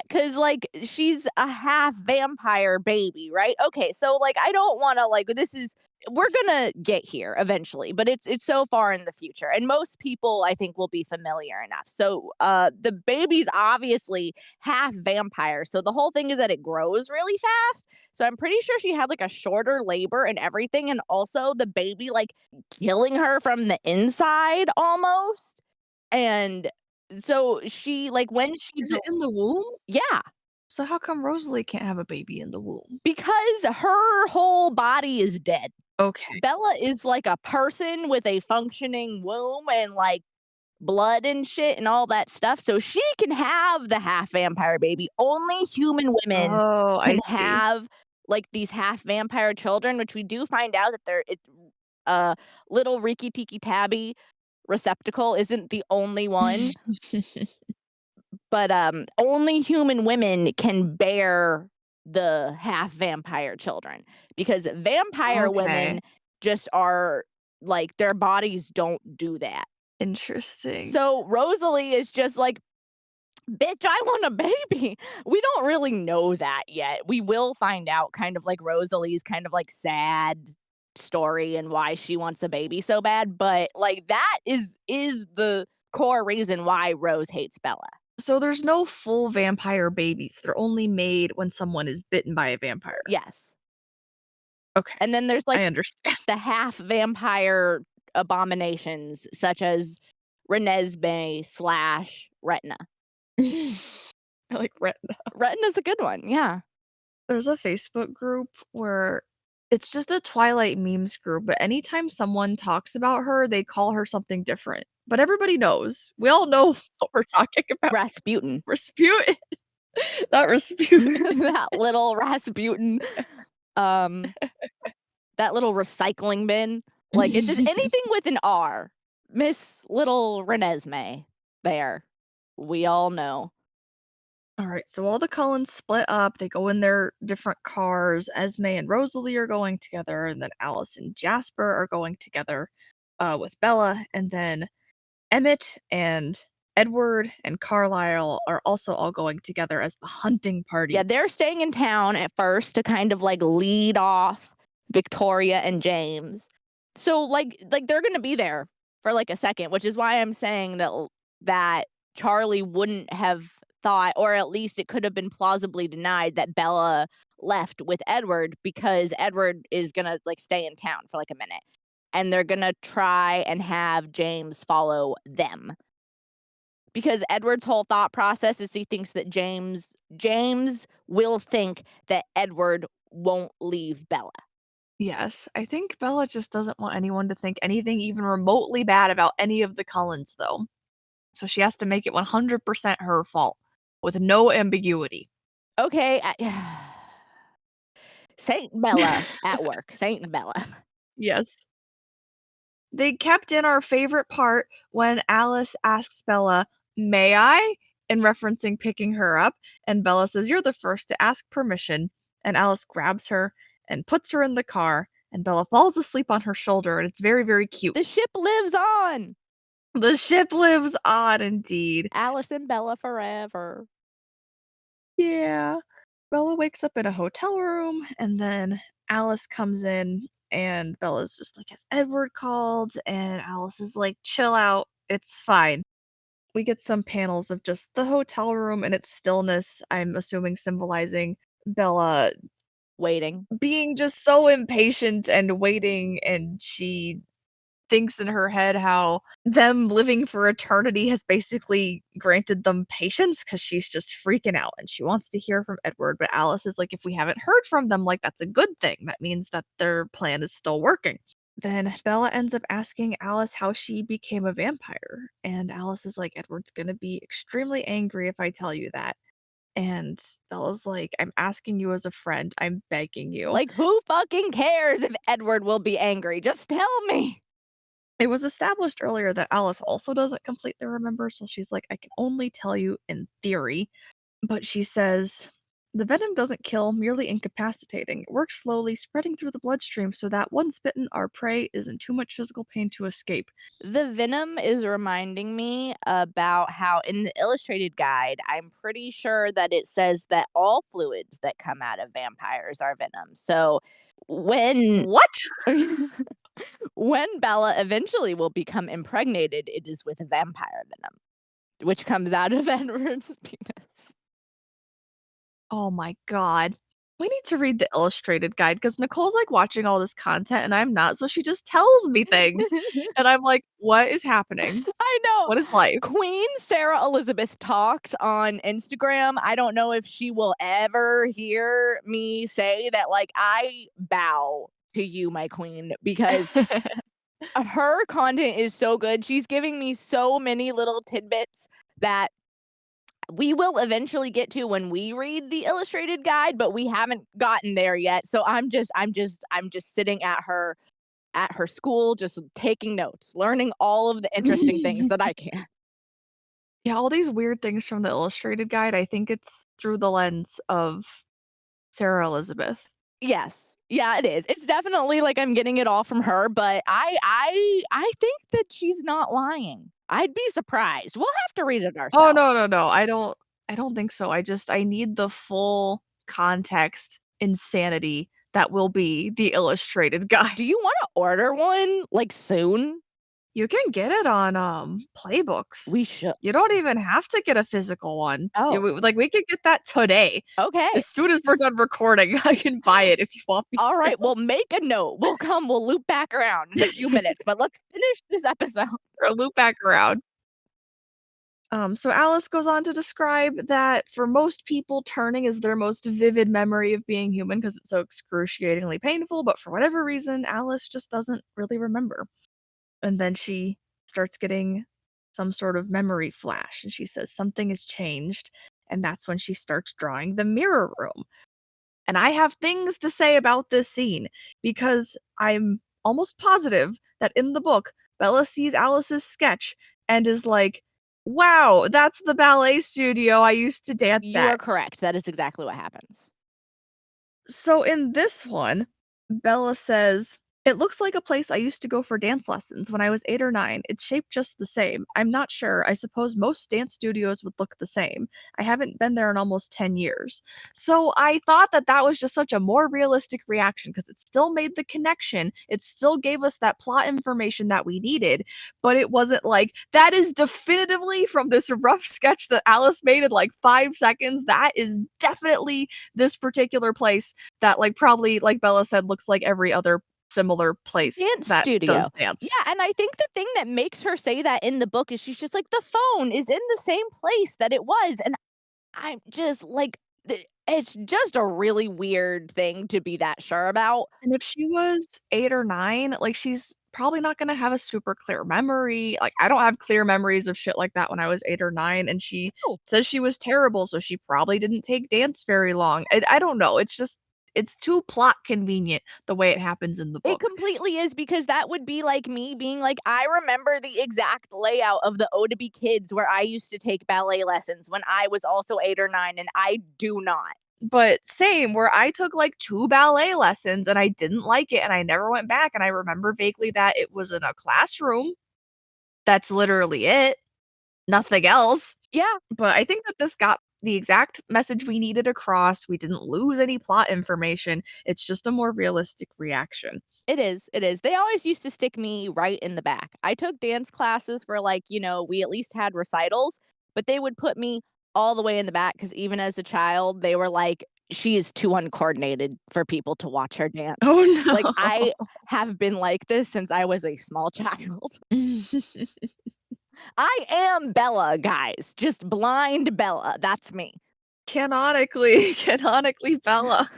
cause like, she's a half vampire baby, right? Okay, so, like, I don't wanna, like, we're gonna get here eventually, but it's so far in the future, and most people, I think, will be familiar enough. So, the baby's obviously half vampire, so the whole thing is that it grows really fast, so I'm pretty sure she had, like, a shorter labor and everything, and also the baby, like, killing her from the inside almost, and so she like, when she's Is it in the womb? yeah, So how come Rosalie can't have a baby in the womb? because her whole body is dead. Okay. Bella is like a person with a functioning womb and, like, blood and shit and all that stuff, so she can have the half vampire baby. Only human women Oh, can I see. have, like, these half vampire children, which we do find out that little Rikki Tikki Tabby receptacle isn't the only one. But, only human women can bear the half vampire children because vampire Okay. women just are like, their bodies don't do that. Interesting. So Rosalie is just like, "Bitch, I want a baby." We don't really know that yet. We will find out kind of like Rosalie's kind of like sad story and why she wants a baby so bad, but like that is the core reason why Rose hates Bella. So there's no full vampire babies. They're only made when someone is bitten by a vampire. Yes. Okay. And then there's, like, I understand. the half vampire abominations such as Renesmee/Retina. I like retina. Retina's a good one, yeah. There's a Facebook group where it's just a Twilight memes group, but anytime someone talks about her, they call her something different. But everybody knows. We all know what we're talking about. Rasputin. Rasputin. Not Rasputin. That little Rasputin, um, that little recycling bin. Like, it's just anything with an R. Miss Little Renesmee there. We all know. All right, so all the Cullens split up. They go in their different cars. Esme and Rosalie are going together, and then Alice and Jasper are going together with Bella, and then Emmett and Edward and Carlisle are also all going together as the hunting Yeah, party. they're staying in town at first to kind of like lead off Victoria and James. So like they're gonna be there for like a second, which is why I'm saying that Charlie wouldn't have thought, or at least it could have been plausibly denied that Bella left with Edward because Edward is gonna like stay in town for like a minute. And they're gonna try and have James follow them. Because Edward's whole thought process is he thinks that James will think that Edward won't leave Bella. Yes, I think Bella just doesn't want anyone to think anything even remotely bad about any of the Cullens, though. So she has to make it 100% her fault, with no ambiguity. Okay, Saint Bella at work. Saint Bella. Yes. They kept in our favorite part when Alice asks Bella, "May I?" in referencing picking her up, and Bella says, "You're the first to ask permission." And Alice grabs her and puts her in the car, and Bella falls asleep on her shoulder, and it's very, very The cute. ship lives on. The ship lives on, indeed. Alice and Bella forever. Yeah. Bella wakes up in a hotel room, and then Alice comes in, and Bella's just like, "Has Edward called?" And Alice is like, "Chill out. It's fine." We get some panels of just the hotel room and its stillness, I'm assuming symbolizing Bella Waiting. being just so impatient and waiting, and she thinks in her head how them living for eternity has basically granted them patience because she's just freaking out and she wants to hear from Edward. But Alice is like, if we haven't heard from them, like, that's a good thing. That means that their plan is still working. Then Bella ends up asking Alice how she became a vampire. And Alice is like, Edward's gonna be extremely angry if I tell you that. And Bella's like, I'm asking you as a friend. I'm begging you. Like, who fucking cares if Edward will be angry? Just tell me. It was established earlier that Alice also doesn't completely remember, so she's like, I can only tell you in theory. But she says, the venom doesn't kill, merely incapacitating. It works slowly, spreading through the bloodstream so that once bitten, our prey is in too much physical pain to escape. The venom is reminding me about how in the illustrated guide, I'm pretty sure that it says that all fluids that come out of vampires are venom. So when What? when Bella eventually will become impregnated, it is with vampire venom, which comes out of Edward's penis. Oh my god. We need to read the illustrated guide because Nicole's like watching all this content and I'm not, so she just tells me things. And I'm like, what is happening? I know. What is life? Queen Sarah Elizabeth talks on Instagram. I don't know if she will ever hear me say that, like, I bow to you, my queen, because her content is so good. She's giving me so many little tidbits that we will eventually get to when we read the illustrated guide, but we haven't gotten there yet. So I'm just sitting at her school, just taking notes, learning all of the interesting things that I can. Yeah, all these weird things from the illustrated guide, I think it's through the lens of Sarah Elizabeth. Yes. Yeah, it is. It's definitely like I'm getting it all from her, but I think that she's not lying. I'd be surprised. We'll have to read it Oh, ourselves. no, no, no. I don't think so. I need the full context insanity that will be the illustrated guide. Do you wanna order one, like, soon? You can get it on, Playbooks. We should. You don't even have to get a physical one. Oh, We could get that today. okay. As soon as we're done recording, I can buy it if you want me All to. right, well, make a note. We'll loop back around in a few minutes, but let's finish this episode. Or loop back around. So Alice goes on to describe that for most people, turning is their most vivid memory of being human because it's so excruciatingly painful, but for whatever reason, Alice just doesn't really remember. And then she starts getting some sort of memory flash, and she says something has changed, and that's when she starts drawing the mirror room. And I have things to say about this scene because I'm almost positive that in the book, Bella sees Alice's sketch and is like, Wow, that's the ballet studio I used to dance You are at. correct. That is exactly what happens. So in this one, Bella says, "It looks like a place I used to go for dance lessons when I was 8 or 9. It's shaped just the same. I'm not sure. I suppose most dance studios would look the same. I haven't been there in almost 10 years." So I thought that that was just such a more realistic reaction because it still made the connection. It still gave us that plot information that we needed, but it wasn't like, that is definitively from this rough sketch that Alice made in like 5 seconds. That is definitely this particular place that, like, probably, like Bella said, looks like every other similar place Dance that studio. does dance. Yeah, and I think the thing that makes her say that in the book is she's just like, "The phone is in the same place that it was," and I'm just like, it's just a really weird thing to be that sure about. And if she was 8 or 9, like, she's probably not gonna have a super clear memory. Like, I don't have clear memories of shit like that when I was 8 or 9, and she Oh, says she was terrible, so she probably didn't take dance very long. I don't know, it's just it's too plot convenient the way it happens in the it book. completely is because that would be like me being like, "I remember the exact layout of the O to Be Kids where I used to take ballet lessons when I was also 8 or 9, and I do not." But same, where I took, like, 2 ballet lessons and I didn't like it and I never went back, and I remember vaguely that it was in a classroom. That's literally it, nothing else. Yeah. But I think that this got the exact message we needed across. We didn't lose any plot information. It's just a more realistic reaction. It is, it is. They always used to stick me right in the back. I took dance classes for, like, we at least had recitals, but they would put me all the way in the back because even as a child, they were like, "She is too uncoordinated for people to watch her dance." Like, Oh, I have been like this since I was a small child. no. I am Bella, guys, just blind Bella, that's me. Canonically Bella.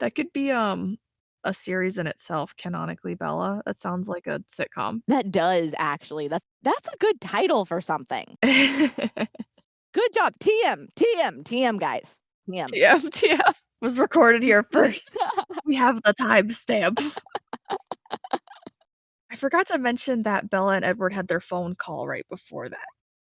That could be, a series in itself, Canonically Bella. That sounds like a sitcom. That does actually, that's a good title for something. Good job, TM, TM, TM, guys, TM. TF was recorded here first. We have the timestamp. I forgot to mention that Bella and Edward had their phone call right before that,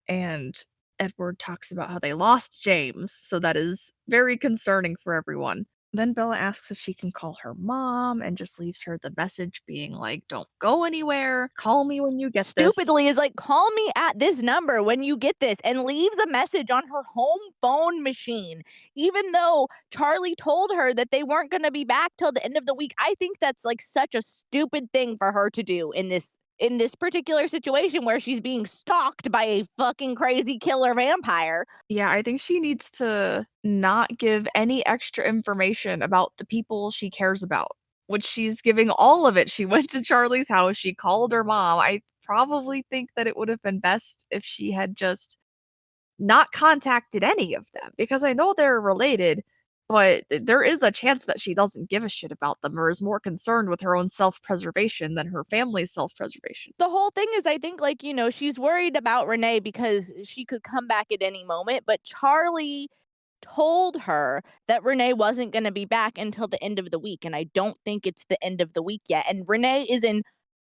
and Edward talks about how they lost James, so that is very concerning for everyone. Then Bella asks if she can call her mom and just leaves her the message being like, "Don't go anywhere. Call me when you get this." Stupidly is like, "Call me at this number when you get this," and leaves a message on her home phone machine, even though Charlie told her that they weren't gonna be back till the end of the week. I think that's, like, such a stupid thing for her to do in this particular situation where she's being stalked by a fucking crazy killer vampire. Yeah, I think she needs to not give any extra information about the people she cares about, which she's giving all of it. She went to Charlie's house, she called her mom. I probably think that it would have been best if she had just not contacted any of them because I know they're related, but there is a chance that she doesn't give a shit about them or is more concerned with her own self-preservation than her family's self-preservation. The whole thing is I think, like, she's worried about Renee because she could come back at any moment, but Charlie told her that Renee wasn't gonna be back until the end of the week, and I don't think it's the end of the week yet, and Renee is in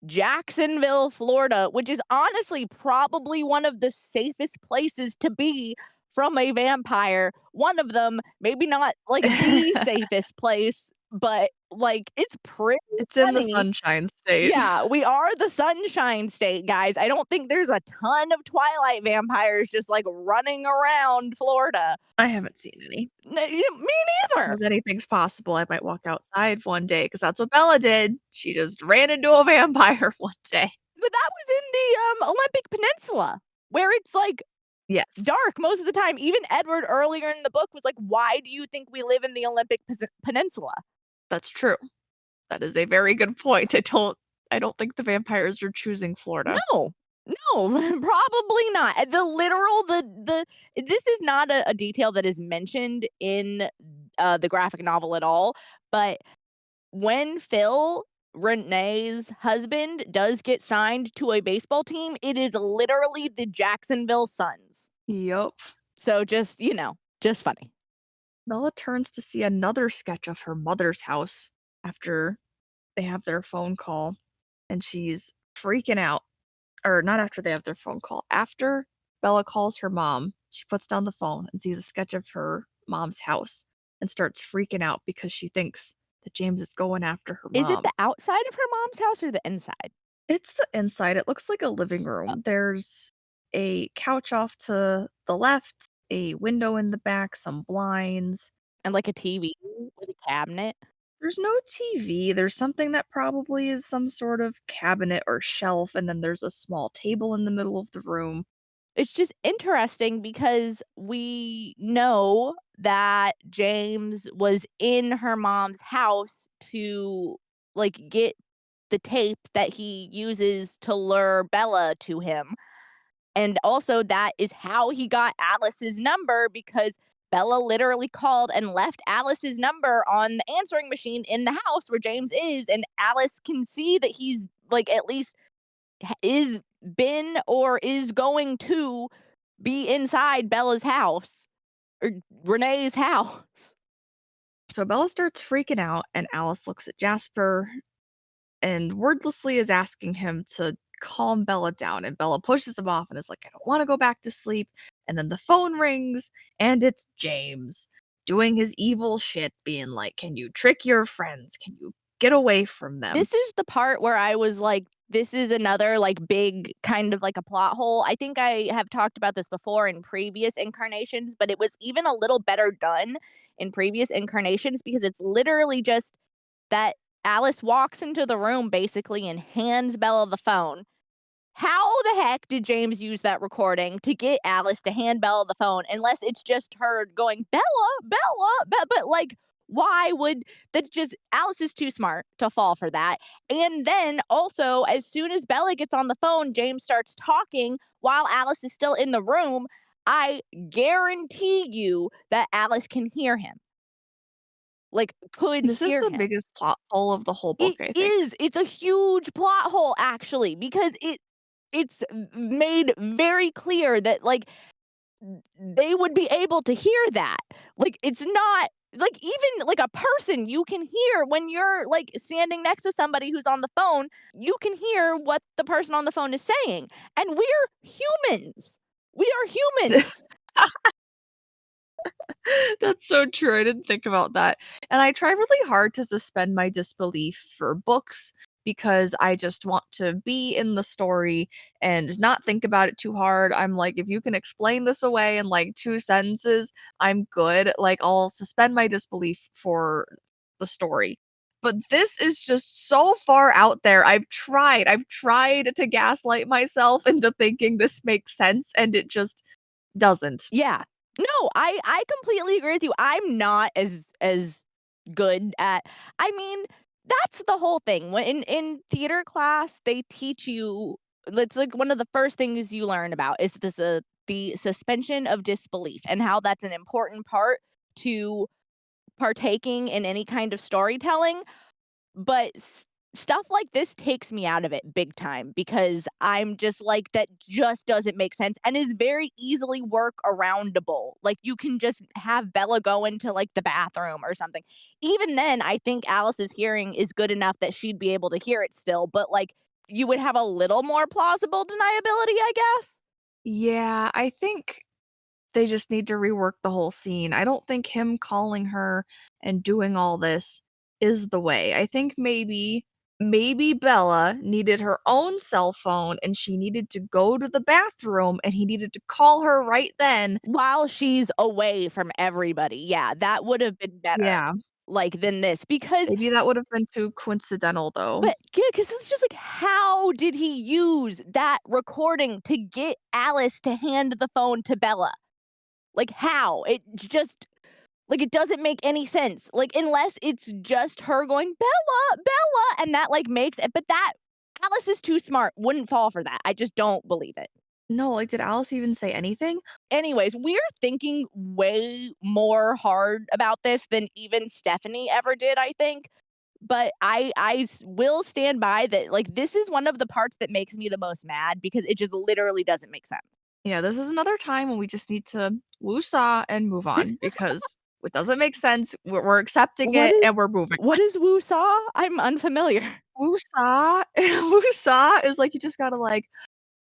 Jacksonville, Florida, which is honestly probably one of the safest places to be from a vampire. One of them, maybe not, like, the safest place, but, like, it's pretty It's in the funny. Sunshine State. Yeah, we are the Sunshine State, guys. I don't think there's a ton of Twilight vampires just, like, running around Florida. I haven't seen any. Me neither. As anything's possible, I might walk outside one day because that's what Bella did. She just ran into a vampire one day. But that was in the, Olympic Peninsula, where it's, like, Yes, dark most of the time. Even Edward earlier in the book was like, "Why do you think we live in the Olympic Peninsula?" that's true. That is a very good point. I don't think the vampires are choosing Florida. No. No, probably not. The literal the this is not a detail that is mentioned in, the graphic novel at all, but when Phil, Renee's husband, does get signed to a baseball team, it is literally the Jacksonville Suns. Yup. So just, just funny. Bella turns to see another sketch of her mother's house after they have their phone call, and she's freaking out or not after they have their phone call, after Bella calls her mom, she puts down the phone and sees a sketch of her mom's house and starts freaking out because she thinks that James is going after her Is it mom. the outside of her mom's house or the inside? It's the inside. It looks like a living room. There's a couch off to the left, a window in the back, some blinds. And like a TV with a cabinet? There's no TV. There's something that probably is some sort of cabinet or shelf, and then there's a small table in the middle of the room. It's just interesting because we know that James was in her mom's house to, like, get the tape that he uses to lure Bella to him, and also that is how he got Alice's number because Bella literally called and left Alice's number on the answering machine in the house where James is, and Alice can see that he's, like, at least is been or is going to be inside Bella's house or Renee's house. So Bella starts freaking out, and Alice looks at Jasper and wordlessly is asking him to calm Bella down. And Bella pushes him off and is like, I don't want to go back to sleep. And then the phone rings, and it's James doing his evil shit, being like, can you trick your friends? Can you get away from them? This is the part where I was like, this is another like big kind of like a plot hole. I think I have talked about this before in previous incarnations, but it was even a little better done in previous incarnations because it's literally just that Alice walks into the room basically and hands Bella the phone. How the heck did James use that recording to get Alice to hand Bella the phone unless it's just her going, Bella, Bella, but like, why would that just Alice is too smart to fall for that. And then also, as soon as Bella gets on the phone, James starts talking while Alice is still in the room. I guarantee you that Alice can hear him. Like, could This is hear the him. biggest plot hole of the whole book, It I think. is. It's a huge plot hole actually because it's made very clear that like they would be able to hear that. Like it's not like even like a person you can hear when you're like standing next to somebody who's on the phone, you can hear what the person on the phone is saying. And we're humans. We are humans. That's so true. I didn't think about that. And I try really hard to suspend my disbelief for books because I just want to be in the story and not think about it too hard. I'm like, if you can explain this away in like 2 sentences, I'm good. Like, I'll suspend my disbelief for the story. But this is just so far out there. I've tried to gaslight myself into thinking this makes sense, and it just doesn't. Yeah. No, I completely agree with you. I'm not as good at I mean, that's the whole thing. When in theater class, they teach you it's like one of the first things you learn about is this the suspension of disbelief and how that's an important part to partaking in any kind of storytelling. But stuff like this takes me out of it big time because I'm just like, that just doesn't make sense and is very easily work aroundable. Like, you can just have Bella go into like the bathroom or something. Even then, I think Alice's hearing is good enough that she'd be able to hear it still, but like, you would have a little more plausible deniability, I guess. Yeah, I think they just need to rework the whole scene. I don't think him calling her and doing all this is the way. I think maybe Bella needed her own cell phone and she needed to go to the bathroom and he needed to call her right then. While she's away from everybody. Yeah, that would have been better, Yeah, like, than this because maybe that would have been too coincidental though. but yeah, because it's just like, how did he use that recording to get Alice to hand the phone to Bella? Like, how? It just like, it doesn't make any sense. Like, unless it's just her going, "Bella, Bella," and that, like, makes it but that Alice is too smart, wouldn't fall for that. I just don't believe it. No, like did Alice even say anything? Anyways, we're thinking way more hard about this than even Stephanie ever did, I think. But will stand by that, like, this is one of the parts that makes me the most mad because it just literally doesn't make sense. Yeah, this is another time when we just need to woosah and move on because it doesn't make sense. We're accepting What it is and we're moving. what is Woo-saw? I'm unfamiliar. Woosah woosah is like you just gotta like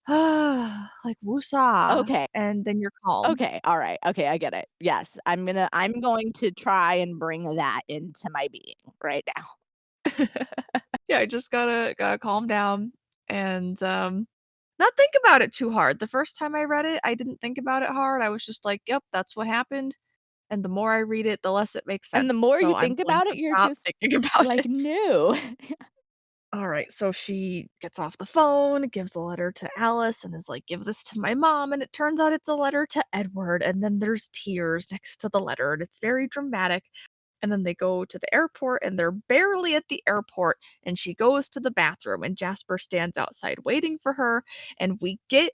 like woosah, Okay. and then you're calm. Okay, all right. Okay, I get it. Yes, I'm going to try and bring that into my being right now. Yeah, I just gotta calm down and not think about it too hard. The first time I read it, I didn't think about it hard. I was just like, "Yep, that's what happened." And the more I read it, the less it makes And the sense. more you So I'm think going about to it, you're stop just thinking about like, it. "No." All right, so she gets off the phone, gives a letter to Alice, and is like, "Give this to my mom." And it turns out it's a letter to Edward. And then there's tears next to the letter, and it's very dramatic. And then they go to the airport, and they're barely at the airport. And she goes to the bathroom, and Jasper stands outside waiting for her. And we get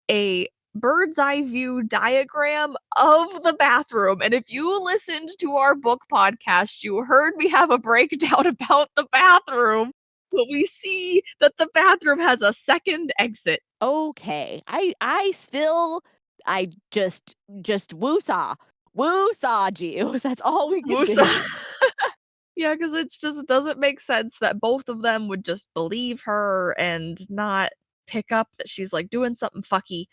a bird's eye view diagram of the bathroom. And if you listened to our book podcast, you heard me have a breakdown about the bathroom. But we see that the bathroom has a second exit. Okay. I just woo-saw. Woo-sawed you. That's all we could Musa. do. Yeah, because it just doesn't make sense that both of them would just believe her and not pick up that she's like doing something fucky.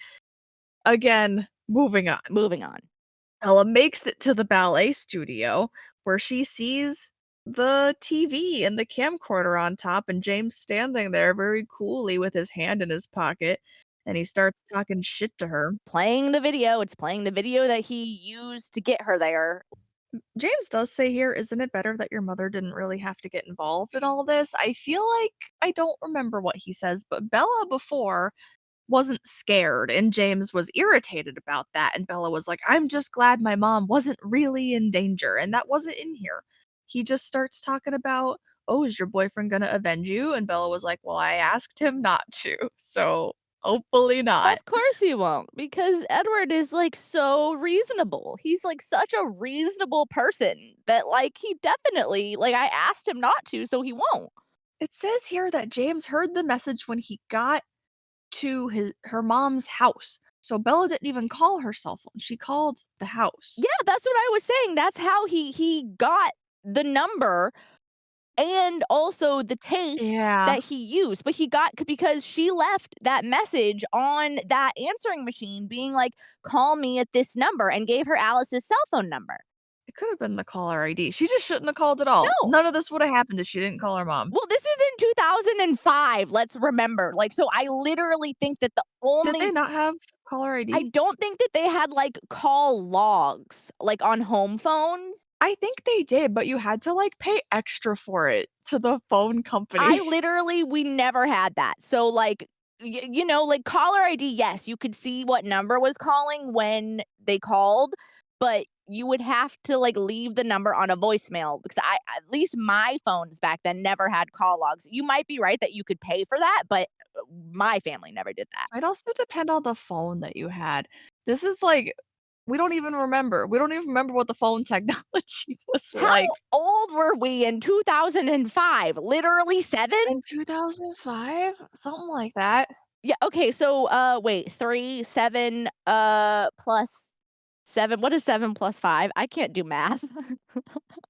Again, moving on. Moving on. Ella makes it to the ballet studio where she sees the TV and the camcorder on top, and James standing there very coolly with his hand in his pocket, and he starts talking shit to her. Playing the video. It's playing the video that he used to get her there. James does say here, "Isn't it better that your mother didn't really have to get involved in all this?" I feel like I don't remember what he says, but Bella before wasn't scared, and James was irritated about that, and Bella was like, "I'm just glad my mom wasn't really in danger," and that wasn't in here. He just starts talking about, "Oh, is your boyfriend gonna avenge you?" And Bella was like, "Well, I asked him not to, so hopefully not." Of course he won't, because Edward is, like, so reasonable. He's, like, such a reasonable person that, like, he definitely like, I asked him not to, so he won't. It says here that James heard the message when he got to her mom's house. So Bella didn't even call her cell phone. She called the house. Yeah, that's what I was saying. That's how he got the number and also the tape Yeah. that he used. But he got because she left that message on that answering machine being like, "Call me at this number," and gave her Alice's cell phone number. It could have been the caller ID. She just shouldn't have called at all. No. None of this would have happened if she didn't call her mom. Well, this is in 2005, let's remember. Like, so I literally think that the Did they only not have caller I ID? don't think that they had, like, call logs, like, on home phones. I think they did, but you had to like pay extra for it to the phone company. We never had that. So, like, like, caller ID, yes, you could see what number was calling when they called, but you would have to, like, leave the number on a voicemail because at least my phones back then never had call logs. You might be right that you could pay for that, but my family never did that. Might also depend on the phone that you had. This is like we don't even remember. We don't even remember what the phone technology was How like. old were we in 2005? Literally 7? In 2005? Something like that. Yeah, okay, so, wait, 3, 7, plus 7 what is 7 plus 5? I can't do math.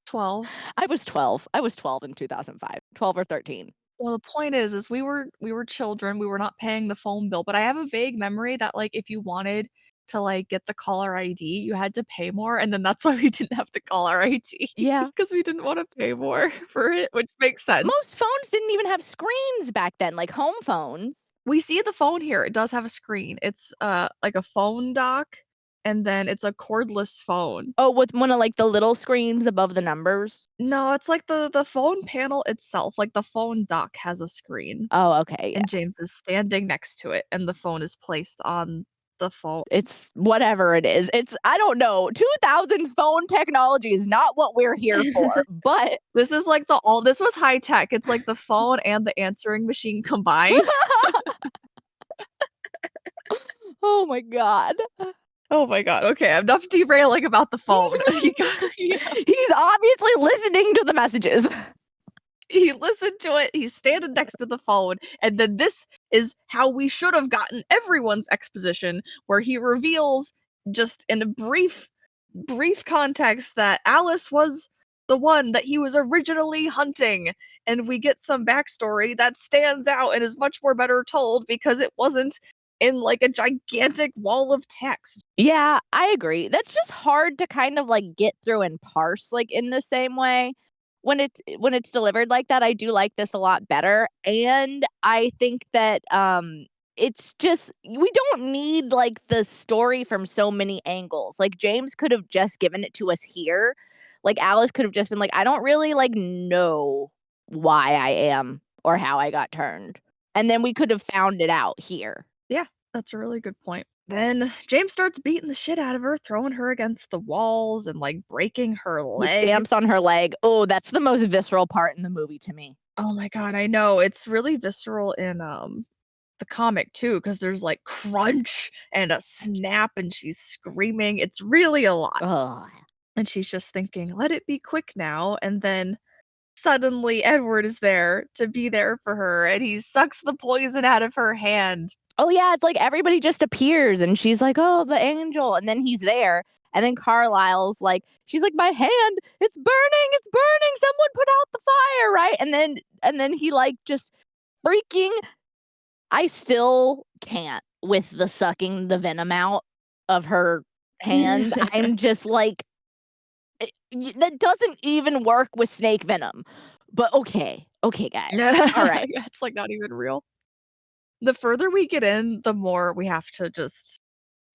12. I was 12. I was 12 in 2005. 12 or 13. Well, the point is we were children, we were not paying the phone bill, but I have a vague memory that, like, if you wanted to, like, get the caller ID, you had to pay more, and then that's why we didn't have the caller ID Yeah. because we didn't wanna pay more for it, which makes sense. Most phones didn't even have screens back then, like home phones. We see the phone here, it does have a screen. It's, like a phone dock, and then it's a cordless phone. Oh, with one of, like, the little screens above the numbers? No, it's like the phone panel itself, like, the phone dock has a screen, Oh, okay, yeah. and James is standing next to it, and the phone is placed on the phone. It's whatever it is. It's I don't know. 2000s phone technology is not what we're here for, but This is like this was high tech, it's like the phone and the answering machine combined. oh my god. Oh my god, okay, enough derailing about the phone. Yeah. He's obviously listening to the messages. He listened to it, he's standing next to the phone, and then this is how we should have gotten everyone's exposition, where he reveals, just in a brief context, that Alice was the one that he was originally hunting, and we get some backstory that stands out and is much more better told because it wasn't in like a gigantic wall of text. Yeah, I agree. That's just hard to kind of like get through and parse like in the same way. When it's delivered like that, I do like this a lot better. And I think that it's just we don't need like the story from so many angles. Like James could have just given it to us here. Like Alice could have just been like, I don't really like know why I am or how I got turned. And then we could have found it out here. Yeah, that's a really good point. Then James starts beating the shit out of her, throwing her against the walls and like breaking her He leg. stamps on her leg. Oh, that's the most visceral part in the movie to me. Oh my god, I know. It's really visceral in the comic too, because there's like crunch and a snap and she's screaming. It's really a lot. Ugh. And she's just thinking, let it be quick now. And then suddenly Edward is there to be there for her and he sucks the poison out of her hand. Oh yeah, it's like everybody just appears and she's like, "Oh, the angel." And then he's there. And then Carlisle's like, she's like, "My hand, it's burning, it's burning. Someone put out the fire," right? And then he like just freaking I still can't with the sucking the venom out of her hand. I'm just like that doesn't even work with snake venom. But okay. Okay, guys. All right. Yeah, it's like not even real. The further we get in, the more we have to just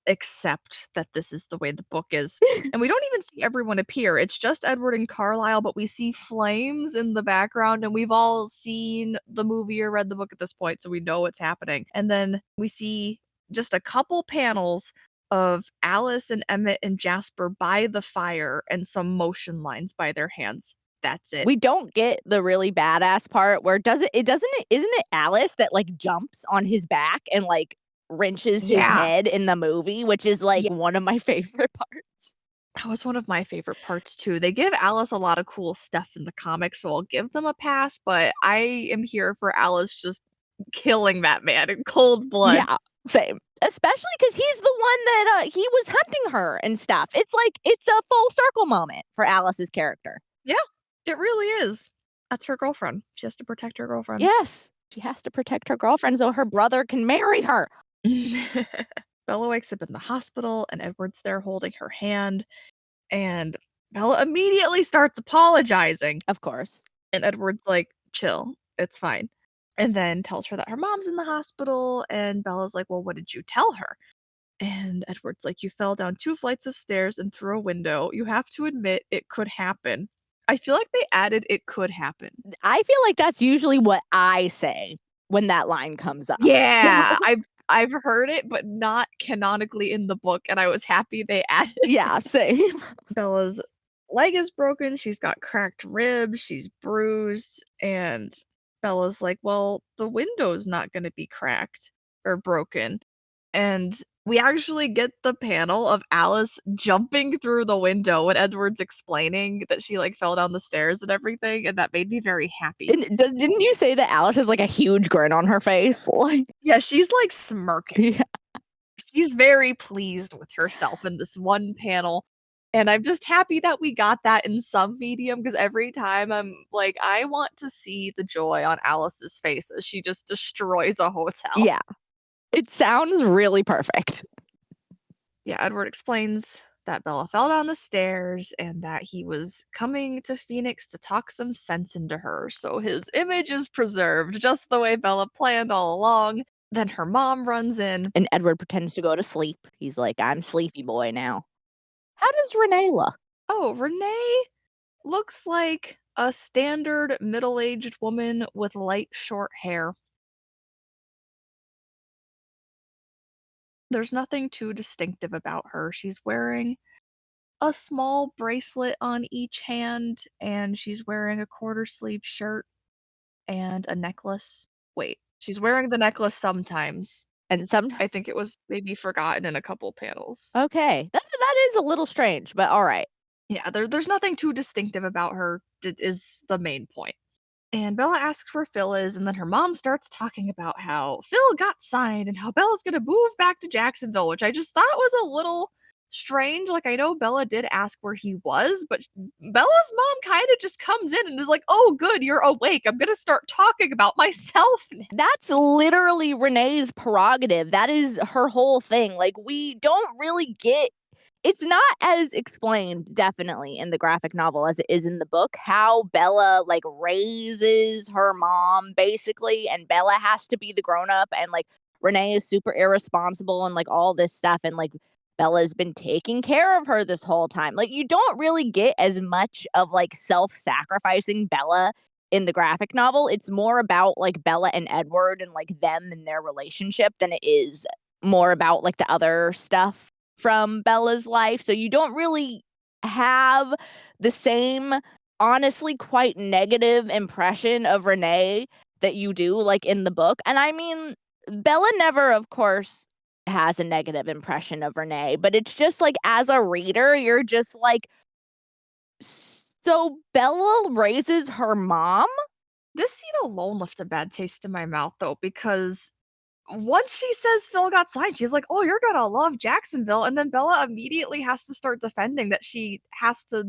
accept that this is the way the book is. And we don't even see everyone appear. It's just Edward and Carlisle, but we see flames in the background, and we've all seen the movie or read the book at this point, so we know what's happening. And then we see just a couple panels of Alice and Emmett and Jasper by the fire and some motion lines by their hands. That's it. We don't get the really badass part where isn't it Alice that like jumps on his back and like wrenches his Yeah. head in the movie, which is like Yeah. one of my favorite parts. That was one of my favorite parts too. They give Alice a lot of cool stuff in the comics, so I'll give them a pass, but I am here for Alice just killing that man in cold blood. Yeah, same. Especially because he's the one that he was hunting her and stuff. It's like it's a full circle moment for Alice's character. Yeah, it really is. That's her girlfriend. She has to protect her girlfriend. Yes, she has to protect her girlfriend so her brother can marry her. Bella wakes up in the hospital and Edward's there holding her hand. And Bella immediately starts apologizing. Of course. And Edward's like, chill, it's fine. And then tells her that her mom's in the hospital. And Bella's like, well, what did you tell her? And Edward's like, you fell down 2 flights of stairs and through a window. You have to admit it could happen. I feel like they added it could happen. I feel like that's usually what I say when that line comes up. Yeah, I've heard it, but not canonically in the book, and I was happy they added it. Yeah, same. Bella's leg is broken, she's got cracked ribs, she's bruised, and Bella's like, well, the window's not gonna be cracked or broken. And we actually get the panel of Alice jumping through the window when Edward's explaining that she like fell down the stairs and everything, and that made me very happy. And didn't you say that Alice has like a huge grin on her face? Like, Yeah, she's like smirking. yeah. She's very pleased with herself in this one panel. And I'm just happy that we got that in some medium because every time I'm like, I want to see the joy on Alice's face as she just destroys a hotel. Yeah. It sounds really perfect. Yeah, Edward explains that Bella fell down the stairs and that he was coming to Phoenix to talk some sense into her. So his image is preserved just the way Bella planned all along. Then her mom runs in. And Edward pretends to go to sleep. He's like, I'm sleepy boy now. How does Renee look? Oh, Renee looks like a standard middle-aged woman with light short hair. There's nothing too distinctive about her. She's wearing a small bracelet on each hand, and she's wearing a quarter-sleeve shirt and a necklace. Wait, she's wearing the necklace sometimes. And some I think it was maybe forgotten in a couple panels. okay. That is a little strange, but all right. Yeah, there's nothing too distinctive about her, is the main point. And Bella asks where Phil is, and then her mom starts talking about how Phil got signed and how Bella's gonna move back to Jacksonville, which I just thought was a little strange. Like, I know Bella did ask where he was, but Bella's mom kind of just comes in and is like, "Oh, good, you're awake. I'm gonna start talking about myself now." That's literally Renee's prerogative. That is her whole thing. Like, we don't really get it's not as explained definitely in the graphic novel as it is in the book how Bella like raises her mom basically and Bella has to be the grown up and like Renee is super irresponsible and like all this stuff and like Bella's been taking care of her this whole time. Like you don't really get as much of like self-sacrificing Bella in the graphic novel. It's more about like Bella and Edward and like them and their relationship than it is more about like the other stuff from Bella's life. So you don't really have the same, honestly, quite negative impression of Renee that you do like in the book. And I mean, Bella never, of course, has a negative impression of Renee, but it's just like as a reader, you're just like, so Bella raises her mom? This scene alone left a bad taste in my mouth, though, because once she says Phil got signed, she's like, "Oh, you're gonna love Jacksonville," and then Bella immediately has to start defending that she has to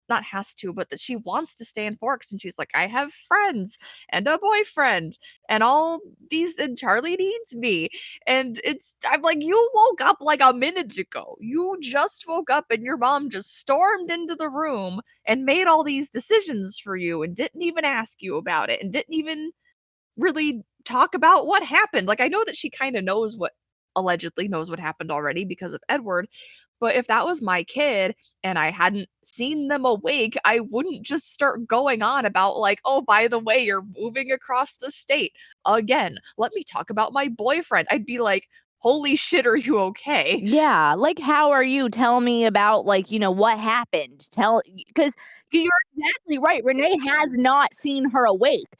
not has to, but that she wants to stay in Forks, and she's like, "I have friends and a boyfriend and all these and Charlie needs me." And I'm like, "You woke up like a minute ago. You just woke up and your mom just stormed into the room and made all these decisions for you and didn't even ask you about it and didn't even really talk about what happened." Like, I know that she kinda knows what allegedly knows what happened already because of Edward, but if that was my kid and I hadn't seen them awake, I wouldn't just start going on about like, "Oh, by the way, you're moving across the state. Again, let me talk about my boyfriend." I'd be like, "Holy shit, are you okay?" Yeah, like, how are you? Tell me about, like, what happened. Because you're exactly right. Renee has not seen her awake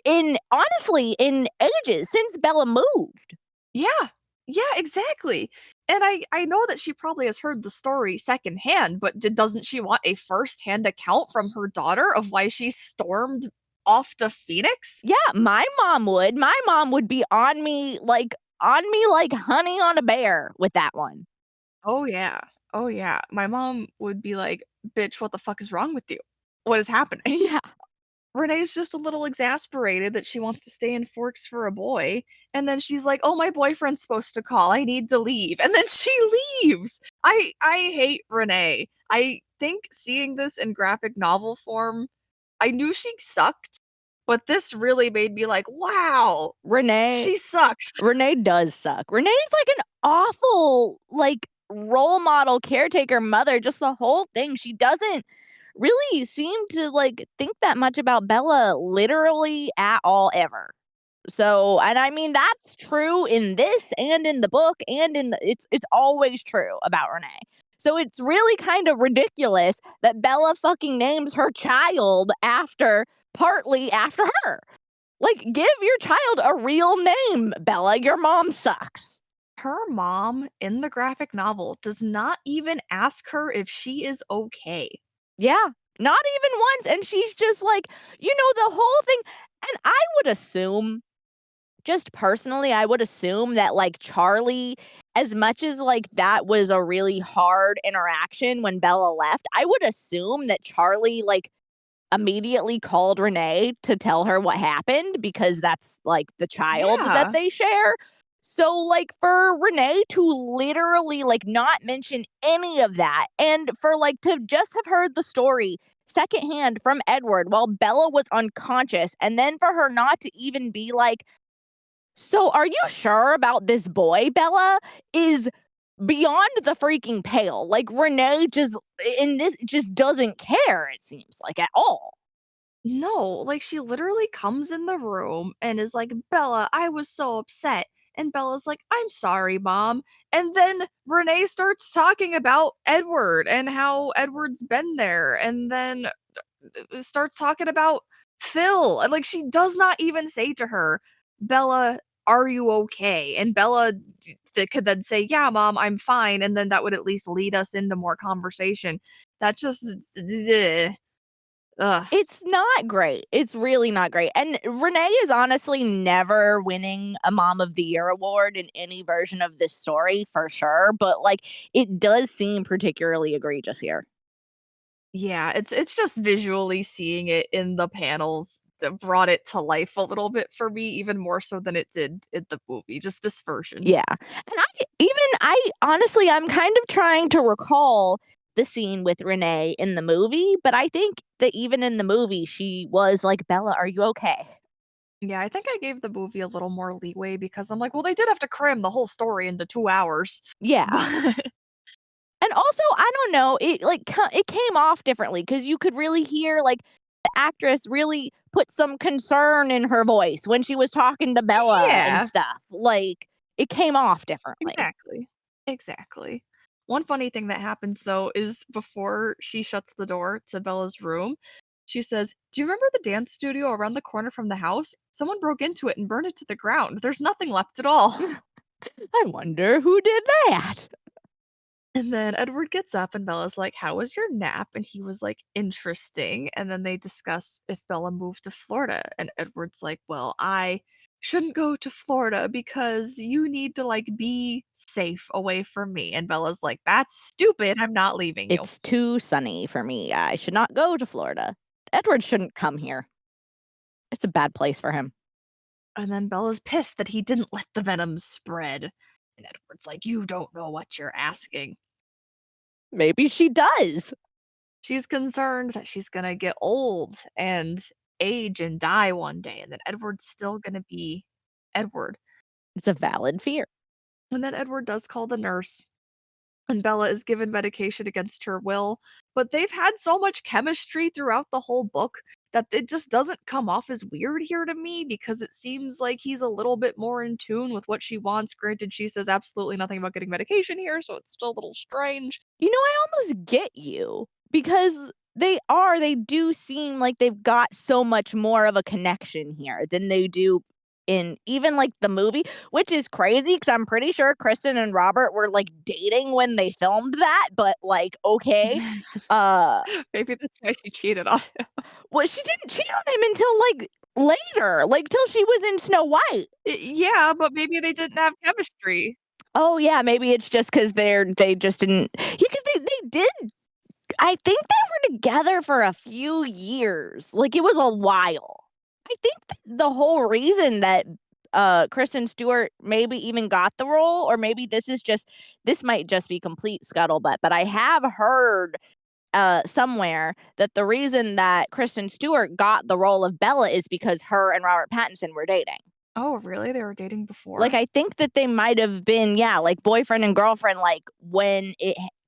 in honestly, in ages since Bella moved. Yeah. Yeah, exactly. And I know that she probably has heard the story secondhand, but doesn't she want a firsthand account from her daughter of why she stormed off to Phoenix? Yeah, my mom would. My mom would be on me like honey on a bear with that one. Oh yeah. Oh yeah. My mom would be like, "Bitch, what the fuck is wrong with you? What is happening?" Yeah. Renee's just a little exasperated that she wants to stay in Forks for a boy, and then she's like, "Oh, my boyfriend's supposed to call. I need to leave." And then she leaves. I hate Renee. I think seeing this in graphic novel form, I knew she sucked, but this really made me like, "Wow, Renee she sucks." Renee does suck. Renee's like an awful, like, role model, caretaker, mother, just the whole thing. She doesn't really seem to, like, think that much about Bella literally at all ever. So, and I mean, that's true in this and in the book and it's always true about Renee. So it's really kind of ridiculous that Bella fucking names her child partly after her. Like, give your child a real name, Bella. Your mom sucks. Her mom in the graphic novel does not even ask her if she is okay. Yeah, not even once. And she's just like, the whole thing. And I would assume, just personally, I would assume that like Charlie, as much as like that was a really hard interaction when Bella left, I would assume that Charlie like immediately called Renee to tell her what happened because that's like the child that Yeah. they share. So like for Renee to literally like not mention any of that and for like to just have heard the story secondhand from Edward while Bella was unconscious and then for her not to even be like, "So are you sure about this boy, Bella?" is beyond the freaking pale. Like Renee just in this just doesn't care, it seems like at all. No, like, she literally comes in the room and is like, "Bella, I was so upset." And Bella's like, "I'm sorry, mom." And then Renee starts talking about Edward and how Edward's been there, and then starts talking about Phil. And like, she does not even say to her, "Bella, are you okay?" And Bella could then say, "Yeah, mom, I'm fine." And then that would at least lead us into more conversation. That just, Ugh. It's not great. It's really not great. And Renee is honestly never winning a Mom of the Year award in any version of this story for sure, but like it does seem particularly egregious here. Yeah, it's just visually seeing it in the panels that brought it to life a little bit for me, even more so than it did in the movie, just this version. Yeah. And I honestly I'm kind of trying to recall the scene with Renee in the movie, but I think that even in the movie she was like, "Bella, are you okay?" Yeah, I think I gave the movie a little more leeway because I'm like, well, they did have to cram the whole story into 2 hours. Yeah. But And also, I don't know, it came off differently because you could really hear, like, the actress really put some concern in her voice when she was talking to Bella and yeah, stuff, like, it came off differently. exactly. Exactly. One funny thing that happens though is before she shuts the door to Bella's room, she says, "Do you remember the dance studio around the corner from the house? Someone broke into it and burned it to the ground. There's nothing left at all." I wonder who did that? And then Edward gets up and Bella's like, "How was your nap?" And he was like, "Interesting." And then they discuss if Bella moved to Florida. And Edward's like, "Well, I shouldn't go to Florida because you need to like be safe away from me." And Bella's like, "That's stupid. I'm not leaving you." It's too sunny for me, I should not go to Florida. Edward shouldn't come here. It's a bad place for him. And then Bella's pissed that he didn't let the venom spread. And Edward's like, "You don't know what you're asking." Maybe she does. She's concerned that she's gonna get old and age and die one day, and then Edward's still gonna be Edward. It's a valid fear. And then Edward does call the nurse, and Bella is given medication against her will, but they've had so much chemistry throughout the whole book that it just doesn't come off as weird here to me because it seems like he's a little bit more in tune with what she wants. Granted, she says absolutely nothing about getting medication here, so it's still a little strange. You know, I almost get you because they do seem like they've got so much more of a connection here than they do in even like the movie, which is crazy because I'm pretty sure Kristen and Robert were like dating when they filmed that, but like, okay. Uh, Maybe that's why she cheated on him. well, she didn't cheat on him until like later, like till she was in Snow White. Yeah, but maybe they didn't have chemistry. Oh yeah, maybe it's just because they just didn't. Yeah, because they did I think they were together for a few years, like, it was a while. I think th the whole reason that, Kristen Stewart maybe even got the role, or maybe this might just be complete scuttlebutt, but I have heard, somewhere that the reason that Kristen Stewart got the role of Bella is because her and Robert Pattinson were dating. Oh, really? They were dating Like, before? I think that they might have been, yeah, like, boyfriend and girlfriend, like, when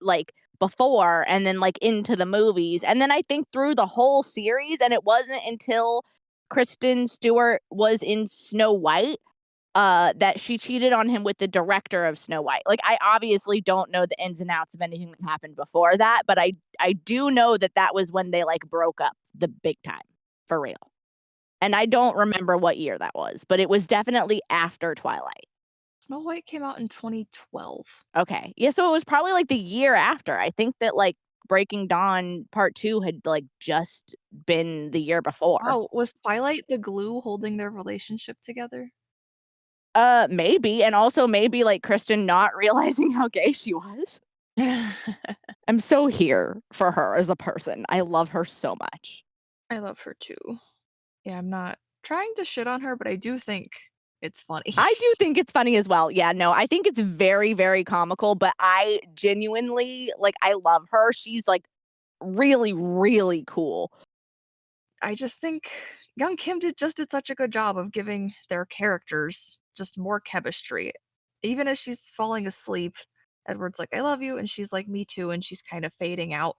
like, before and then, like, into the movies, and then I think through the whole series, and it wasn't until Kristen Stewart was in Snow White, that she cheated on him with the director of Snow White. Like, I obviously don't know the ins and outs of anything that happened before that, but I do know that that was when they, like, broke up the big time, for real. And I don't remember what year that was, but it was definitely after Twilight. Snow White came out in 2012. Okay. Yeah, so it was probably, like, the year after. I think that, like, Breaking Dawn Part 2 had, like, just been the year before. Wow, was Twilight the glue holding their relationship together? Maybe, and also maybe, like, Kristen not realizing how gay she was. I'm so here for her as a person. I love her so much. I love her too. Yeah, I'm not trying to shit on her, but I do think it's funny. I do think it's funny as well. Yeah, no, I think it's very, very comical, but I genuinely like, I love her. She's, like, really, really cool. I just think Young Kim did such a good job of giving their characters just more chemistry. Even as she's falling asleep, Edward's like, "I love you," and she's like, "Me too," and she's kind of fading out.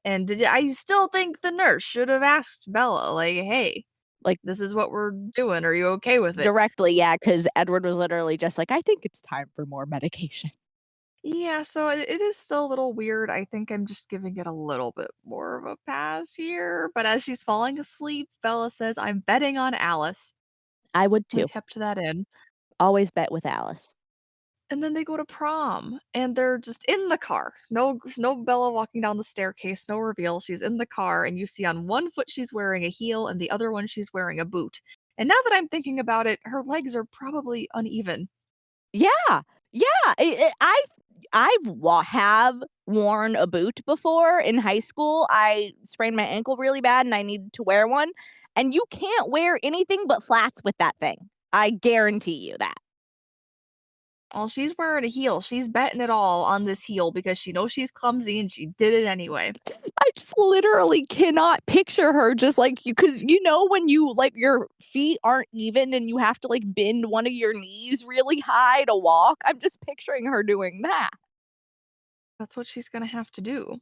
And I still think the nurse should have asked Bella, like, "Hey, Like, this is what we're doing. Are you okay with it?" directly, yeah, because Edward was literally just like, "I think it's time for more medication." Yeah, so it is still a little weird. I think I'm just giving it a little bit more of a pass here. But as she's falling asleep, Bella says, "I'm betting on Alice." I would We too. kept that in. Always bet with Alice. And then they go to prom, and they're just in the car. No Bella walking down the staircase, no reveal. She's in the car, and you see on one foot she's wearing a heel, and the other one she's wearing a boot. And now that I'm thinking about it, her legs are probably uneven. Yeah. Yeah. Have worn a boot before in high school. I sprained my ankle really bad and I needed to wear one. And you can't wear anything but flats with that thing. I guarantee you that. Well, she's wearing a heel. She's betting it all on this heel because she knows she's clumsy and she did it anyway. I just literally cannot picture her just like you, because you know when you like your feet aren't even and you have to like bend one of your knees really high to walk. I'm just picturing her doing that. That's what she's gonna have to do.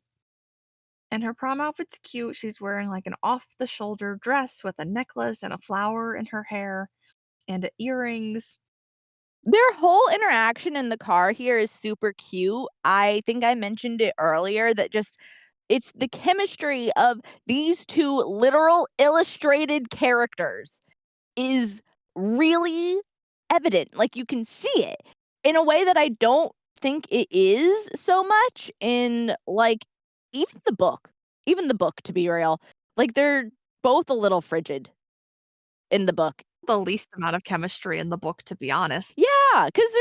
And her prom outfit's cute. She's wearing like an off the shoulder dress with a necklace and a flower in her hair and earrings. Their whole interaction in the car here is super cute. I think I mentioned it earlier that just it's the chemistry of these two literal illustrated characters is really evident. Like you can see it in a way that I don't think it is so much in like even the book. Even the book, to be real. Like they're both a little frigid in the book. The least amount of chemistry in the book, to be honest. Yeah, because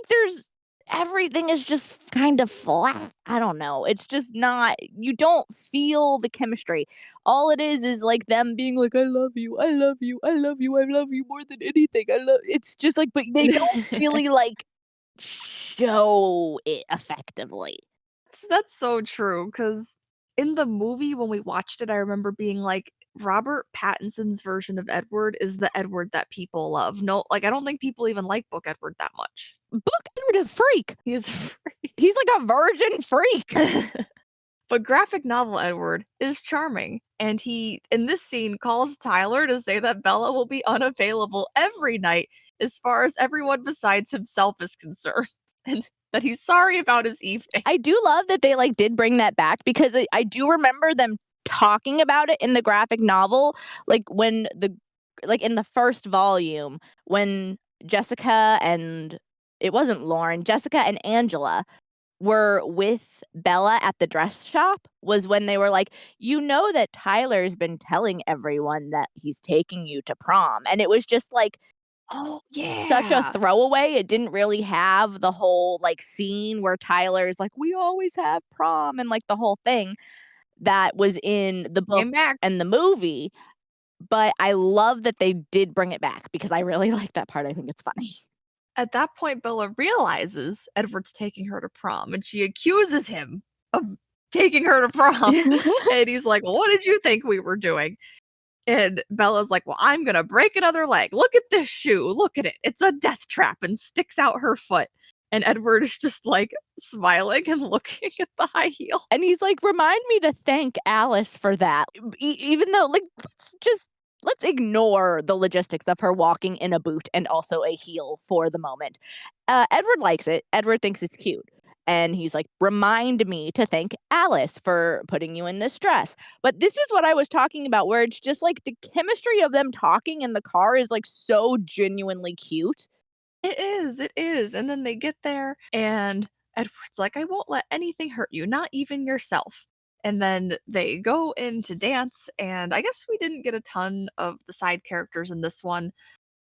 there's everything is just kind of flat. I don't know. It's just not you don't feel the chemistry. All it is like them being like, "I love you. I love you. I love you. I love you more than anything. I love" it's just like but they don't really, like, show it effectively. That's so true. Because in the movie, when we watched it, I remember being like, Robert Pattinson's version of Edward is the Edward that people love. No, like, I don't think people even like Book Edward that much. Book Edward is a freak. He is free. He's like a virgin freak. But graphic novel Edward is charming, and he, in this scene, calls Tyler to say that Bella will be unavailable every night as far as everyone besides himself is concerned, and that he's sorry about his evening. I do love that they, like, did bring that back because I do remember them talking about it in the graphic novel, like, when the like, in the first volume, when Jessica and it wasn't Lauren, Jessica and Angela were with Bella at the dress shop was when they were like, "You know that Tyler's been telling everyone that he's taking you to prom," and it was just, like, Oh, such a yeah. throwaway. It didn't really have the whole, like, scene where Tyler's like, "We always have prom," and, like, the whole thing that was in the book Came back. and the movie, but I love that they did bring it back because I really like that part. I think it's funny. At that point, Bella realizes Edward's taking her to prom, and she accuses him of taking her to prom. And he's like, "Well, what did you think we were doing?" And Bella's like, "Well, I'm gonna break another leg. Look at this shoe. Look at it. It's a death trap," and sticks out her foot. And Edward is just like smiling and looking at the high heel. And he's like, "Remind me to thank Alice for that." Even though, like, let's ignore the logistics of her walking in a boot and also a heel for the moment. Edward likes it. Edward thinks it's cute. And he's like, "Remind me to thank Alice for putting you in this dress." But this is what I was talking about, where it's just like the chemistry of them talking in the car is like so genuinely cute. It is. And then they get there, and Edward's like, "I won't let anything hurt you, not even yourself." And then they go in to dance, and I guess we didn't get a ton of the side characters in this one,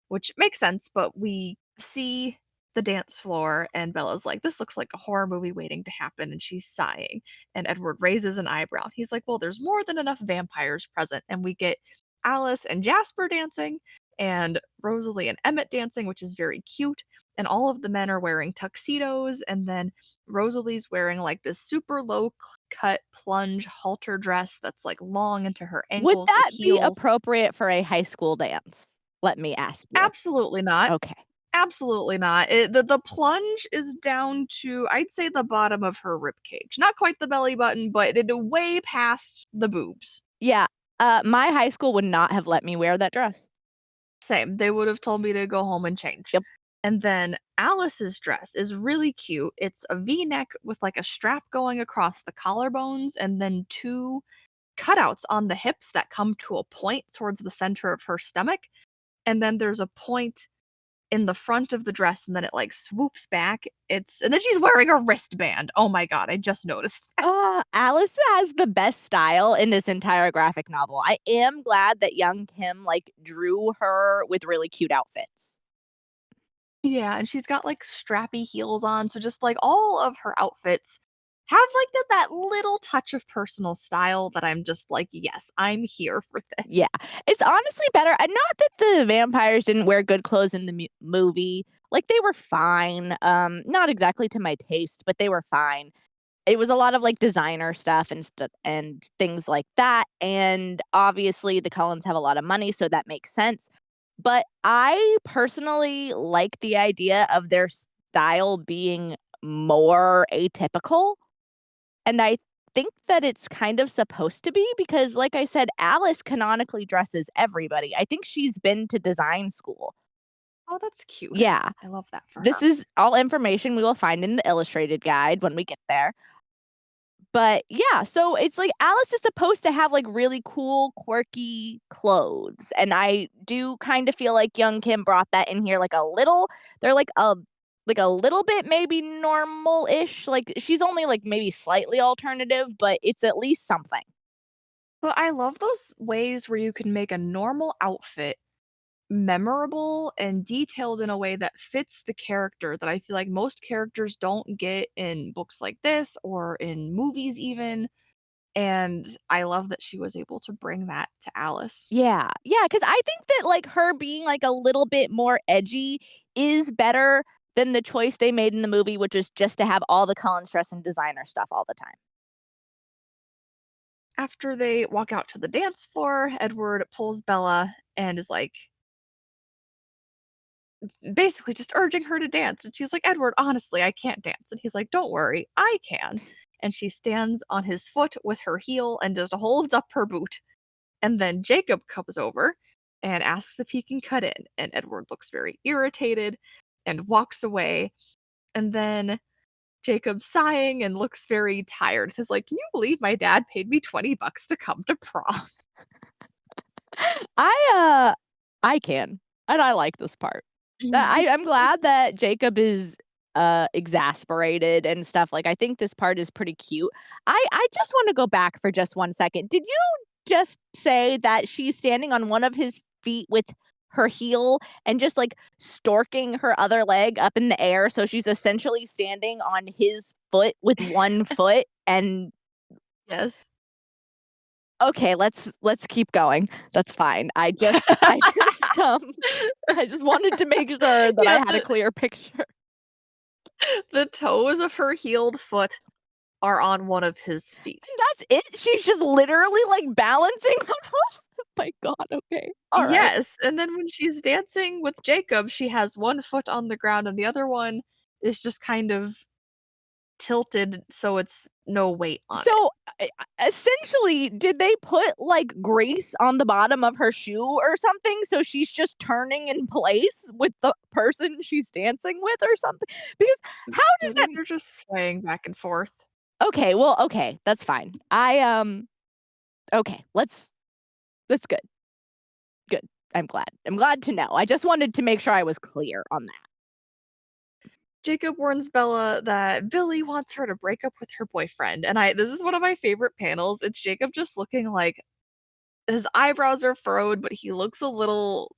which makes sense, but we see the dance floor, and Bella's like, "This looks like a horror movie waiting to happen," and she's sighing. And Edward raises an eyebrow. He's like, "Well, there's more than enough vampires present." And we get Alice and Jasper dancing, and Rosalie and Emmett dancing, which is very cute. And all of the men are wearing tuxedos, and then Rosalie's wearing like this super low cut plunge halter dress that's like long into her Would ankles with that be heels. appropriate for a high school dance? Let me ask you. Absolutely not. Okay. Absolutely not. The plunge is down to, I'd say, the bottom of her rib cage. Not quite the belly button, but it way past the boobs. Yeah. My high school would not have let me wear that dress. Same. They would have told me to go home and change. Yep. And then Alice's dress is really cute. It's a V-neck with like a strap going across the collarbones and then two cutouts on the hips that come to a point towards the center of her stomach. And then there's a point in the front of the dress and then it like swoops back. And then she's wearing a wristband. Oh my god, I just noticed that. Alice has the best style in this entire graphic novel. I am glad that young Kim like drew her with really cute outfits. Yeah, and she's got like strappy heels on, so just like all of her outfits have like that little touch of personal style that I'm just like, yes, I'm here for this. Yeah, it's honestly better. And not that the vampires didn't wear good clothes in the movie. Like they were fine. Not exactly to my taste, but they were fine. It was a lot of like designer stuff and things like that. And obviously the Cullens have a lot of money, so that makes sense. But I personally like the idea of their style being more atypical. And I think that it's kind of supposed to be because, like I said, Alice canonically dresses everybody. I think she's been to design school. Oh, that's cute. Yeah. I love that for This her. is all information we will find in the illustrated guide when we get there. But yeah, so it's like Alice is supposed to have like really cool, quirky clothes. And I do kind of feel like young Kim brought that in here like a little. They're like a little bit maybe normal-ish. Like she's only like maybe slightly alternative, but it's at least something. But I love those ways where you can make a normal outfit memorable and detailed in a way that fits the character that I feel like most characters don't get in books like this or in movies even. And I love that she was able to bring that to Alice. Yeah. Yeah, because I think that, like, her being, like, a little bit more edgy is better than the choice they made in the movie, which is just to have all the Cullens dress in designer stuff all the time. After they walk out to the dance floor, Edward pulls Bella and is like basically just urging her to dance. And she's like, Edward, honestly, I can't dance. And he's like, don't worry, I can. And she stands on his foot with her heel and just holds up her boot. And then Jacob comes over and asks if he can cut in. And Edward looks very irritated and walks away. And then Jacob's sighing and looks very tired. Says like, "Can you believe my dad paid me $20 to come to prom?" I, I can, and I like this part. That I'm glad that Jacob is, exasperated and stuff. Like, I think this part is pretty cute. I just wanna go back for just 1 second. Did you just say that she's standing on one of his feet with her heel and just, like, storking her other leg up in the air, so she's essentially standing on his foot with one foot? And Yes. okay, let's keep going. That's fine. I just wanted to make sure that I Yeah, had a clear picture. the toes of her heeled foot are on one of his feet. That's it? She's just literally, like, balancing on one. Oh my god, okay. Alright. Yes, and then when she's dancing with Jacob, she has one foot on the ground and the other one is just kind of tilted so it's no weight on it. So, essentially, did they put, like, grease on the bottom of her shoe or something, so she's just turning in place with the person she's dancing with or something? Because how I does that think they're just swaying back and forth. okay, well, okay, that's fine. Okay, that's good. Good. I'm glad. I'm glad to know. I just wanted to make sure I was clear on that. Jacob warns Bella that Billy wants her to break up with her boyfriend, and I this is one of my favorite panels. It's Jacob just looking like his eyebrows are furrowed, but he looks a little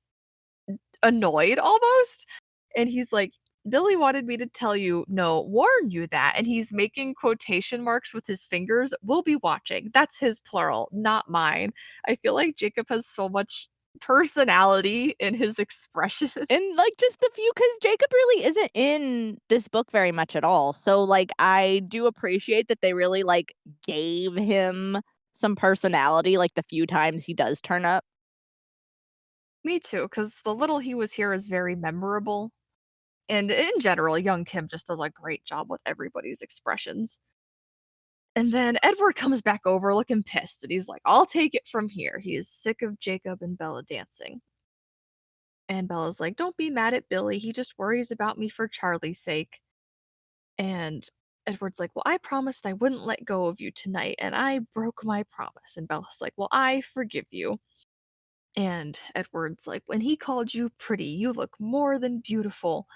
annoyed almost. And he's like, Billy wanted me to tell you, no, warn you that. And he's making quotation marks with his fingers. We'll be watching. That's his plural, not mine. I feel like Jacob has so much personality in his expressions. And, like, just the few, because Jacob really isn't in this book very much at all. So, like, I do appreciate that they really, like, gave him some personality, like, the few times he does turn up. Me too, because the little he was here is very memorable. And in general, young Kim just does a great job with everybody's expressions. And then Edward comes back over looking pissed, and he's like, I'll take it from here. He is sick of Jacob and Bella dancing. And Bella's like, don't be mad at Billy. He just worries about me for Charlie's sake. And Edward's like, well, I promised I wouldn't let go of you tonight, and I broke my promise. And Bella's like, well, I forgive you. And Edward's like, when he called you pretty, you look more than beautiful.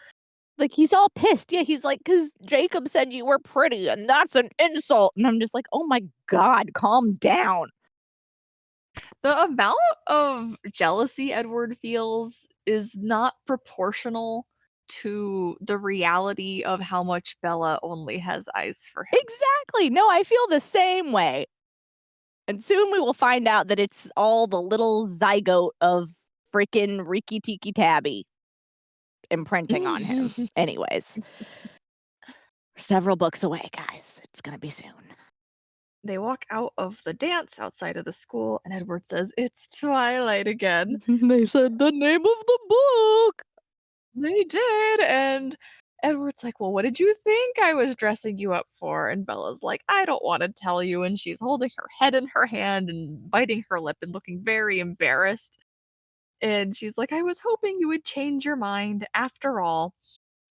Like, he's all pissed. Yeah, he's like, "'Cause Jacob said you were pretty, and that's an insult." And I'm just like, "Oh my god, calm down." The amount of jealousy Edward feels is not proportional to the reality of how much Bella only has eyes for him. Exactly. No, I feel the same way. And soon we will find out that it's all the little zygote of freaking Riki Tiki Tabby imprinting on him. Anyways, we're several books away, guys. It's gonna be soon. They walk out of the dance outside of the school, and Edward says, "It's Twilight again." They said the name of the book. They did, and Edward's like, "Well, what did you think I was dressing you up for?" And Bella's like, "I don't want to tell you," and she's holding her head in her hand and biting her lip and looking very embarrassed. And she's like, "I was hoping you would change your mind after all."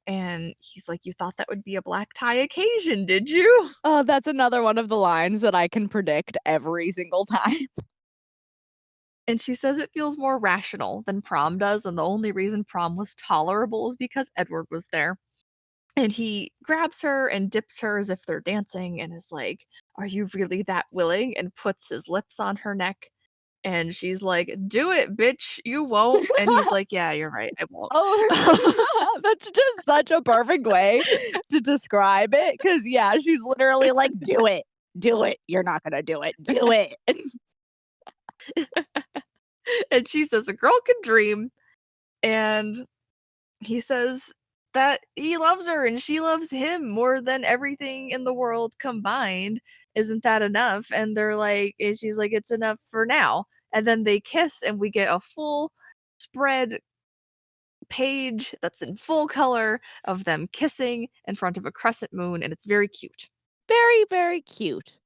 And he's like, "You thought that would be a black tie occasion, did you?" Oh, that's another one of the lines that I can predict every single time. And she says it feels more rational than prom does, and the only reason prom was tolerable is because Edward was there. And he grabs her and dips her as if they're dancing and is like, "Are you really that willing?" And puts his lips on her neck. And she's like, "Do it, bitch, you won't." And he's like, "Yeah, you're right, I won't." Oh, that's just such a perfect way to describe it. Cause yeah, she's literally like, do it. Do it. You're not gonna do it. Do it. And she says, "A girl can dream." And he says that he loves her and she loves him more than everything in the world combined. Isn't that enough? And she's like, "It's enough for now." And then they kiss, and we get a full spread page that's in full color of them kissing in front of a crescent moon, and it's very cute. Very, very cute.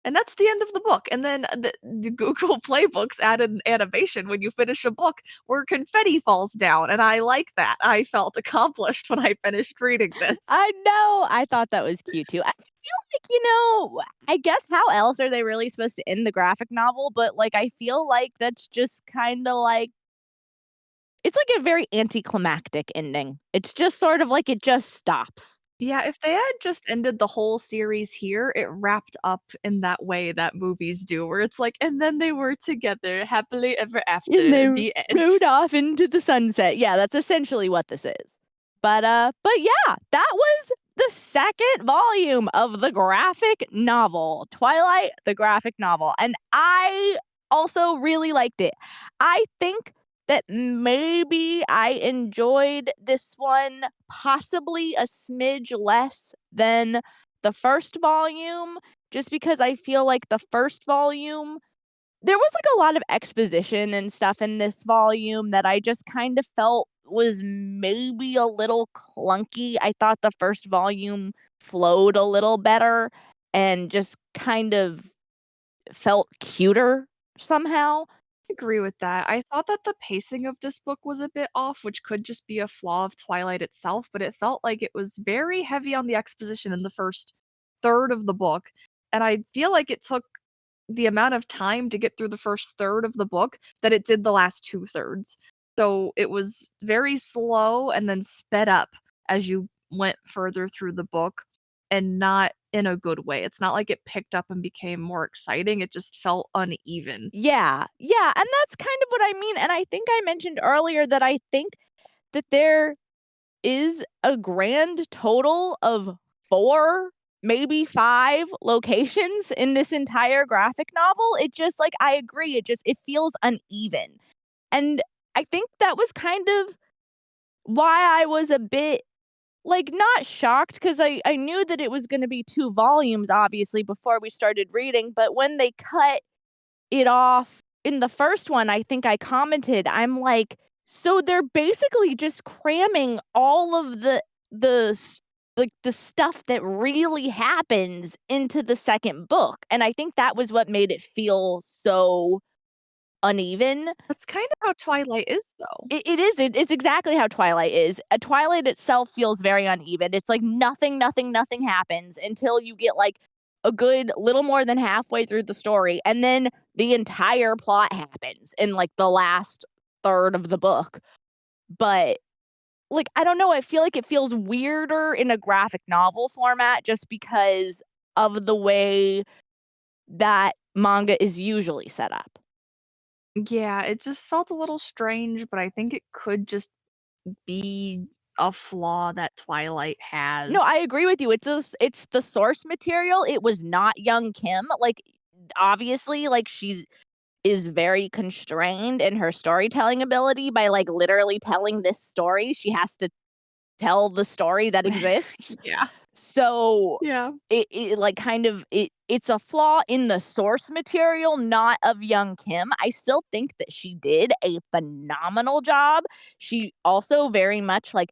And that's the end of the book. And then the Google Playbooks added an animation when you finish a book where confetti falls down, and I like that. I felt accomplished when I finished reading this. I know. I thought that was cute too. I feel like, I guess how else are they really supposed to end the graphic novel? But like, I feel like that's just kind of like, it's like a very anticlimactic ending. It's just sort of like it just stops. Yeah, if they had just ended the whole series here, it wrapped up in that way that movies do, where it's like, "And then they were together happily ever after." And they The end. rode off into the sunset. Yeah, that's essentially what this is. But yeah, that was the second volume of the graphic novel, Twilight the graphic novel, and I also really liked it. I think that maybe I enjoyed this one possibly a smidge less than the first volume, just because I feel like the first volume there was, like, a lot of exposition and stuff in this volume that I just kind of felt was maybe a little clunky. I thought the first volume flowed a little better and just kind of felt cuter somehow. Agree with that. I thought that the pacing of this book was a bit off, which could just be a flaw of Twilight itself, but it felt like it was very heavy on the exposition in the first third of the book. And I feel like it took the amount of time to get through the first third of the book that it did the last two thirds. So it was very slow and then sped up as you went further through the book, and not in a good way. It's not like it picked up and became more exciting. It just felt uneven. Yeah, yeah, and that's kind of what I mean, and I think I mentioned earlier that I think that there is a grand total of 4, maybe 5 locations in this entire graphic novel. It just like, I agree, it feels uneven. And I think that was kind of why I was a bit, like, not shocked because I knew that it was gonna be 2 volumes, obviously, before we started reading, but when they cut it off in the first one, I think I commented, I'm like, "So they're basically just cramming all of the stuff that really happens into the second book," and I think that was what made it feel so uneven. That's kind of how Twilight is, though. It is, it's exactly how Twilight is. Twilight itself feels very uneven. It's like nothing happens until you get, like, a good little more than halfway through the story, and then the entire plot happens in like the last third of the book. But like, I don't know, I feel like it feels weirder in a graphic novel format just because of the way that manga is usually set up. Yeah, it just felt a little strange, but I think it could just be a flaw that Twilight No, I has. agree with you. It's the source material. It was not young Kim. Like, obviously, like, she is very constrained in her storytelling ability by, like, literally telling this story. She has to tell the story that exists. Yeah. So, Yeah. it like, kind of it's a flaw in the source material, not of young Kim. I still think that she did a phenomenal job. She also very much, like,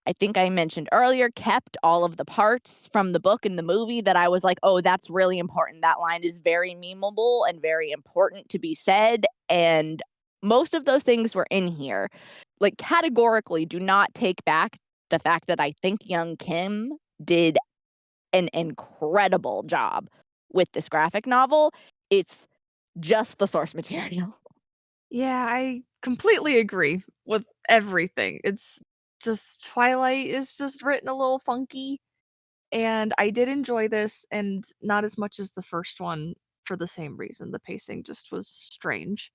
I think I mentioned earlier, kept all of the parts from the book and the movie that I was like, "Oh, that's really important. That line is very memeable and very important to be said," and most of those things were in here. Like, categorically do not take back the fact that I think young Kim did an incredible job with this graphic novel. It's just the source material. Yeah, I completely agree with everything. It's just Twilight is just written a little funky, and I did enjoy this, and not as much as the first one for the same reason. The pacing just was strange.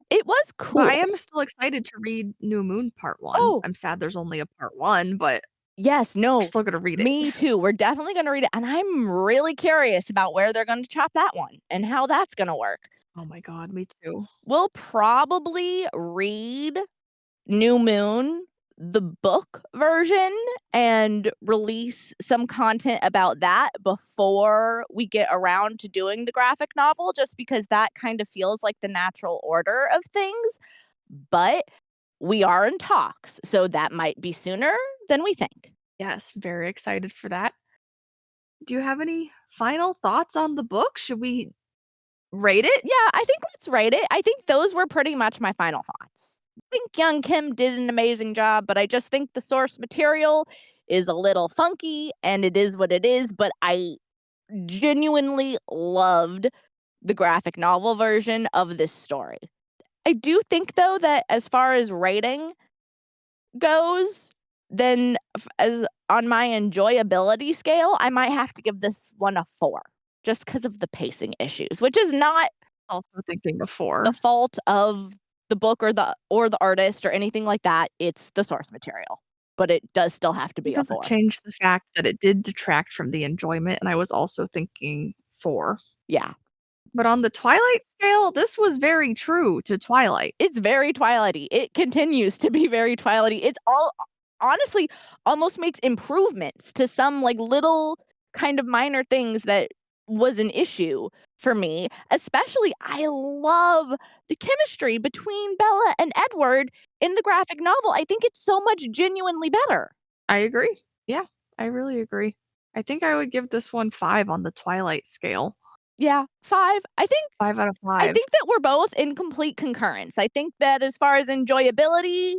It was But I cool. am still excited to read New Moon Part 1. Oh, I'm sad there's only a Part 1, but yes, we're no, still gonna read it. me too. We're definitely gonna read it, and I'm really curious about where they're gonna chop that one and how that's gonna work. Oh my god, me too. We'll probably read New Moon, the book version, and release some content about that before we get around to doing the graphic novel, just because that kind of feels like the natural order of things. But we are in talks, so that might be sooner than we think. Yes, very excited for that. Do you have any final thoughts on the book? Should we rate it? Yeah, I think let's rate it. I think those were pretty much my final thoughts. I think young Kim did an amazing job, but I just think the source material is a little funky and it is what it is. But I genuinely loved the graphic novel version of this story. I do think, though, that as far as rating goes, then as on my enjoyability scale, I might have to give this one a 4 just because of the pacing issues, which is not Also thinking of the 4. fault of the book or the artist or anything like that. It's the source material, but it does still have to It be a doesn't 4. change the fact that it did detract from the enjoyment, and I was also thinking 4. Yeah. But on the Twilight scale, this was very true to Twilight. It's very Twilighty. It continues to be very Twilighty. It's all honestly almost makes improvements to some like little kind of minor things that was an issue for me. Especially I love the chemistry between Bella and Edward in the graphic novel. I think it's so much genuinely better. I agree. Yeah, I really agree. I think I would give this one 5 on the Twilight scale. Yeah, 5. 5 out of I 5. think that we're both in complete concurrence. I think that as far as enjoyability,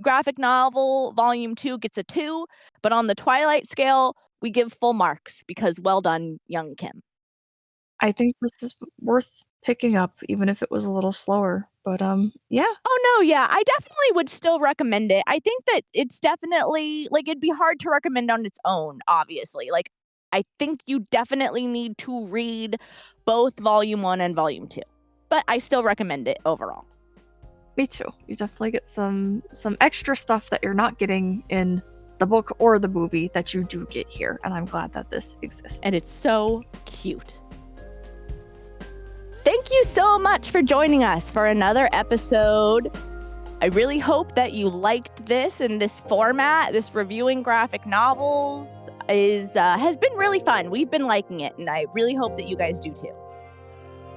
graphic novel volume 2 gets a 2, but on the Twilight scale, we give full marks because well done, young Kim. I think this is worth picking up even if it was a little slower, but, yeah. Oh, no, yeah, I definitely would still recommend it. I think that it's definitely like, it'd be hard to recommend on its own, obviously. Like, I think you definitely need to read both volume 1 and volume 2, but I still recommend it overall. Me too. You definitely get some extra stuff that you're not getting in the book or the movie that you do get here, and I'm glad that this exists. And it's so cute. Thank you so much for joining us for another episode. I really hope that you liked this in this format. This reviewing graphic novels has been really fun. We've been liking it, and I really hope that you guys do too.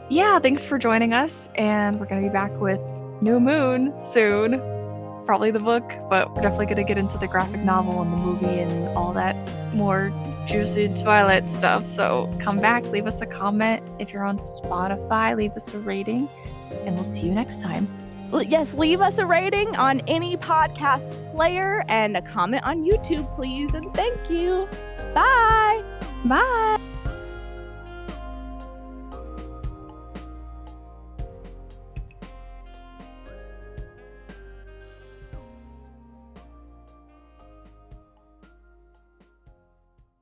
Yeah, thanks for joining us, and we're gonna be back with New Moon soon. Probably the book, but we're definitely gonna get into the graphic novel and the movie and all that more juicy Twilight stuff. So come back, leave us a comment. If you're on Spotify, leave us a rating, and we'll see you next time. Yes, leave us a rating on any podcast player and a comment on YouTube, please. And thank you. Bye. Bye!